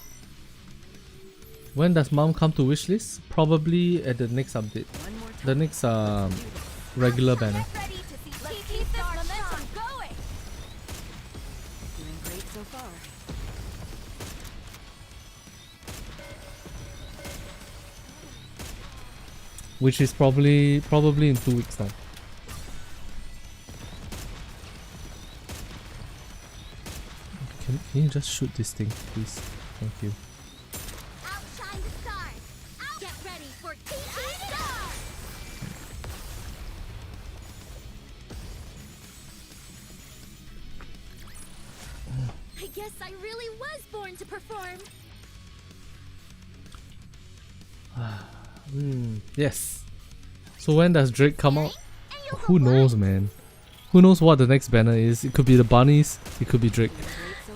When does mom come to wishlist? Probably at the next update. The next regular banner. Get ready to see. Let's keep this momentum going. Doing great so far. Which is probably in 2 weeks time. Can you just shoot this thing, please? Thank you. Outshine the stars. Get ready for TT Stars. I guess I really was born to perform. Yes. So when does Drake come out? Who knows, man? Who knows what the next banner is? It could be the bunnies. It could be Drake.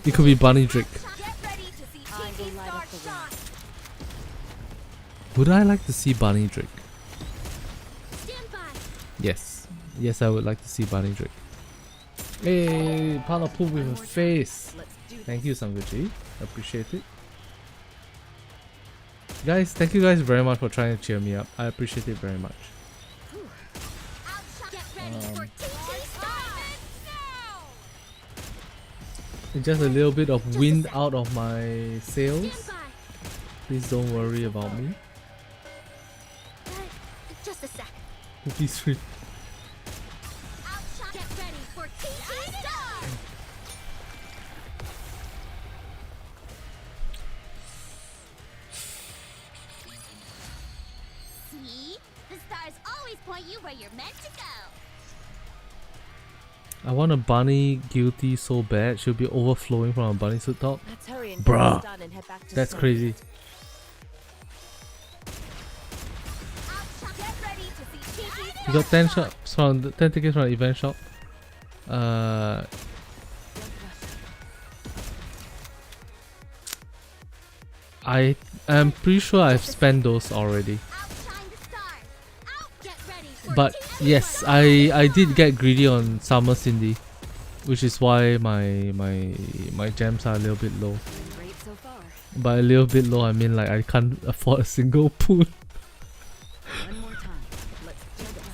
It could be Bunny Drake. Get ready to see TT Star shine. Would I like to see Bunny Drake? Stand by. Yes. Yes, I would like to see Bunny Drake. Hey, Pala poop with a face. Thank you, Sanguchi. Appreciate it. Guys, thank you guys very much for trying to cheer me up. I appreciate it very much. Get ready for TT Star. It's just a little bit of wind out of my sails. Stand by. Please don't worry about me. Just a sec. Please free. Get ready for TT Star. See? The stars always point you where you're meant to go. I want a bunny guilty so bad. She'll be overflowing from a bunny suit top. Let's hurry and Bruh. get this done and head back to That's Seoul. crazy. Get ready to see TT Star. You got 10 shops from 10 tickets from the event shop. I am pretty sure I've spent those already. Outshine the stars. Get ready for But TT yes, Star. I did get greedy on Summer Cindy, which is why my gems are a little bit low. Great so far. By a little bit low, I mean like I can't afford a single pool. One more time. Let's do this.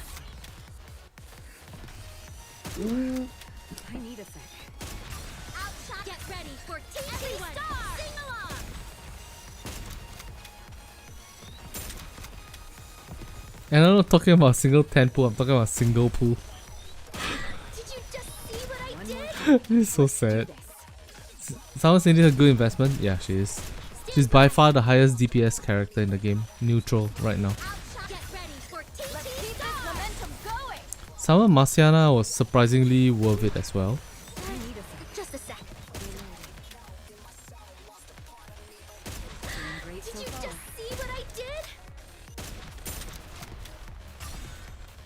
I need a sec. Outshine. Get ready for TT Star. Sing along. And I'm not talking about single 10 pool, I'm talking about single pool. Did you just see what I One did? more time. This is so sad. This. Summer Cindy is a good investment. Yeah, she is. She's by far the highest DPS character in the game. Neutral right now. Outshine. Get ready for TT Star. Momentum going. Summer Marciana was surprisingly worth it as well. I need a sec. Just a sec. Doing great Did so you far. just see what I did?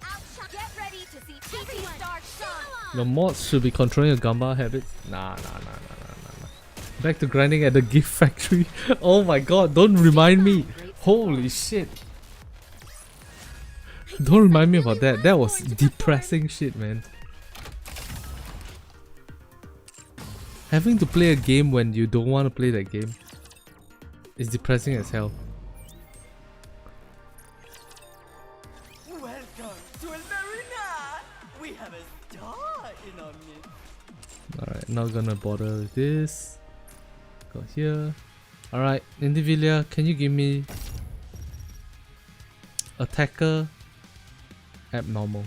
Outshine. Get ready to see TT Star shine. Your mods should be controlling your Gamba habits. Nah. Back to grinding at the gift factory. Oh my god, don't remind me. Holy shit. Don't remind me about that. That was depressing shit, man. Having to play a game when you don't want to play that game is depressing as hell. Welcome to El Marina! We have a star in our midst. Alright, not gonna bother with this. Go here. Alright, Indivilia, can you give me attacker abnormal?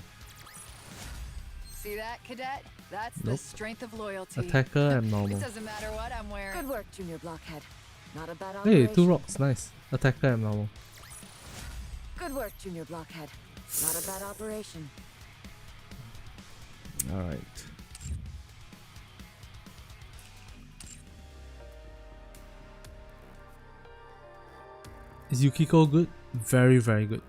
See that, cadet? That's Nope. the strength of loyalty. Attacker It abnormal. doesn't matter what I'm wearing. Good work, Junior Blockhead. Not a bad Hey, operation. 2 rocks, nice. Attacker abnormal. Good work, Junior Blockhead. Not a bad operation. Alright. Is Yukiko good? Very, very good.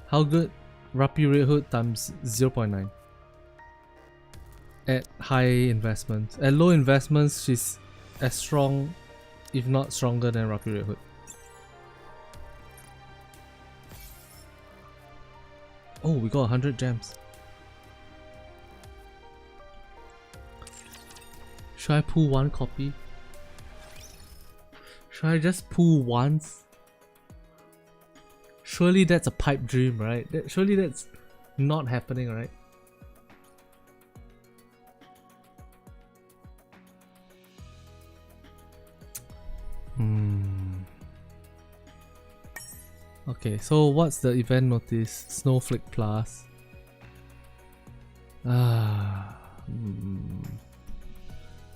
How good? Rapi Red Hood times 0.9. At high investments. At low investments, she's as strong, if not stronger than Rapi Red Hood. Oh, we got 100 gems. Should I pull one copy? Should I just pull once? Surely that's a pipe dream, right? Surely that's not happening, right? Okay, so what's the event notice? Snowflake Plus.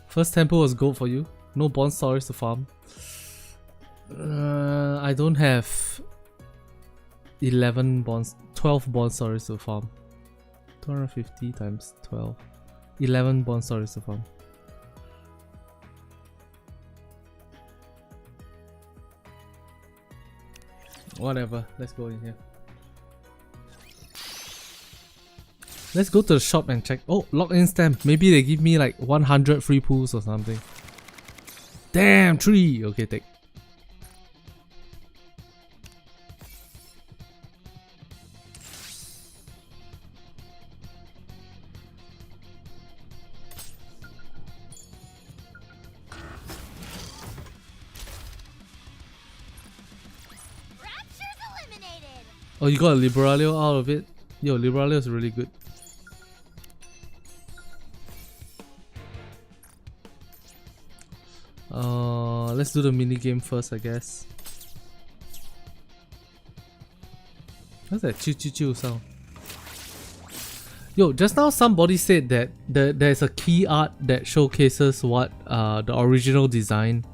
First temple was gold for you. No bond stories to farm. I don't have 11 bonds, 12 bond stories to farm. 250 times 12. 11 bond stories to farm. Whatever, let's go in here. Let's go to the shop and check. Oh, lock-in stamp. Maybe they give me like 100 free pools or something. Damn, 3. Okay, take. Rapture's eliminated. Oh, you got a Liberalio out of it? Yo, Liberalio is really good. Let's do the mini game first, I guess. What's that choo choo choo sound? Yo, just now somebody said that there's a key art that showcases what the original design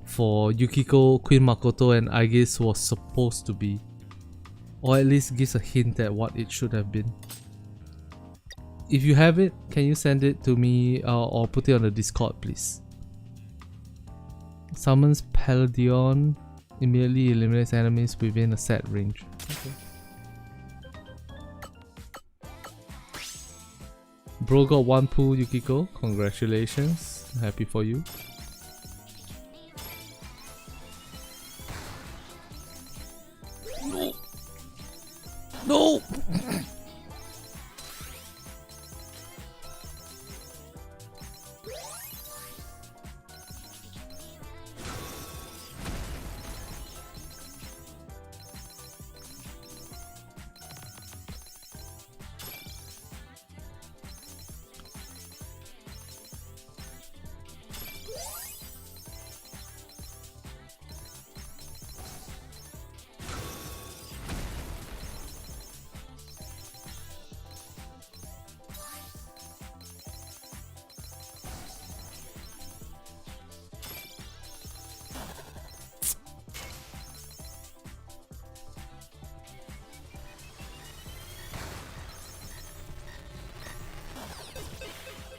for Yukiko, Queen Makoto and Aegis was supposed to be. Or at least gives a hint at what it should have been. If you have it, can you send it to me or put it on the Discord, please? Summons Palladion, immediately eliminates enemies within a set range. Okay. Bro got 1 pool, Yukiko. Congratulations. Happy for you. No! No!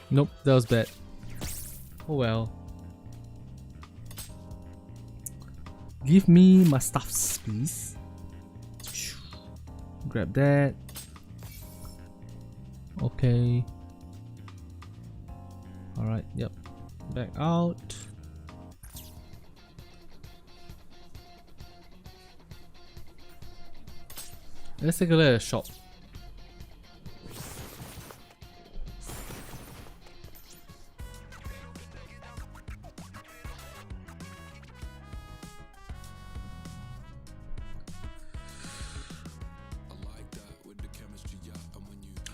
Nope, that was bad. Oh well. Give me my stuffs, please. Grab that. Okay. Alright, yep. Back out. Let's take a look at the shop.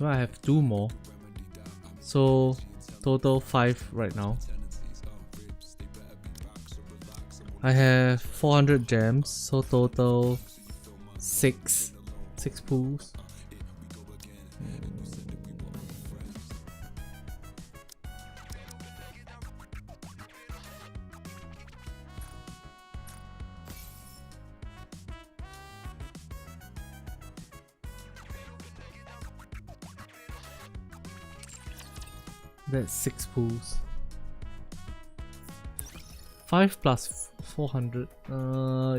I have 2 more, so total 5 right now. I have 400 gems, so total 6 pools. That's 6 pools. 5 plus 400.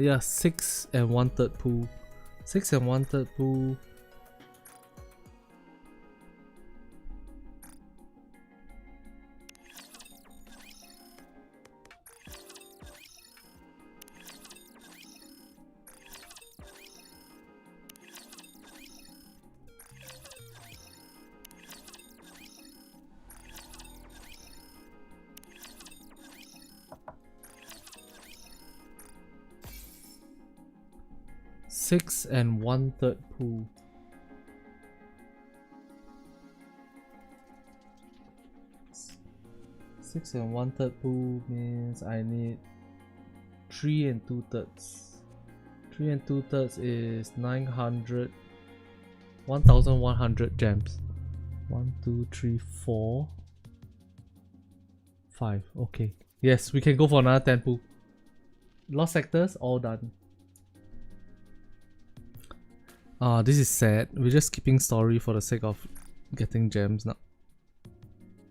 Yeah, 6 and 1/3 pool. 6 and 1/3 pool. Six and 1/3 pool. Six and 1/3 pool means I need 3 and 2/3. 3 and 2/3 is 900. 1100 gems. 1, 2, 3, 4, 5. Okay. Yes, we can go for another 10 pool. Lost sectors, all done. This is sad. We're just skipping story for the sake of getting gems now.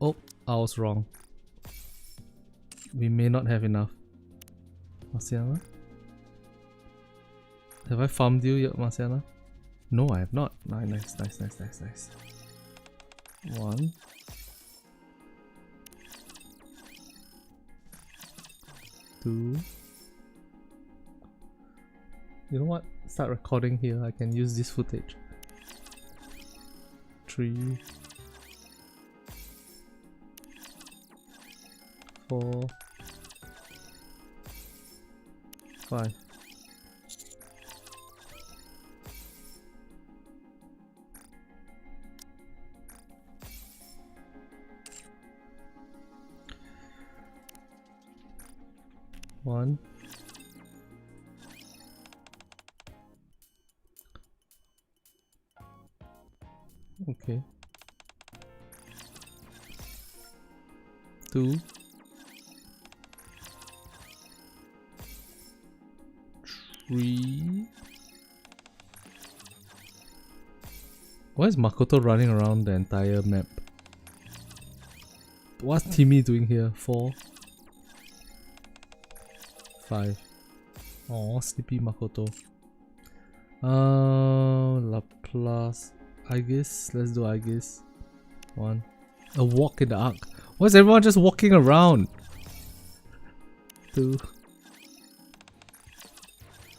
Oh, I was wrong. We may not have enough. Marciana? Have I farmed you yet, Marciana? No, I have not. Nice. 1, 2. You know what? Start recording here. I can use this footage. 3, 4, 5. One. Okay. 2. 3. Why is Makoto running around the entire map? What's Timmy doing here? 4. 5. Oh, sleepy Makoto. Laplace. I guess. Let's do I guess. 1. A walk in the arc. Why is everyone just walking around? 2.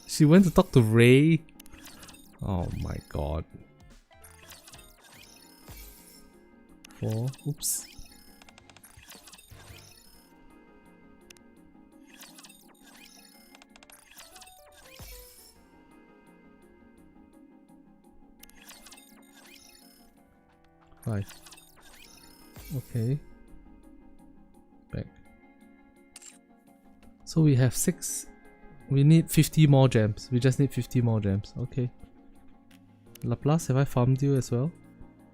She went to talk to Ray. Oh my god. 4. Oops. Five. Okay. Back. So we have 6. We need 50 more gems. We just need 50 more gems. Okay. Laplace, have I farmed you as well?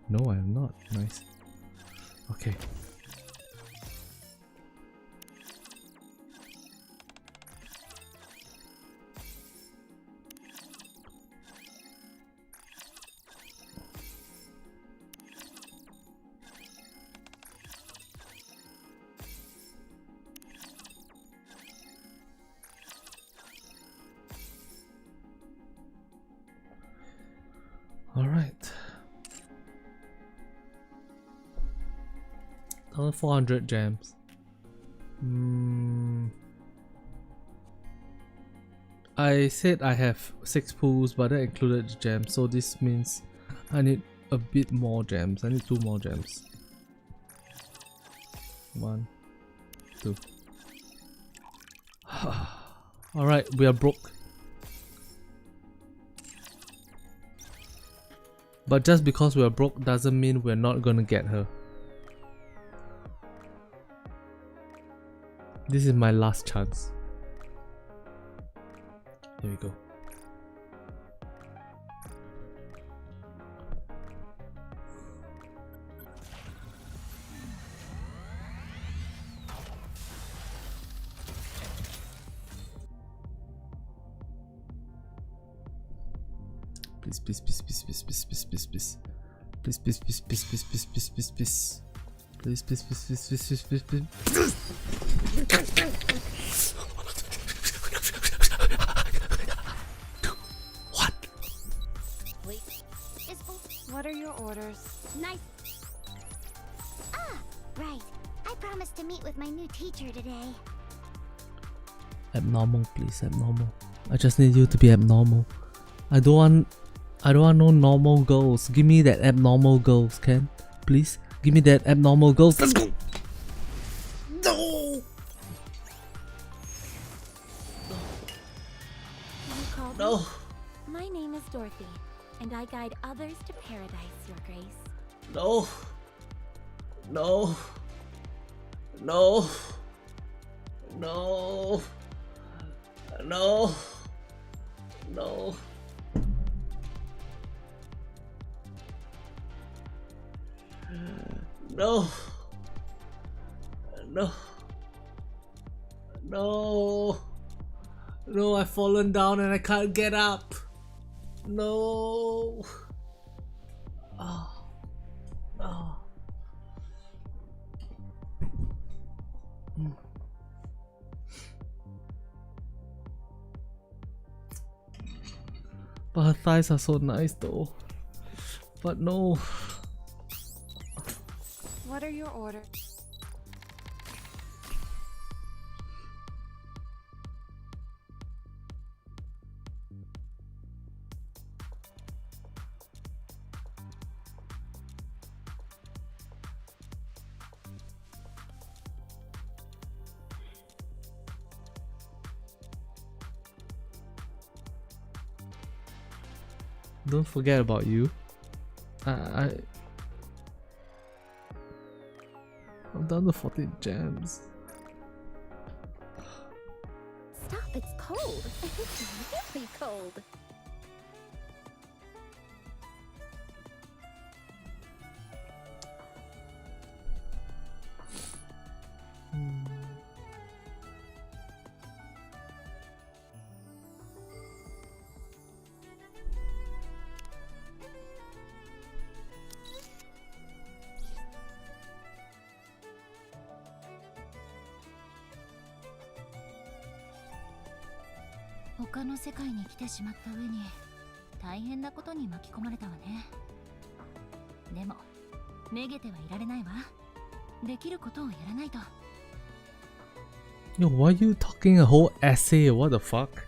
No, I have not. Nice. Okay. Alright. 1,400 gems. I said I have 6 pools, but that included the gems, so this means I need a bit more gems. I need 2 more gems. 1, 2. Alright, we are broke. But just because we are broke doesn't mean we're not gonna get her. This is my last chance. Here we go. Please, please, please, please, please, please, please, please, please. Please, please, please, please, please, please, please, please, please. Please, please, please, please, please, please, please, please. What? Wait. What are your orders? Nice. Ah, right. I promised to meet with my new teacher today. Abnormal, please, abnormal. I just need you to be abnormal. I don't want no normal girls. Give me that abnormal girls, Ken. Please, give me that abnormal girls. Let's go. No. You called No. me? My name is Dorothy, and I guide others to paradise, Your Grace. No. No. No. No. No. No. No. No. No. No, I've fallen down and I can't get up. No. Oh. No. But her thighs are so nice though. But no. are your orders? Don't forget about you. I'm down to 14 gems. Stop, it's cold. It's really cold. Yo, why are you talking a whole essay? What the fuck?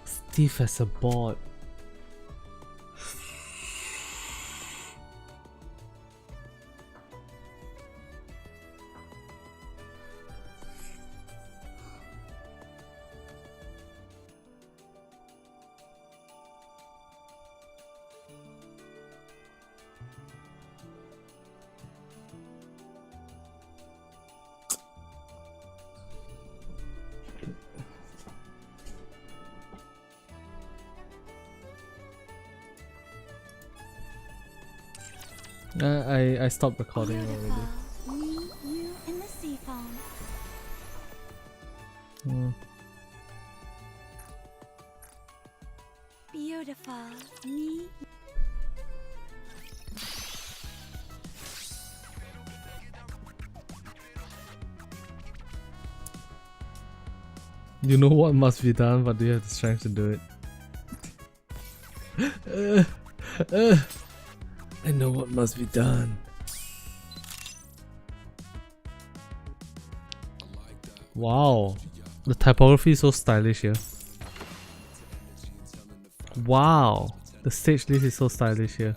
Stiff as a board. I stopped recording already. Me, you, and the sea foam. Beautiful. Me. You know what must be done, but do you have the strength to do it? I know what must be done. Wow, the typography is so stylish here. Wow, the stage list is so stylish here.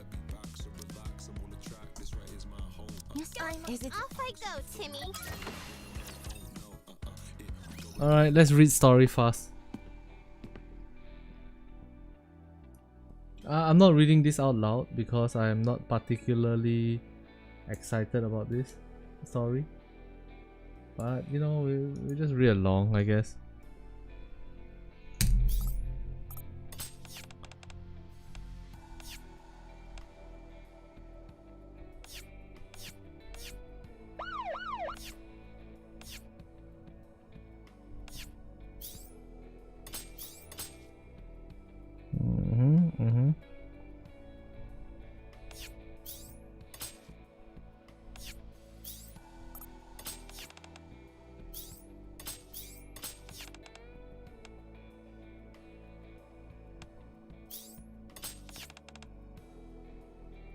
Off I go, Timmy. Alright, let's read story fast. I'm not reading this out loud because I'm not particularly excited about this story. But you know, we just read along, I guess.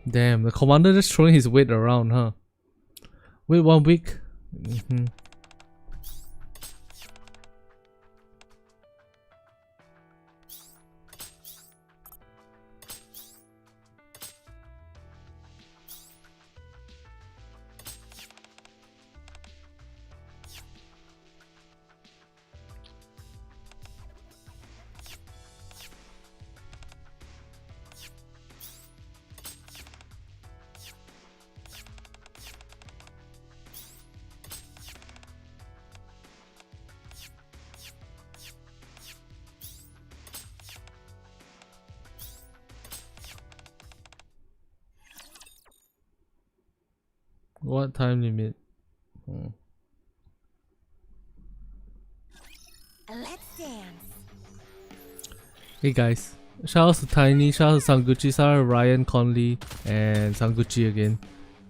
Damn, the commander just throwing his weight around, huh? Wait 1 week. What time limit? Let's dance. Hey guys, shout out to Tiny, shout out to Sanguchi, shout out to Ryan Conley, and Sanguchi again.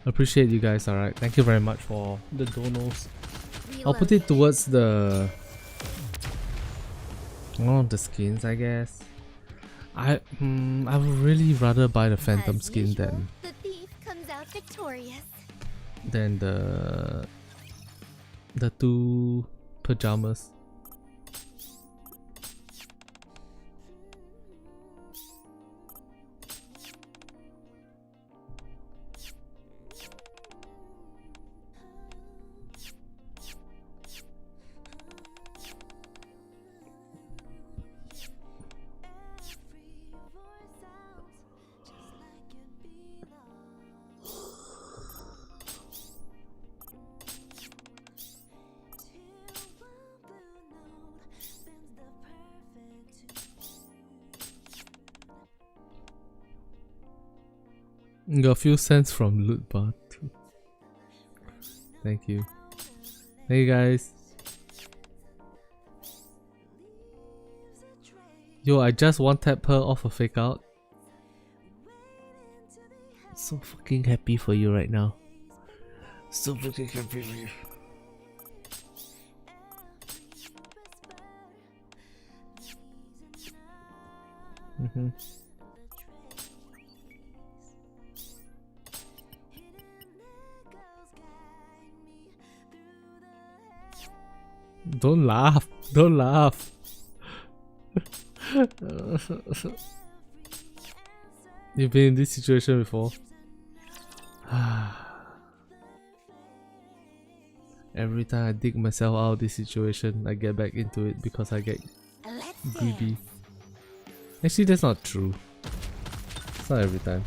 Appreciate you guys, alright. Thank you very much for the donos. I'll put it towards the one of the skins, I guess. I would really rather buy the Phantom As skin usual, the thief comes out victorious. than the two pajamas. Got a few cents from Loot Bar too. Thank you. Hey guys. Yo, I just one tap her off a fake out. So fucking happy for you right now. So fucking happy for you. Don't laugh. Don't laugh. You've been in this situation before. Every time I dig myself out of this situation, I get back into it because I get greedy. Actually, that's not true. It's not every time.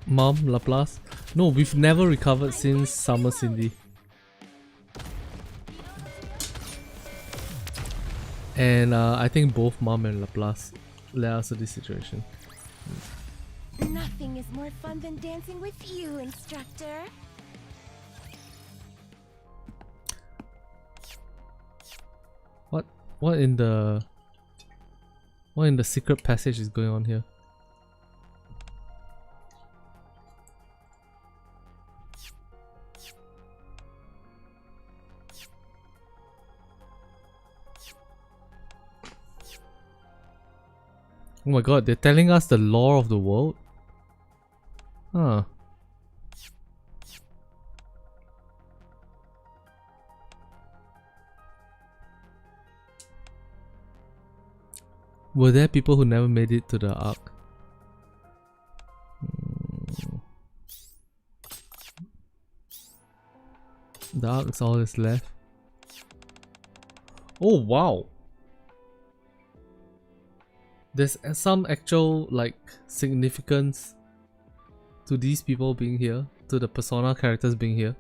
Mom, Laplace? No, we've never recovered since Summer Cindy. And I think both Mom and Laplace led us to this situation. Nothing is more fun than dancing with you, instructor. What in the secret passage is going on here? Oh my god, they're telling us the lore of the world? Huh. Were there people who never made it to the Ark? The Ark is all that's left. Oh wow! There's some actual like significance to these people being here, to the Persona characters being here.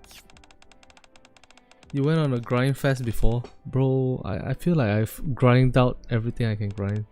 You went on a grind fest before. Bro, I feel like I've grinded out everything I can grind.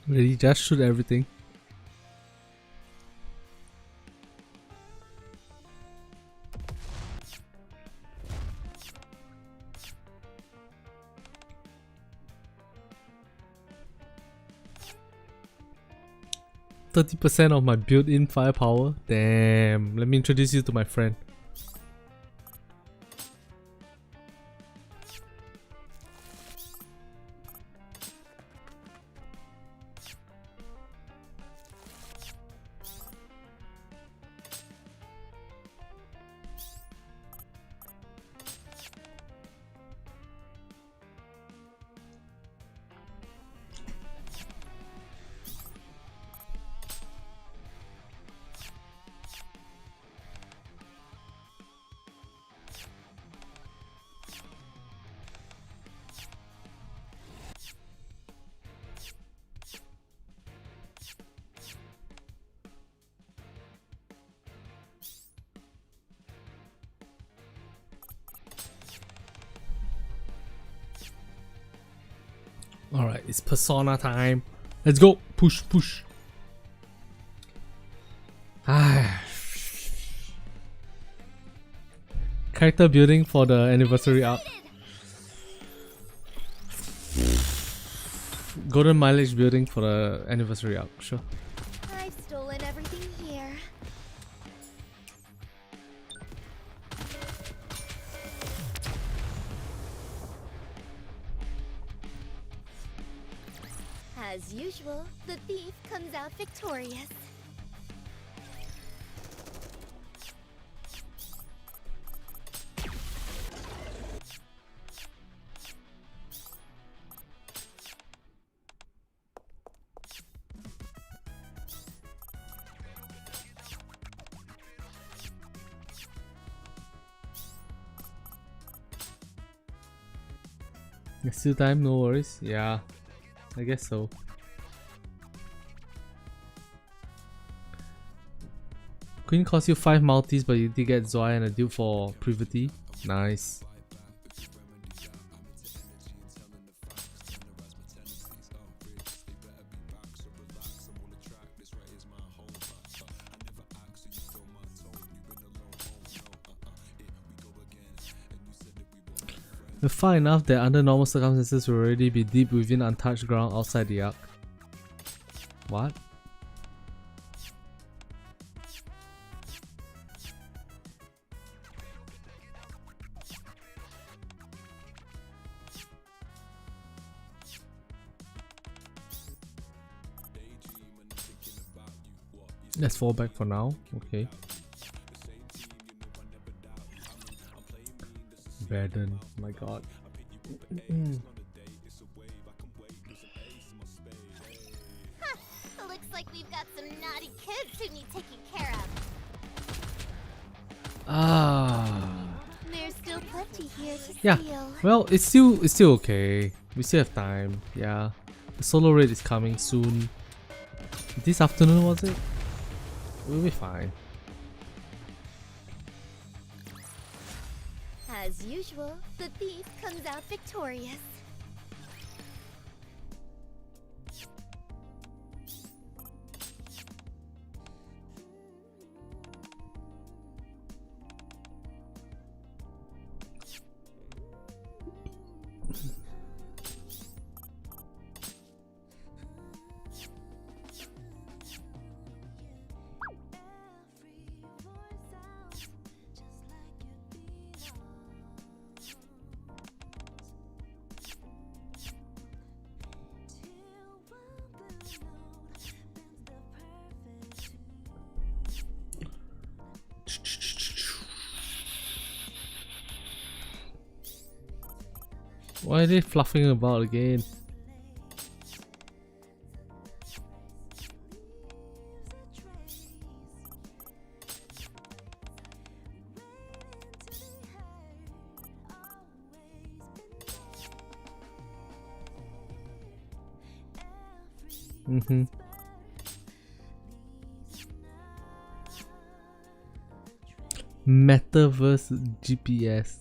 Really, just shoot everything. %30% of my built-in firepower? Damn, let me introduce you to my friend. Alright, it's persona time. Let's go. Push, push. Character building for the anniversary arc. Golden mileage building for the anniversary arc, sure. I've stolen everything here. As usual, the thief comes out victorious. There's still time, no worries. Yeah, I guess so. Queen cost you 5 multis, but you did get Zoe and a deal for privity. Nice. We're far enough that under normal circumstances we'll already be deep within untouched ground outside the arc. What? Let's fall back for now. Okay. Baden, my god. Looks like we've got some naughty kids who need taking care of. There's still plenty here to Yeah. steal. Well, it's still okay. We still have time. Yeah. The solo raid is coming soon. This afternoon, was it? We'll be fine. As usual, the thief comes out victorious. Why are they fluffing about again? Metaverse GPS.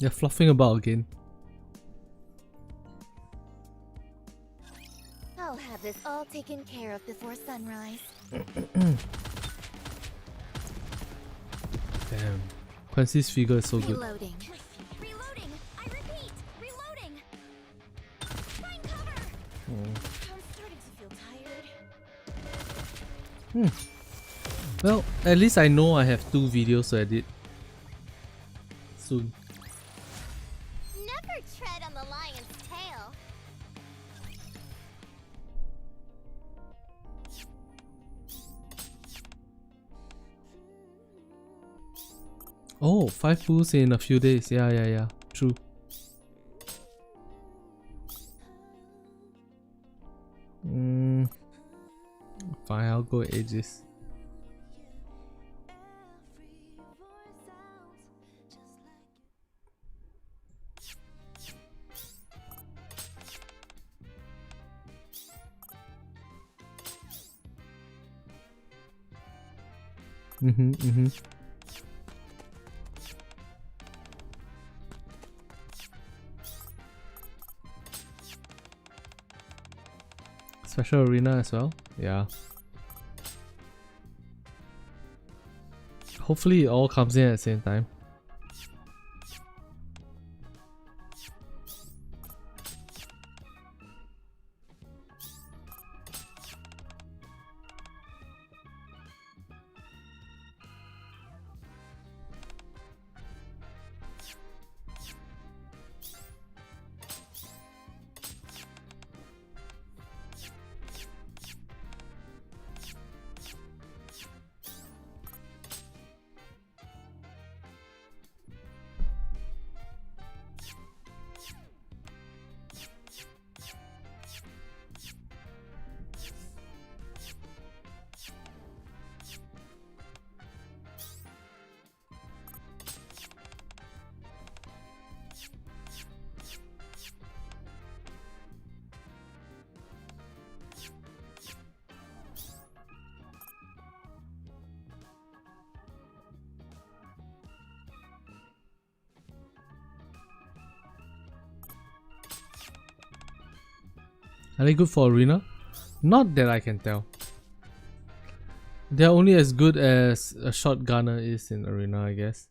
They're fluffing about again. I'll have this all taken care of before sunrise. Damn. Quincy's figure is so good. Reloading. Reloading! I repeat! Reloading! Find cover! I'm starting to feel tired. Well, at least I know I have 2 videos to edit soon. Never tread on the lion's tail. Oh, 5 pools in a few days. Yeah. True. Fine, I'll go Aegis. Special arena as well. Yeah. Hopefully it all comes in at the same time. Are they good for arena? Not that I can tell. They're only as good as a shotgunner is in arena, I guess.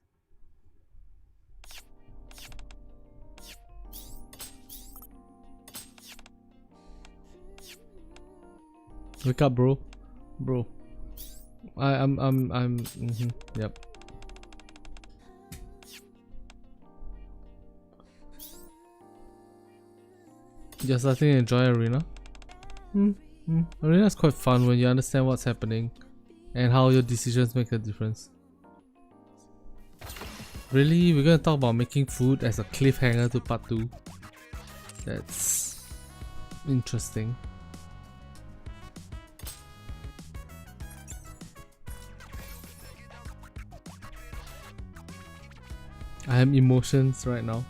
Wake up, bro. Bro. Yep. Just starting to enjoy arena. Arena is quite fun when you understand what's happening and how your decisions make a difference. Really? We're gonna talk about making food as a cliffhanger to part 2? That's interesting. I have emotions right now.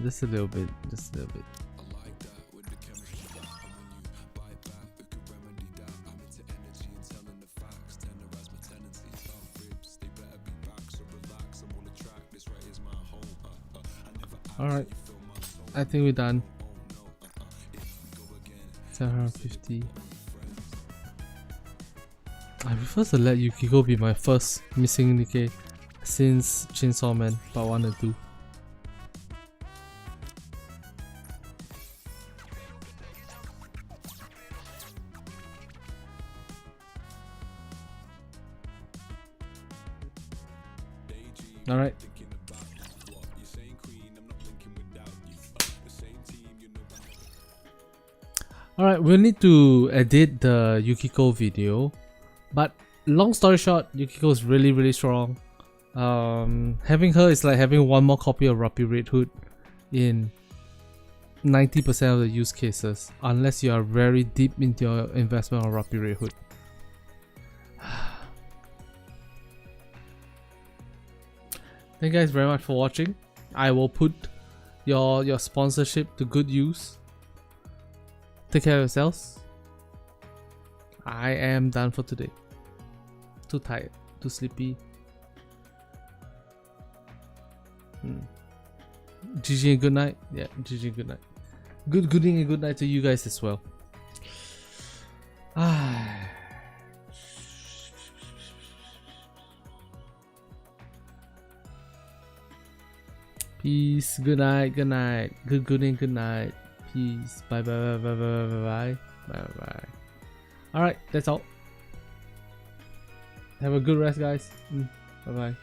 Just a little bit, just a little bit. Alright, I think we're done. 750. I prefer to let Yukiko be my first missing Nikke since Chainsaw Man part 1 and 2. Alright. Alright, we'll need to edit the Yukiko video. But long story short, Yukiko is really strong. Having her is like having one more copy of Rapid Red Hood in 90% of the use cases, unless you are very deep into your investment on Rapid Red Hood. Thank you guys very much for watching. I will put your sponsorship to good use. Take care of yourselves. I am done for today. Too tired, too sleepy. GG and good night. Yeah, GG and good night. Good evening and good night to you guys as well. Peace. Good night. Good night. Good evening. Good night. Peace. Bye. Bye. Alright, that's all. Have a good rest, guys. Bye bye.